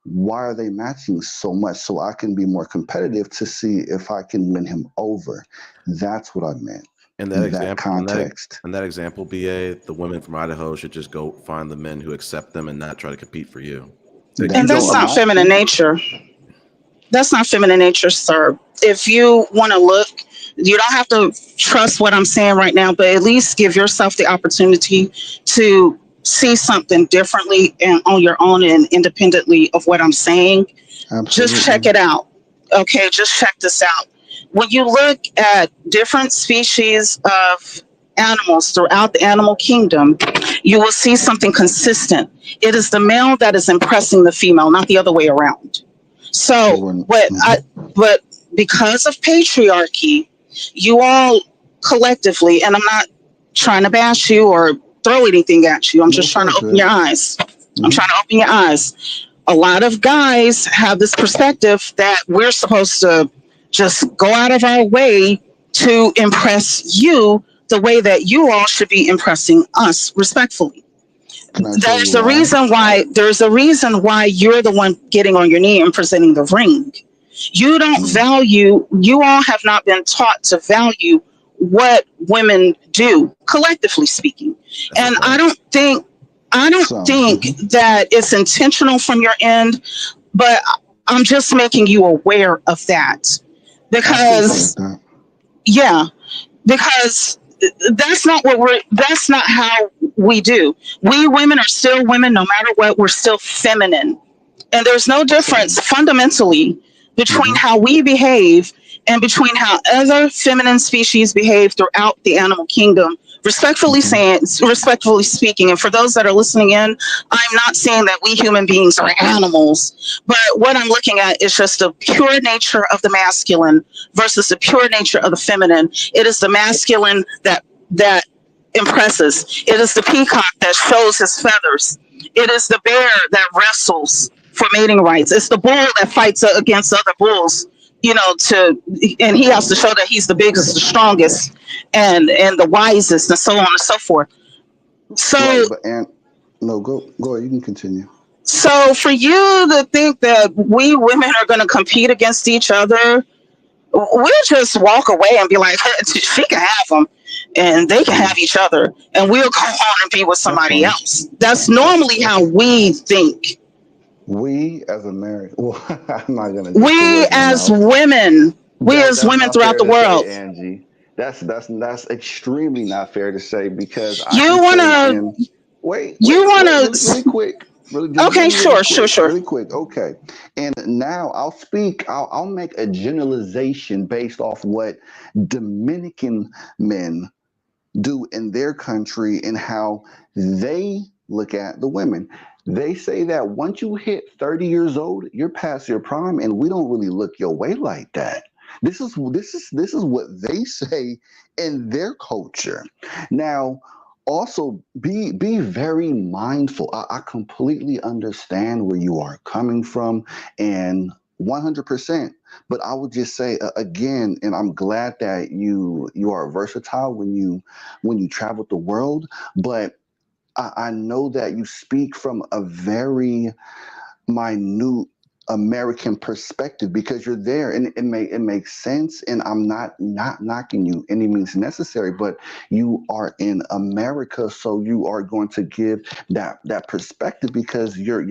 why are they matching so much? So I can be more competitive to see if I can win him over. That's what I meant. In that context. In that example, BA, the women from Idaho should just go find the men who accept them and not try to compete for you. And that's not feminine nature. That's not feminine nature, sir. If you want to look, you don't have to trust what I'm saying right now, but at least give yourself the opportunity to see something differently and on your own and independently of what I'm saying. Absolutely. Just check it out. Okay, just check this out. When you look at different species of animals throughout the animal kingdom, you will see something consistent. It is the male that is impressing the female, not the other way around. So, but because of patriarchy, you all collectively, and I'm not trying to bash you or throw anything at you. I'm just trying to open your eyes. I'm trying to open your eyes. A lot of guys have this perspective that we're supposed to just go out of our way to impress you the way that you all should be impressing us respectfully. There's a reason why you're the one getting on your knee and presenting the ring. You don't value, you all have not been taught to value what women do, collectively speaking. And I don't think that it's intentional from your end, but I'm just making you aware of that. Because yeah, because that's not that's not how we do. We women are still women no matter what, we're still feminine. And there's no difference fundamentally between how we behave and between how other feminine species behave throughout the animal kingdom. Respectfully speaking, and for those that are listening in, I'm not saying that we human beings are animals, but what I'm looking at is just the pure nature of the masculine versus the pure nature of the feminine. It is the masculine that impresses. It is the peacock that shows his feathers. It is the bear that wrestles for mating rights. It's the bull that fights against other bulls, and he has to show that he's the biggest, the strongest, and the wisest, and so on and so forth. So, no, go ahead. You can continue. So for you to think that we women are going to compete against each other, we'll just walk away and be like, she can have them, and they can have each other, and we'll go on and be with somebody else. That's normally how we think. We as Americans, well, I'm not gonna. We as women, as women throughout the world, say, Angie. That's extremely not fair to say because you wanna wait, really quick. Okay, sure. Really quick, okay. And now I'll make a generalization based off what Dominican men do in their country and how they look at the women. They say that once you hit 30 years old, you're past your prime, and we don't really look your way like that. This is what they say in their culture. Now, also be very mindful. I completely understand where you are coming from, and 100%. But I would just say again, and I'm glad that you are versatile when you travel the world. But I know that you speak from a very minute American perspective because you're there, and it makes sense. And I'm not knocking you any means necessary, but you are in America, so you are going to give that perspective because you're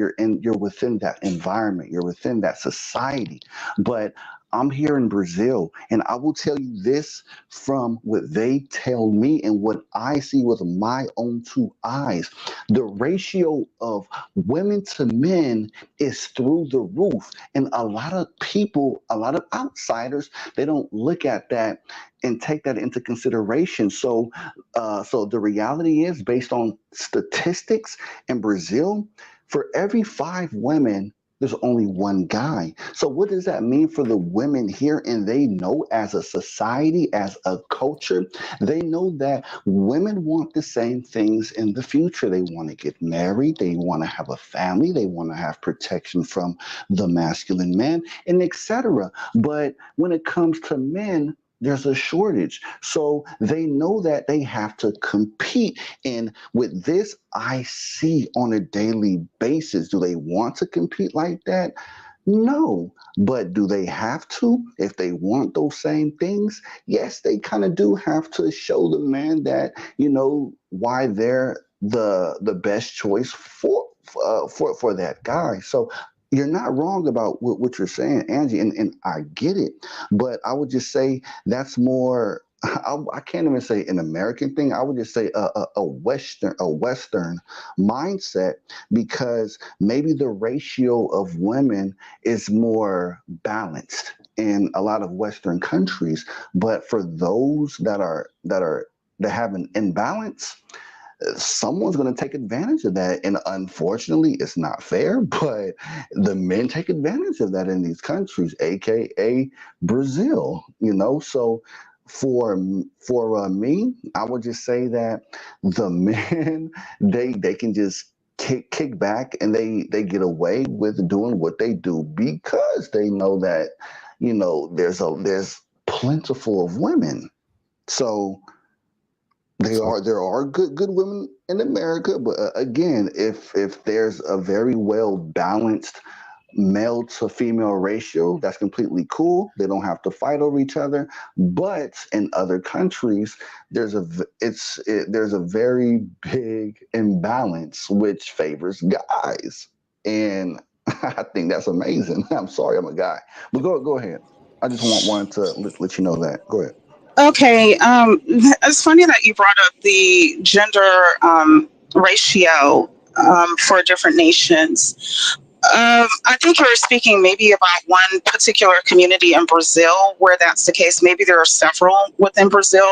within that environment, you're within that society. But I'm here in Brazil, and I will tell you this from what they tell me and what I see with my own two eyes. The ratio of women to men is through the roof. And a lot of people, a lot of outsiders, they don't look at that and take that into consideration. So the reality is, based on statistics in Brazil, for every 5 women, there's only 1 guy. So what does that mean for the women here? And they know, as a society, as a culture, they know that women want the same things in the future. They want to get married. They want to have a family. They want to have protection from the masculine man, and etc. But when it comes to men, there's a shortage. So they know that they have to compete. And with this, I see on a daily basis, do they want to compete like that? No. But do they have to? If they want those same things, yes, they kind of do have to show the man that, why they're the best choice for that guy. So you're not wrong about what you're saying, Angie, and I get it. But I would just say that's more. I can't even say an American thing. I would just say a Western mindset, because maybe the ratio of women is more balanced in a lot of Western countries. But for those that have an imbalance, someone's going to take advantage of that. And unfortunately, it's not fair, but the men take advantage of that in these countries, aka Brazil. So for me, I would just say that the men, they can just kick back, and they get away with doing what they do because they know that there's plentiful of women. So there are good women in America, but again, if there's a very well balanced male to female ratio. That's completely cool. They don't have to fight over each other. But in other countries, there's a very big imbalance which favors guys, and I think that's amazing. I'm sorry, I'm a guy, but go ahead. I just wanted to let you know that. Go ahead. Okay, it's funny that you brought up the gender ratio for different nations. I think you're speaking maybe about one particular community in Brazil where that's the case. Maybe there are several within Brazil,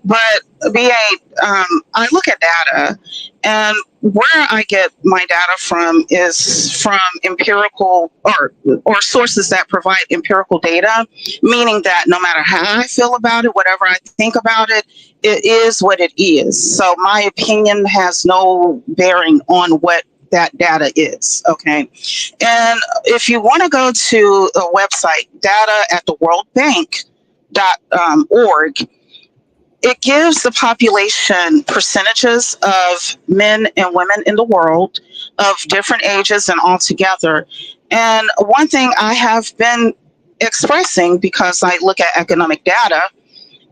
but I look at data, and where I get my data from is from empirical or sources that provide empirical data, meaning that no matter how I feel about it, whatever I think about it, it is what it is. So my opinion has no bearing on what that data is. Okay. And if you want to go to a website, data at the worldbank.org, it gives the population percentages of men and women in the world of different ages and all together. And one thing I have been expressing, because I look at economic data,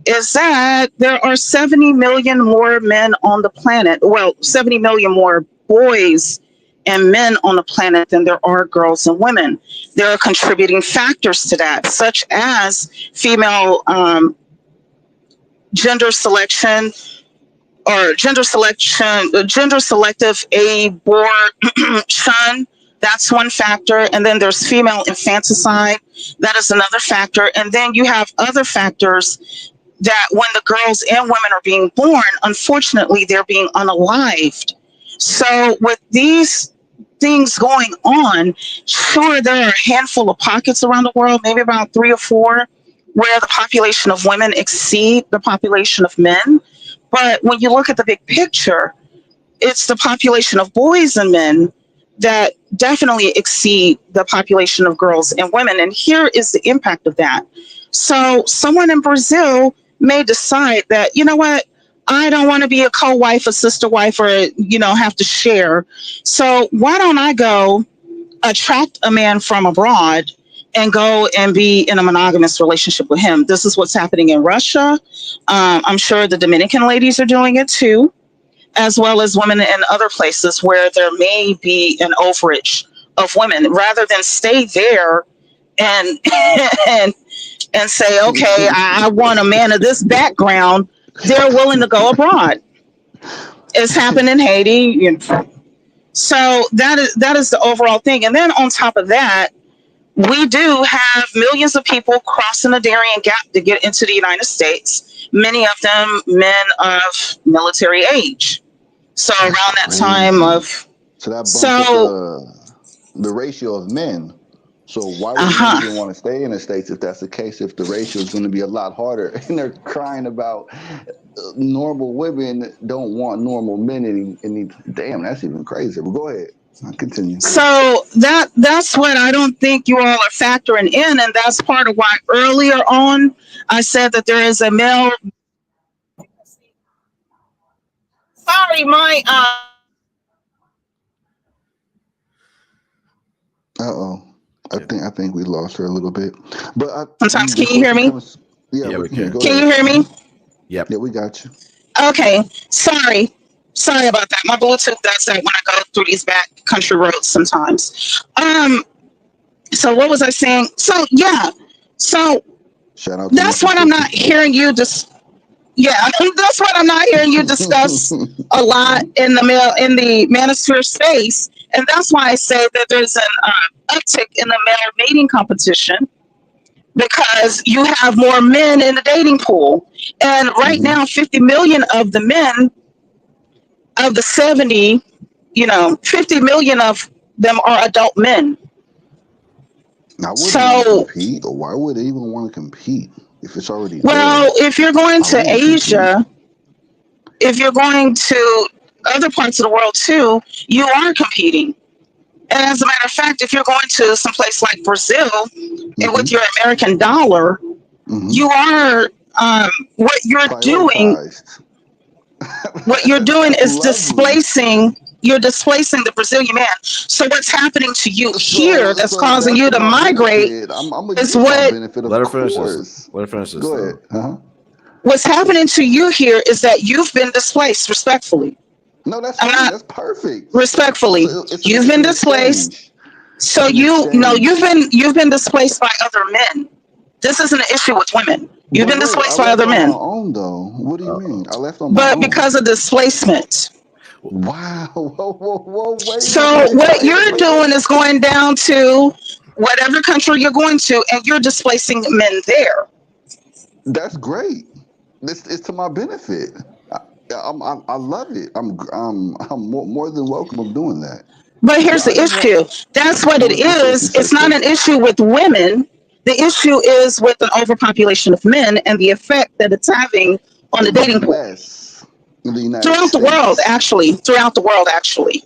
is that there are 70 million more men on the planet. Well, 70 million more boys and men on the planet than there are girls and women. There are contributing factors to that, such as female gender selection or gender selective abortion. That's one factor. And then there's female infanticide. That is another factor. And then you have other factors that when the girls and women are being born, unfortunately, they're being unalived. So with these things going on, sure, there are a handful of pockets around the world, maybe about 3 or 4, where the population of women exceed the population of men. But when you look at the big picture, it's the population of boys and men that definitely exceed the population of girls and women. And here is the impact of that. So someone in Brazil may decide that, you know what, I don't want to be a co-wife, a sister wife, or, have to share. So why don't I go attract a man from abroad and go and be in a monogamous relationship with him? This is what's happening in Russia. I'm sure the Dominican ladies are doing it too, as well as women in other places where there may be an overage of women. Rather than stay there and and say, okay, I want a man of this background, they're willing to go abroad. It's happened in Haiti. So that is the overall thing. And then on top of that, we do have millions of people crossing the Darien Gap to get into the United States, many of them men of military age. So around that time of... So that bumps up the ratio of men. So why would men even want to stay in the States if that's the case, if the ratio is going to be a lot harder? And they're crying about normal women don't want normal men. Damn, that's even crazier. But go ahead. I'll continue. So that's what I don't think you all are factoring in. And that's part of why earlier on I said that there is a male... Sorry, my... Uh-oh. I think we lost her a little bit. But sometimes, can you hear me? Yeah, we can. Can you hear me? Yep. Yeah, we got you. Okay. Sorry about that. My Bluetooth does that when I go through these back country roads sometimes. So what was I saying? So yeah. So shout out to that's what I'm not hearing you that's what I'm not hearing you discuss a lot in the manosphere space. And that's why I say that there's an uptick in the male mating competition, because you have more men in the dating pool. And right now, 50 million of the men of the 70, 50 million of them are adult men. Now, want to compete, or why would they even want to compete if it's already there? If you're going to Asia, if you're going to other parts of the world too, you are competing. And as a matter of fact, if you're going to some place like Brazil, and with your American dollar, you are what you're doing is displacing You're displacing the Brazilian man. So what's happening to you here that's causing you to my migrate benefit. I'm gonna is get my what benefit, of Let her finish course. this. Let her finish this. Go though. ahead. Uh-huh. what's happening to you here is that you've been displaced respectfully. No, that's I'm fine. not That's perfect. respectfully. You've been an displaced. exchange. So It's an you've been displaced by other men. This isn't an issue with women. You've been But wait, I displaced by left other on my men. own though. What do you mean? I left on my But own. because of displacement. Wow. Whoa, wait a So minute. what Wait a you're minute. doing is going down to whatever country you're going to, and you're displacing men there. That's great. This is to my benefit. I love it. I'm more than welcome of doing that. But here's Yeah, I the just want. issue. That's what it What's the issue, is. It's not sister? an issue with women. The issue is with an overpopulation of men and the effect that it's having on the In the dating pool. U.S., in the United Throughout the world, States. actually. Throughout the world, actually.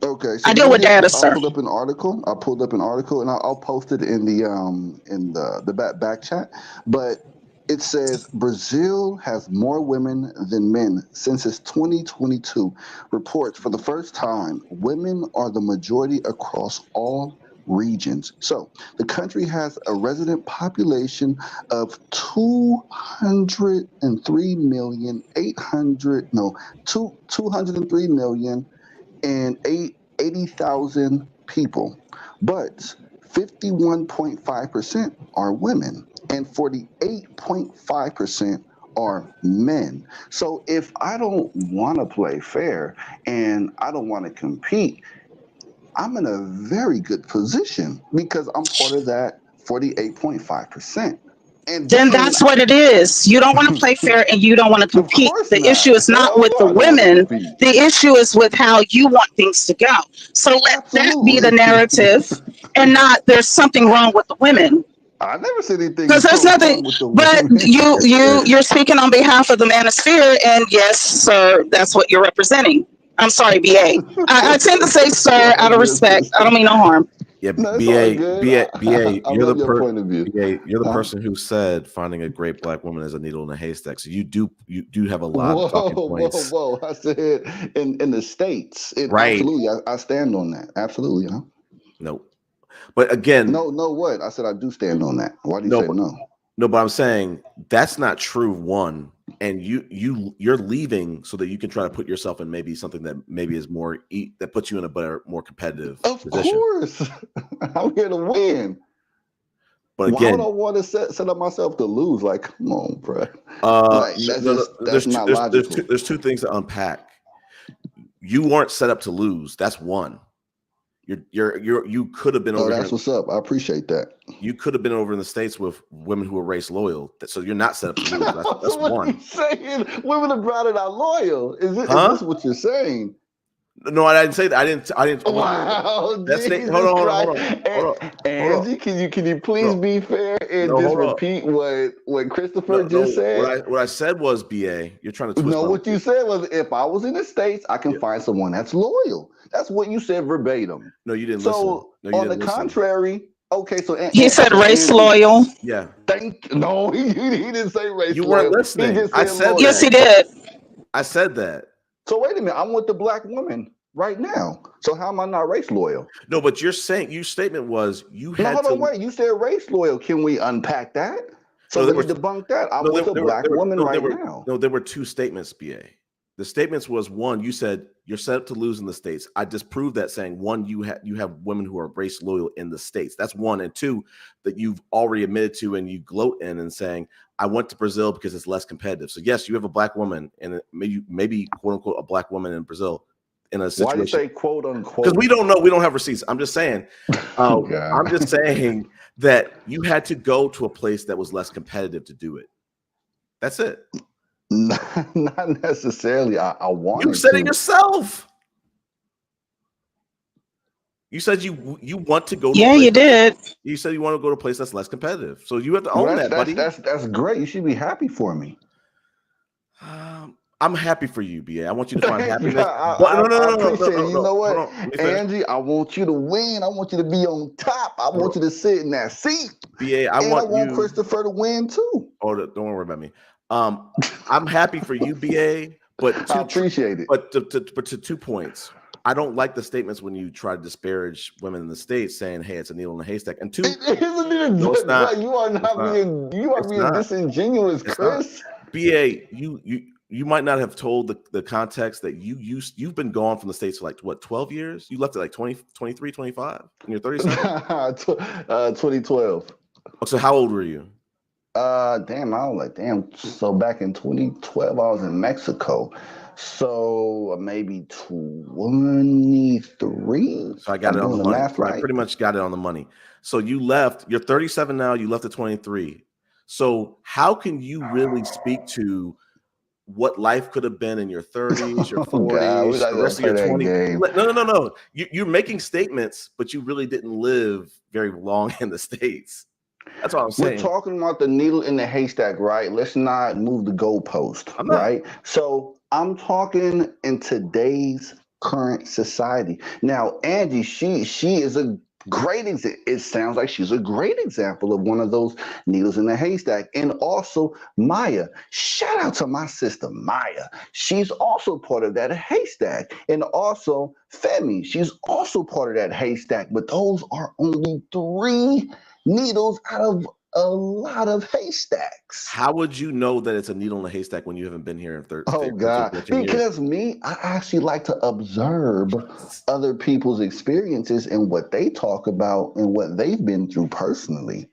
Okay, so I let deal me with just. data, I'll sir. pull up an article. And I'll post it in the back chat. But it says Brazil has more women than men since its 2022 reports. For the first time, women are the majority across all regions. So the country has a resident population of 203 million and 80,000 people, but 51.5% are women and 48.5% are men. So if I don't want to play fair and I don't want to compete, I'm in a very good position because I'm part of that 48.5%. And Then then, that's what it is. You don't want to play fair and you don't want to of compete. course The not. issue is not Hell with no, the I don't want to women. compete. The issue is with how you want things to go. So let that be the Absolutely. narrative and not there's something wrong with the women. I never said anything Because there's wrong nothing, with the but women. you're speaking on behalf of the Manosphere, and yes, sir, that's what you're representing. I'm sorry, BA. I tend to say It's sir all out of good, respect. I sister. don't mean no harm. Yeah, No, it's all good. BA, I you're love your point of view. you're the Huh? person who said finding a great black woman is a needle in a haystack. So you do have a lot Whoa, of talking whoa, points. whoa! I said in the States. Right. Absolutely, I stand on that. Absolutely, huh? Nope. But again, No, what? I said I do stand on that. Why do you no, say no? no, but I'm saying that's not true. One, and you're leaving so that you can try to put yourself in maybe something that maybe is more that puts you in a better, more competitive Of position. course, I'm here to win. But Why would again, I want to set up myself to lose? Like, come on, bro. Like that's not logical. There's two things to unpack. You weren't set up to lose. That's one. You could have been over. Oh, that's what's up. I appreciate that. You could have been over in the States with women who are race loyal. So you're not set up to lose. That's what one. Are you saying women abroad are not loyal? Is this what you're saying? No, I didn't say that. I didn't. Wow, that's Jesus hold Christ. on. Angie, can you please be fair and just repeat what Christopher just said? What I said was, BA, you're trying to twist. No, what you said was, if I was in the States, I can find someone that's loyal. That's what you said verbatim. No, you didn't listen. No, you on the contrary, okay, so he said race loyal. Yeah. No, he didn't say race you loyal. You weren't listening. He just said loyal. Yes, he did. I said that. So wait a minute, I'm with the black woman right now. So how am I not race loyal? No, but you're saying your statement was you had hold on, wait. You said race loyal. Can we unpack that? So let me debunk that. I'm with a black woman right now. No, there were two statements, BA. The statements was one, you said you're set up to lose in the States. I disproved that saying one, you have women who are race loyal in the States. That's one. And two, that you've already admitted to and you gloat in and saying, I went to Brazil because it's less competitive. So yes, you have a black woman and maybe quote unquote a black woman in Brazil in a situation. Why do you say quote unquote? Because we don't know. We don't have receipts. I'm just saying. I'm just saying that you had to go to a place that was less competitive to do it. That's it. Not necessarily. I wanted. You said it yourself. You said you want to go. Yeah, you did. You said you want to go to a place that's less competitive. So you have to own that, buddy. That's great. You should be happy for me. I'm happy for you, BA. I want you to find happiness. I appreciate it. You know what, Angie? I want you to win. I want you to be on top. I want you to sit in that seat. BA, I want Christopher to win too. Oh, don't worry about me. I'm happy for you, BA. But I appreciate it. But to 2 points. I don't like the statements when you try to disparage women in the States, saying, "Hey, it's a needle in a haystack." And two, Isn't it? no, it's not. You are not being disingenuous, Chris. BA, you might not have told the context that you've been gone from the States for like what, 12 years? You left at like 20, 23, 25, and you're 37? 2012. So how old were you? Damn, I was like, damn. So back in 2012, I was in Mexico. So maybe 23. So I got it on the money. Math right. I pretty much got it on the money. So you left, you're 37 now, you left at 23. So how can you really speak to what life could have been in your 30s, your 40s, the rest of your 20s? No. You're making statements, but you really didn't live very long in the States. That's what I'm saying. We're talking about the needle in the haystack, right? Let's not move the goalpost, right? So I'm talking in today's current society. Now, Angie, she is a great example. It sounds like she's a great example of one of those needles in the haystack. And also Maya. Shout out to my sister Maya. She's also part of that haystack. And also Femi. She's also part of that haystack. But those are only 3 needles out of a lot of haystacks. How would you know that it's a needle in a haystack when you haven't been here in 30 Oh God, because me, I actually like to observe other people's experiences and what they talk about and what they've been through personally.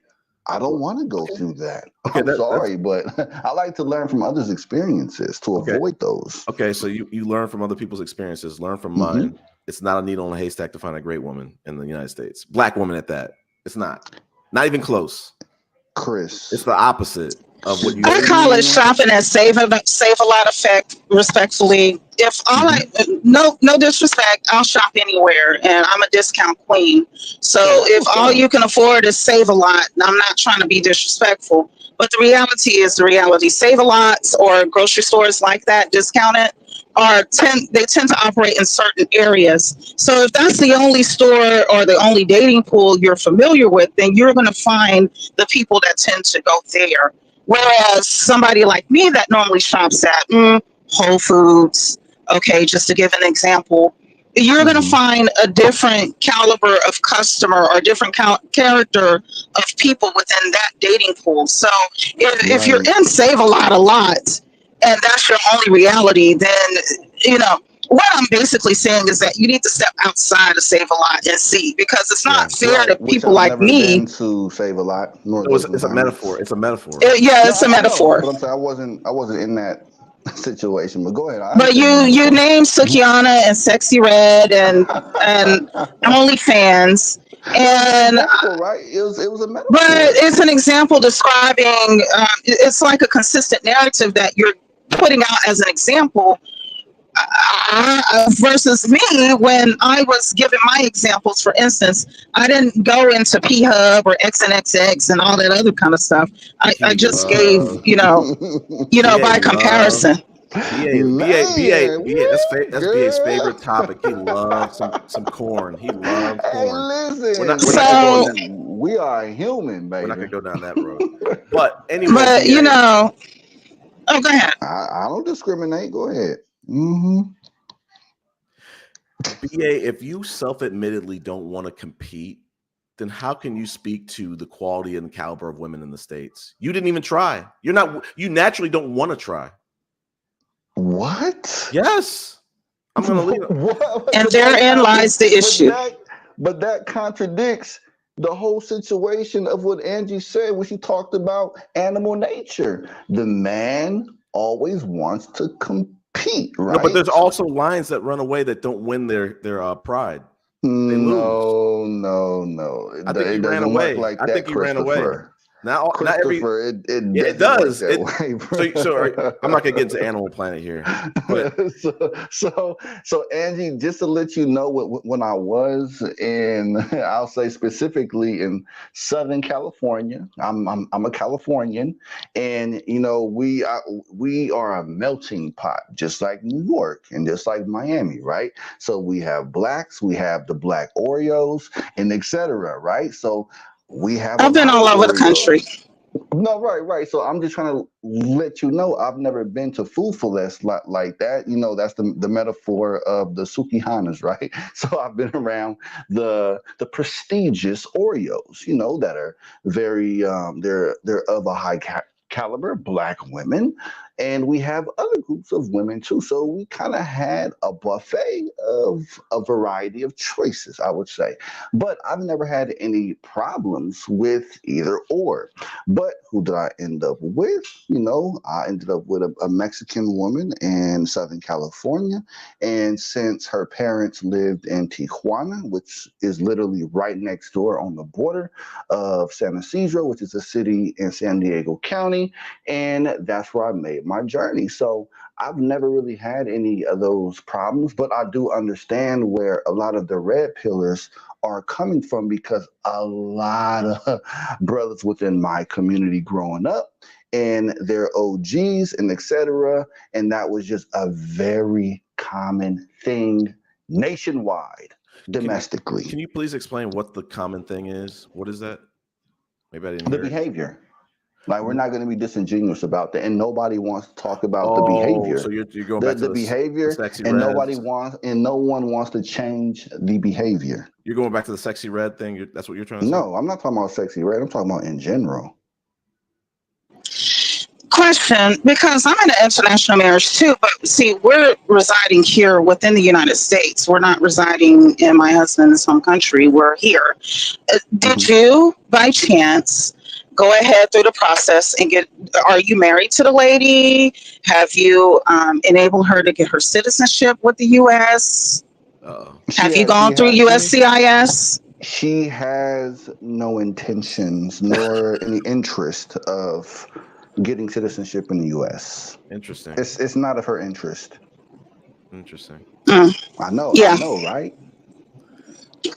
I don't want to go through that. I'm sorry, but I like to learn from others' experiences to avoid those. Okay, so you learn from other people's experiences, learn from mine. It's not a needle in a haystack to find a great woman in the United States. Black woman at that. It's not even close. Chris, it's the opposite of what you. I call it shopping and save a lot effect. Respectfully, if all no disrespect, I'll shop anywhere, and I'm a discount queen. So if all you can afford is save a lot, I'm not trying to be disrespectful, but the reality is the reality. Save a lots or grocery stores like that, discounted, they tend to operate in certain areas. So if that's the only store or the only dating pool you're familiar with, then you're going to find the people that tend to go there. Whereas somebody like me that normally shops at Whole Foods, okay, just to give an example, you're going to find a different caliber of customer or different character of people within that dating pool. So if you're in Save a Lot, and that's your only reality, then, what I'm basically saying is that you need to step outside of Save a Lot and see, because it's not fair to people like me. To Save a Lot. It's a metaphor. It's a metaphor. It's a metaphor. But I'm saying I wasn't in that situation. But go ahead. But you named Sukiana and Sexy Red and OnlyFans. And right, it was a metaphor. But it's an example describing. It's like a consistent narrative that you're putting out as an example. Versus me, when I was giving my examples, for instance, I didn't go into P-Hub or XNXX and all that other kind of stuff. I just gave, by comparison. BA, that's BA's favorite topic. He loves some corn. He loves corn. Listen, we are human, baby. We're not gonna go down that road. But anyway, go ahead. I don't discriminate. Go ahead. BA, if you self-admittedly don't want to compete, then how can you speak to the quality and caliber of women in the States? You didn't even try. You naturally don't want to try. What? Yes. I'm gonna leave it. And therein lies the issue. But that contradicts the whole situation of what Angie said when she talked about animal nature. The man always wants to compete, right? No, but there's also lions that run away that don't win their pride. They lose. No. I think he ran away. Like I think he ran away. Not every. It does. Way, I'm not gonna get into Animal Planet here. But. So Angie, just to let you know, when I was in, I'll say specifically in Southern California, I'm a Californian, and we are a melting pot, just like New York and just like Miami, right? So we have blacks, we have the black Oreos, and etc. Right? So. I've been all over the country. No, right. So I'm just trying to let you know I've never been to Fufules like that. You know, that's the metaphor of the Sukihanas, right? So I've been around the prestigious Oreos, you know, that are very they're of a high caliber, black women, and we have other groups of women too. So we kind of had a buffet of a variety of choices, I would say. But I've never had any problems with either or. But who did I end up with? You know, I ended up with a Mexican woman in Southern California. And since her parents lived in Tijuana, which is literally right next door on the border of San Isidro, which is a city in San Diego County, and that's where I made my journey. So I've never really had any of those problems, but I do understand where a lot of the red pillars are coming from because a lot of brothers within my community growing up and their OGs and etc. And that was just a very common thing nationwide, domestically. Can you please explain what the common thing is? What is that? Maybe I didn't The hear it. behavior. Like we're not going to be disingenuous about that, and nobody wants to talk about the behavior. So you're going back to the behavior, sexy and red. no one wants to change the behavior. You're going back to the sexy red thing. That's what you're trying to say. No, I'm not talking about sexy red. I'm talking about in general. Question, because I'm in an international marriage too, but see, we're residing here within the United States. We're not residing in my husband's home country. We're here. Did you, by chance, go ahead through the process and are you married to the lady? Have you enabled her to get her citizenship with the U.S.? Have you gone through USCIS? She has no intentions nor any interest of getting citizenship in the U.S. Interesting. It's not of her interest. Interesting. I know. Yeah. I know, right?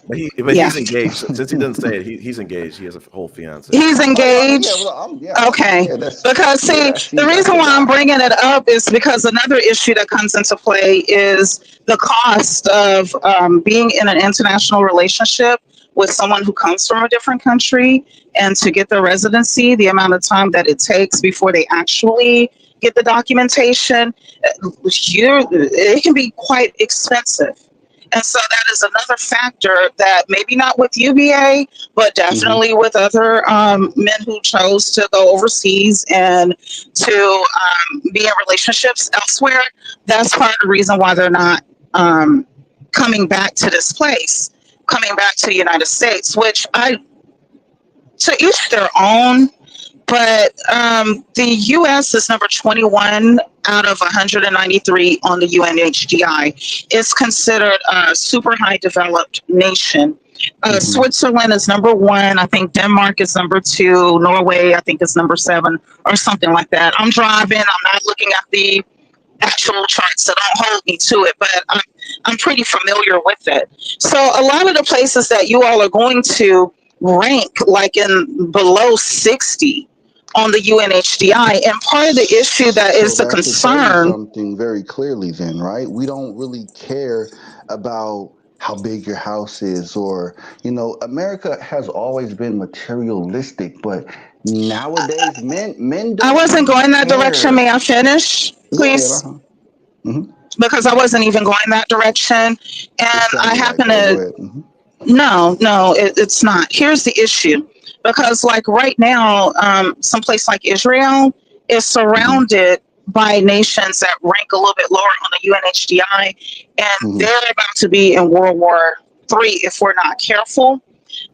But he's engaged. Since he doesn't say it, he's engaged. He has a whole fiance. He's engaged. Okay. Because the reason why I'm bringing it up is because another issue that comes into play is the cost of being in an international relationship with someone who comes from a different country, and to get their residency, the amount of time that it takes before they actually get the documentation, it can be quite expensive. And so that is another factor that maybe not with UBA, but definitely with other men who chose to go overseas and to be in relationships elsewhere. That's part of the reason why they're not coming back to this place, coming back to the United States, which to each their own. But the U.S. is number 21 out of 193 on the UNHDI. It's considered a super high developed nation. Switzerland is number 1. I think Denmark is number 2. Norway, I think, is number 7 or something like that. I'm driving. I'm not looking at the actual charts, so don't hold me to it, but I'm pretty familiar with it. So a lot of the places that you all are going to rank like in below 60 on the UNHDI, and part of the issue that is the concern. Something very clearly, then, right? We don't really care about how big your house is, or America has always been materialistic, but nowadays men don't. I wasn't going that direction. May I finish, please? Because I wasn't even going that direction, and I happen to. No, it's not. Here's the issue. Because like right now, someplace like Israel is surrounded by nations that rank a little bit lower on the UNHDI, and they're about to be in World War III if we're not careful.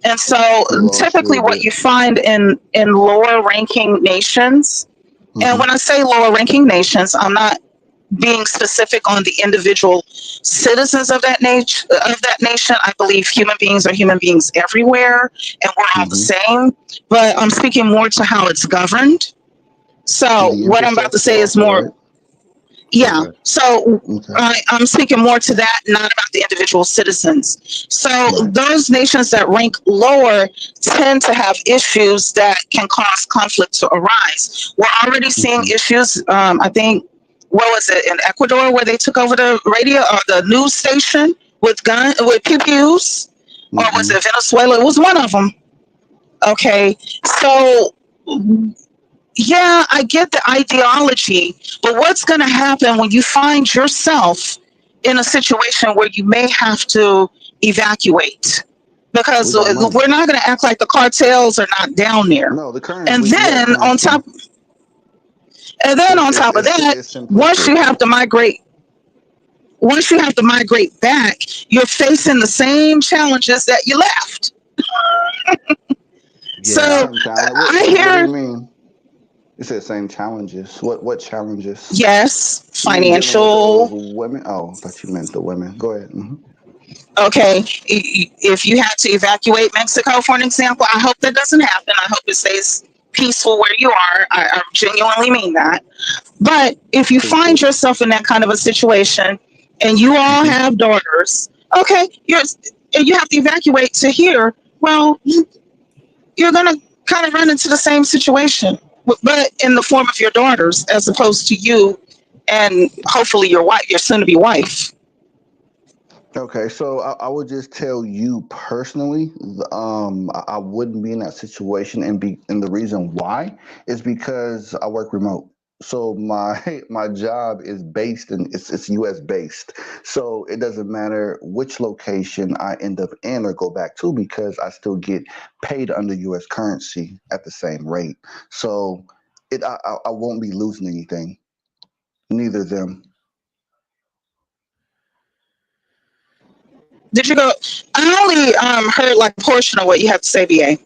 And so typically what you find in lower ranking nations, and when I say lower ranking nations, I'm not being specific on the individual citizens of that nation. I believe human beings are human beings everywhere, and we're all the same. But I'm speaking more to how it's governed. So what I'm about to say is more. Yeah. So I'm speaking more to that, not about the individual citizens. So those nations that rank lower tend to have issues that can cause conflict to arise. We're already seeing issues. I think. What was it in Ecuador where they took over the radio or the news station with pew-pews? Or was it Venezuela? It was one of them. Okay. So yeah, I get the ideology, but what's going to happen when you find yourself in a situation where you may have to evacuate? Because We got money. we're not going to act like the cartels are not down there. No, the current. And We got then on currency. top, of that, It's once you simplistic. have to migrate, back, you're facing the same challenges that you left. Yeah. So Same challenge. I What do you hear, mean? You said same challenges. What challenges? yes, You mean dealing with those financial. women? Oh, I thought you meant the women. Go ahead. Okay, if you had to evacuate Mexico, for an example, I hope that doesn't happen. I hope it stays peaceful where you are. I genuinely mean that. But if you Appreciate find it. yourself in that kind of a situation and you all have daughters, okay, and you have to evacuate to here, well, you're going to kind of run into the same situation, but in the form of your daughters as opposed to you and hopefully your wife, your soon-to-be wife. Okay, so I would just tell you personally, I wouldn't be in that situation, and the reason why is because I work remote. So my my job is based in it's US based. So it doesn't matter which location I end up in or go back to because I still get paid under US currency at the same rate. So I won't be losing anything. Neither of them. Did you go? I only heard like a portion of what you have to say, BA.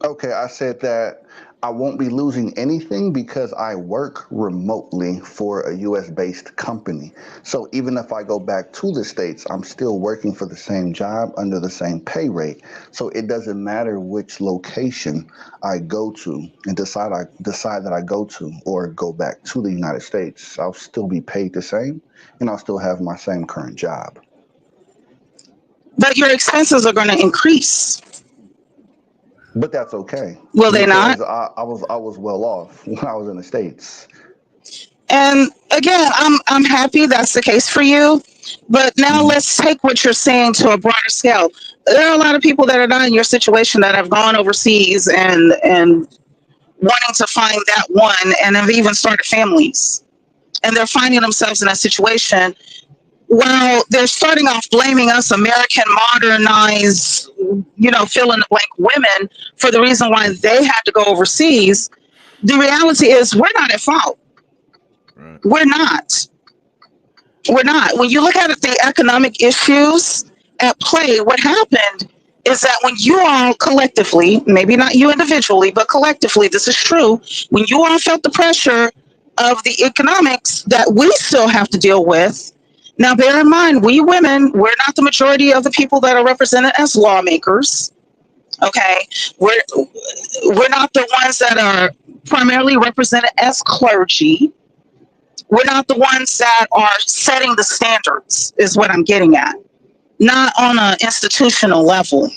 Okay, I said that I won't be losing anything because I work remotely for a US based company. So even if I go back to the States, I'm still working for the same job under the same pay rate. So it doesn't matter which location I go to and decide that I go to or go back to the United States. I'll still be paid the same and I'll still have my same current job. But your expenses are going to increase. But that's okay Will they not? because I was well off when I was in the States. And again, I'm happy that's the case for you. But now let's take what you're saying to a broader scale. There are a lot of people that are not in your situation that have gone overseas and wanting to find that one and have even started families. And they're finding themselves in a situation. Well, they're starting off blaming us American modernized, fill in the blank women for the reason why they had to go overseas. The reality is we're not at fault. Right. We're not. We're not. When you look at it, the economic issues at play, what happened is that when you all collectively, maybe not you individually, but collectively, this is true, when you all felt the pressure of the economics that we still have to deal with. Now, bear in mind, we women, we're not the majority of the people that are represented as lawmakers. Okay, we're not the ones that are primarily represented as clergy. We're not the ones that are setting the standards, is what I'm getting at. Not on an institutional level.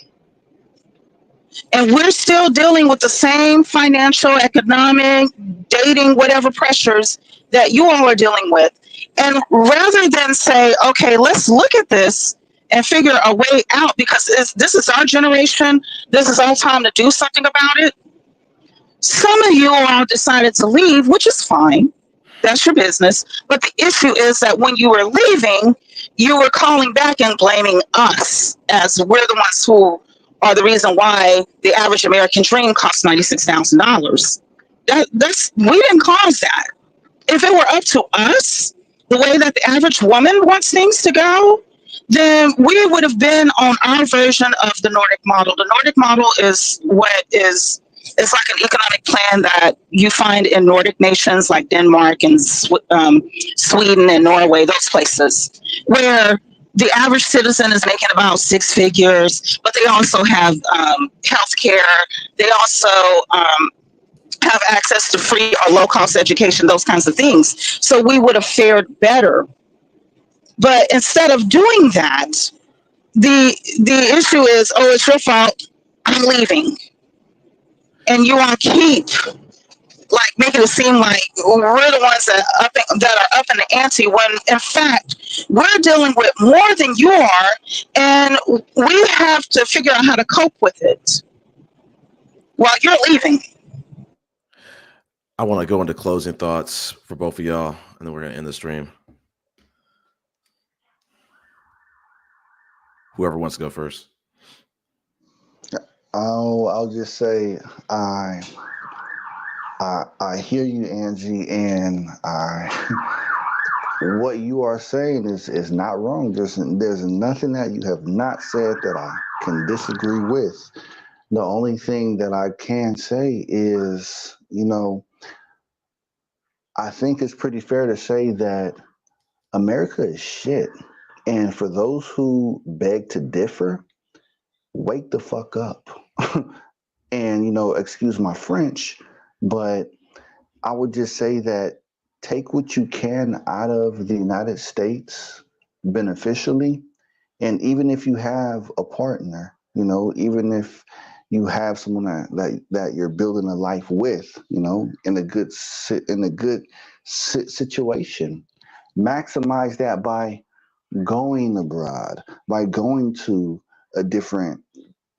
And we're still dealing with the same financial, economic, dating, whatever pressures that you all are dealing with. And rather than say, okay, let's look at this and figure a way out because this is our generation, this is our time to do something about it. Some of you all decided to leave, which is fine. That's your business. But the issue is that when you were leaving, you were calling back and blaming us as we're the ones who are the reason why the average American dream costs $96,000. We didn't cause that. If it were up to us, the way that the average woman wants things to go, then we would have been on our version of the Nordic model. The Nordic model is it's like an economic plan that you find in Nordic nations like Denmark and Sweden and Norway, those places, where the average citizen is making about 6 figures, but they also have health care. They also have access to free or low-cost education, those kinds of things. So we would have fared better. But instead of doing that, the issue is, oh, it's your fault, I'm leaving. And you all keep like making it seem like we're the ones that are up in the ante when in fact we're dealing with more than you are, and we have to figure out how to cope with it while you're leaving. I want to go into closing thoughts for both of y'all, and then we're gonna end the stream. Whoever wants to go first. I'll just say I hear you, Angie, and what you are saying is not wrong. There's nothing that you have not said that I can disagree with. The only thing that I can say is, I think it's pretty fair to say that America is shit. And for those who beg to differ, wake the fuck up. And, excuse my French, but I would just say that take what you can out of the United States beneficially. And even if you have a partner, even if you have someone that you're building a life with, in a good situation, maximize that by going abroad, by going to a different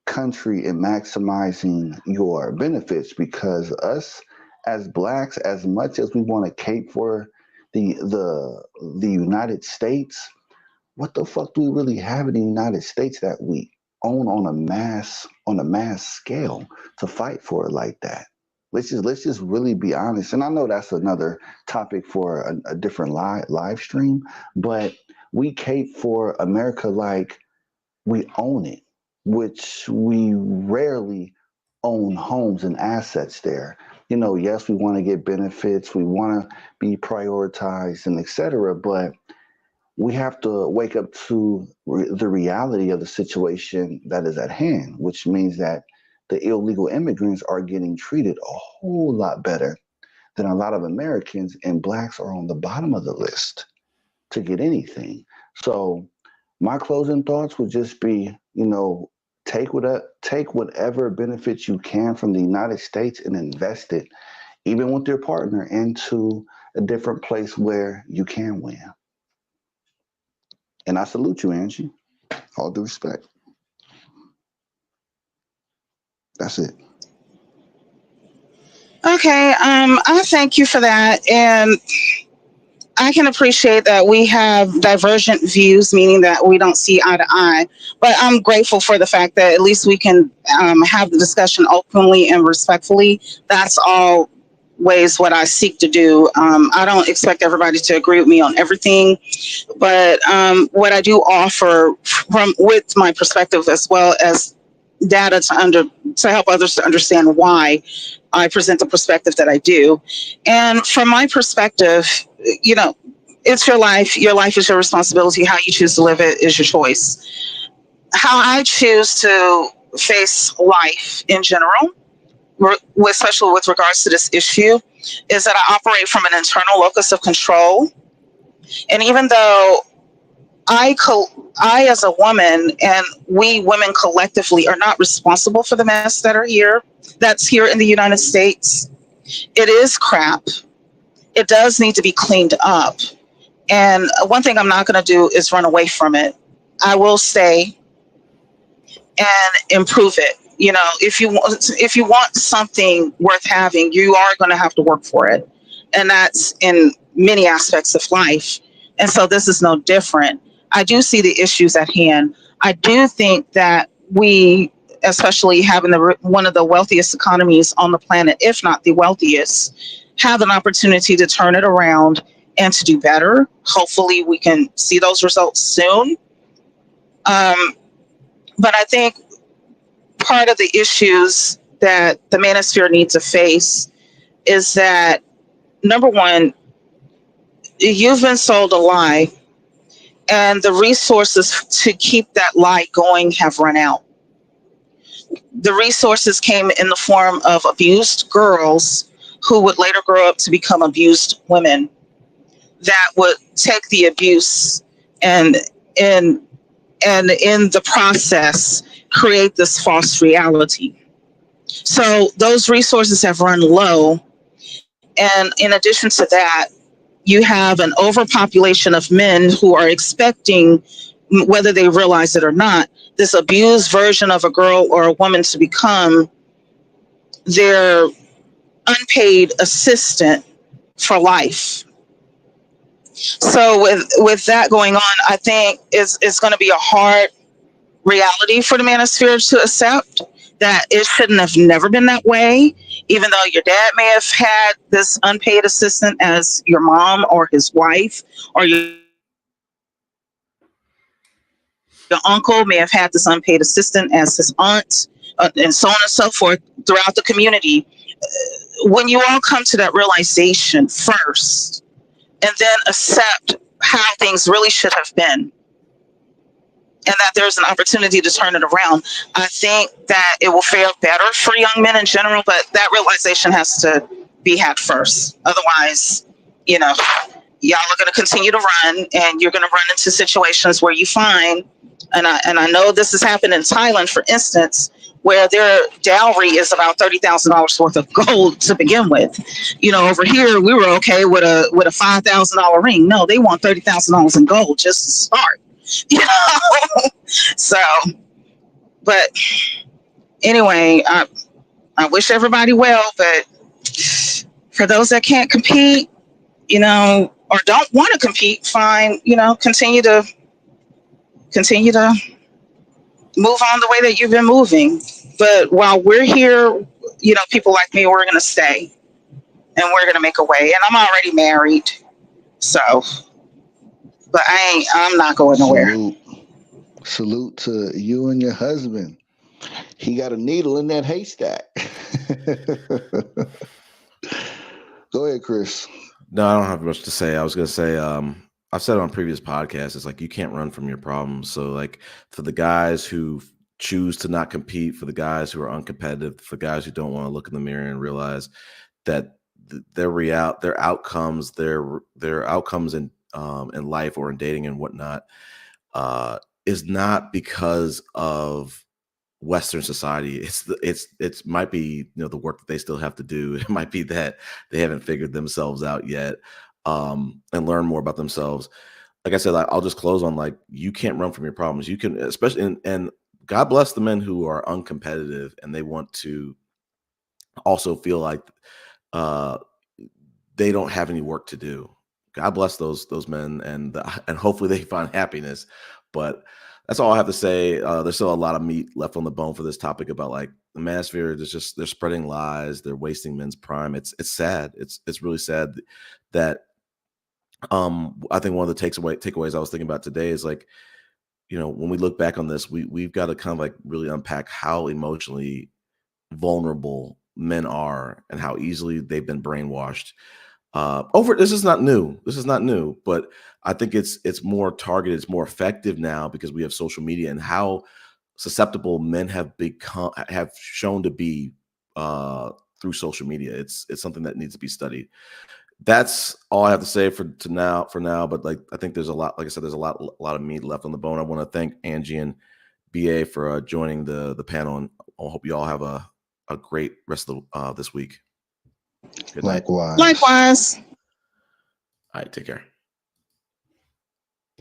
country and maximizing your benefits, because us as blacks, as much as we want to cape for the United States, what the fuck do we really have in the United States that we own on a mass scale to fight for it like that? Let's just really be honest. And I know that's another topic for a different live stream, but we cape for America like we own it, which we rarely own homes and assets there. Yes, we want to get benefits, we want to be prioritized and etc., but we have to wake up to the reality of the situation that is at hand, which means that the illegal immigrants are getting treated a whole lot better than a lot of Americans, and blacks are on the bottom of the list to get anything. So my closing thoughts would just be, take whatever benefits you can from the United States and invest it, even with your partner, into a different place where you can win. And I salute you, Angie. All due respect. That's it. Okay, I thank you for that. And I can appreciate that we have divergent views, meaning that we don't see eye to eye. But I'm grateful for the fact that at least we can have the discussion openly and respectfully. That's always what I seek to do. I don't expect everybody to agree with me on everything, but what I do offer with my perspective, as well as data to help others to understand why I present the perspective that I do. And from my perspective, it's your life. Your life is your responsibility. How you choose to live it is your choice. How I choose to face life in general, especially with regards to this issue, is that I operate from an internal locus of control. And even though I as a woman, and we women collectively, are not responsible for the mess that's here in the United States, it is crap. It does need to be cleaned up. And one thing I'm not going to do is run away from it. I will stay and improve it. If you want something worth having, you are going to have to work for it. And that's in many aspects of life. And so this is no different. I do see the issues at hand. I do think that we, especially having one of the wealthiest economies on the planet, if not the wealthiest, have an opportunity to turn it around and to do better. Hopefully we can see those results soon. But I think part of the issues that the Manosphere needs to face is that, number one, you've been sold a lie, and the resources to keep that lie going have run out. The resources came in the form of abused girls who would later grow up to become abused women that would take the abuse and in the process create this false reality. So those resources have run low. And in addition to that, you have an overpopulation of men who are expecting, whether they realize it or not, this abused version of a girl or a woman to become their unpaid assistant for life. So with that going on, I think it's going to be a hard reality for the Manosphere to accept that it shouldn't have never been that way, even though your dad may have had this unpaid assistant as your mom or his wife, or your uncle may have had this unpaid assistant as his aunt, and so on and so forth throughout the community. When you all come to that realization first, and then accept how things really should have been, and that there's an opportunity to turn it around, I think that it will fare better for young men in general, but that realization has to be had first. Otherwise, y'all are going to continue to run, and you're going to run into situations where you find, and I know this has happened in Thailand, for instance, where their dowry is about $30,000 worth of gold to begin with. Over here we were okay with a $5,000 ring. No, they want $30,000 in gold just to start. So, but anyway, I wish everybody well, but for those that can't compete, or don't want to compete, fine, continue to move on the way that you've been moving. But while we're here, people like me, we're going to stay, and we're going to make a way. And I'm already married, so, but I'm not going nowhere. Salute to you and your husband. He got a needle in that haystack. Go ahead, Chris. No, I don't have much to say. I was going to say, I've said it on previous podcasts, it's like you can't run from your problems. So like for the guys who choose to not compete, for the guys who are uncompetitive, for guys who don't want to look in the mirror and realize that their outcomes in life or in dating and whatnot is not because of Western society. It might be the work that they still have to do. It might be that they haven't figured themselves out yet, and learn more about themselves. Like I said, I'll just close on, like, you can't run from your problems. You can, especially, and God bless the men who are uncompetitive and they want to also feel like they don't have any work to do. God bless those men, and hopefully they find happiness. But that's all I have to say. There's still a lot of meat left on the bone for this topic about, like, the Manosphere. They're spreading lies. They're wasting men's prime. It's sad. It's really sad that I think one of the takeaways I was thinking about today is, like, when we look back on this, we've got to kind of like really unpack how emotionally vulnerable men are and how easily they've been brainwashed. This is not new, but I think it's more targeted, it's more effective now because we have social media and how susceptible men have shown to be through social media. It's something that needs to be studied. That's all I have to say for now. But, like, I think there's a lot, like I said, there's a lot of meat left on the bone. I want to thank Angie and BA for joining the panel, and I hope you all have a great rest of this week. Good night. Likewise. Likewise. All right, take care.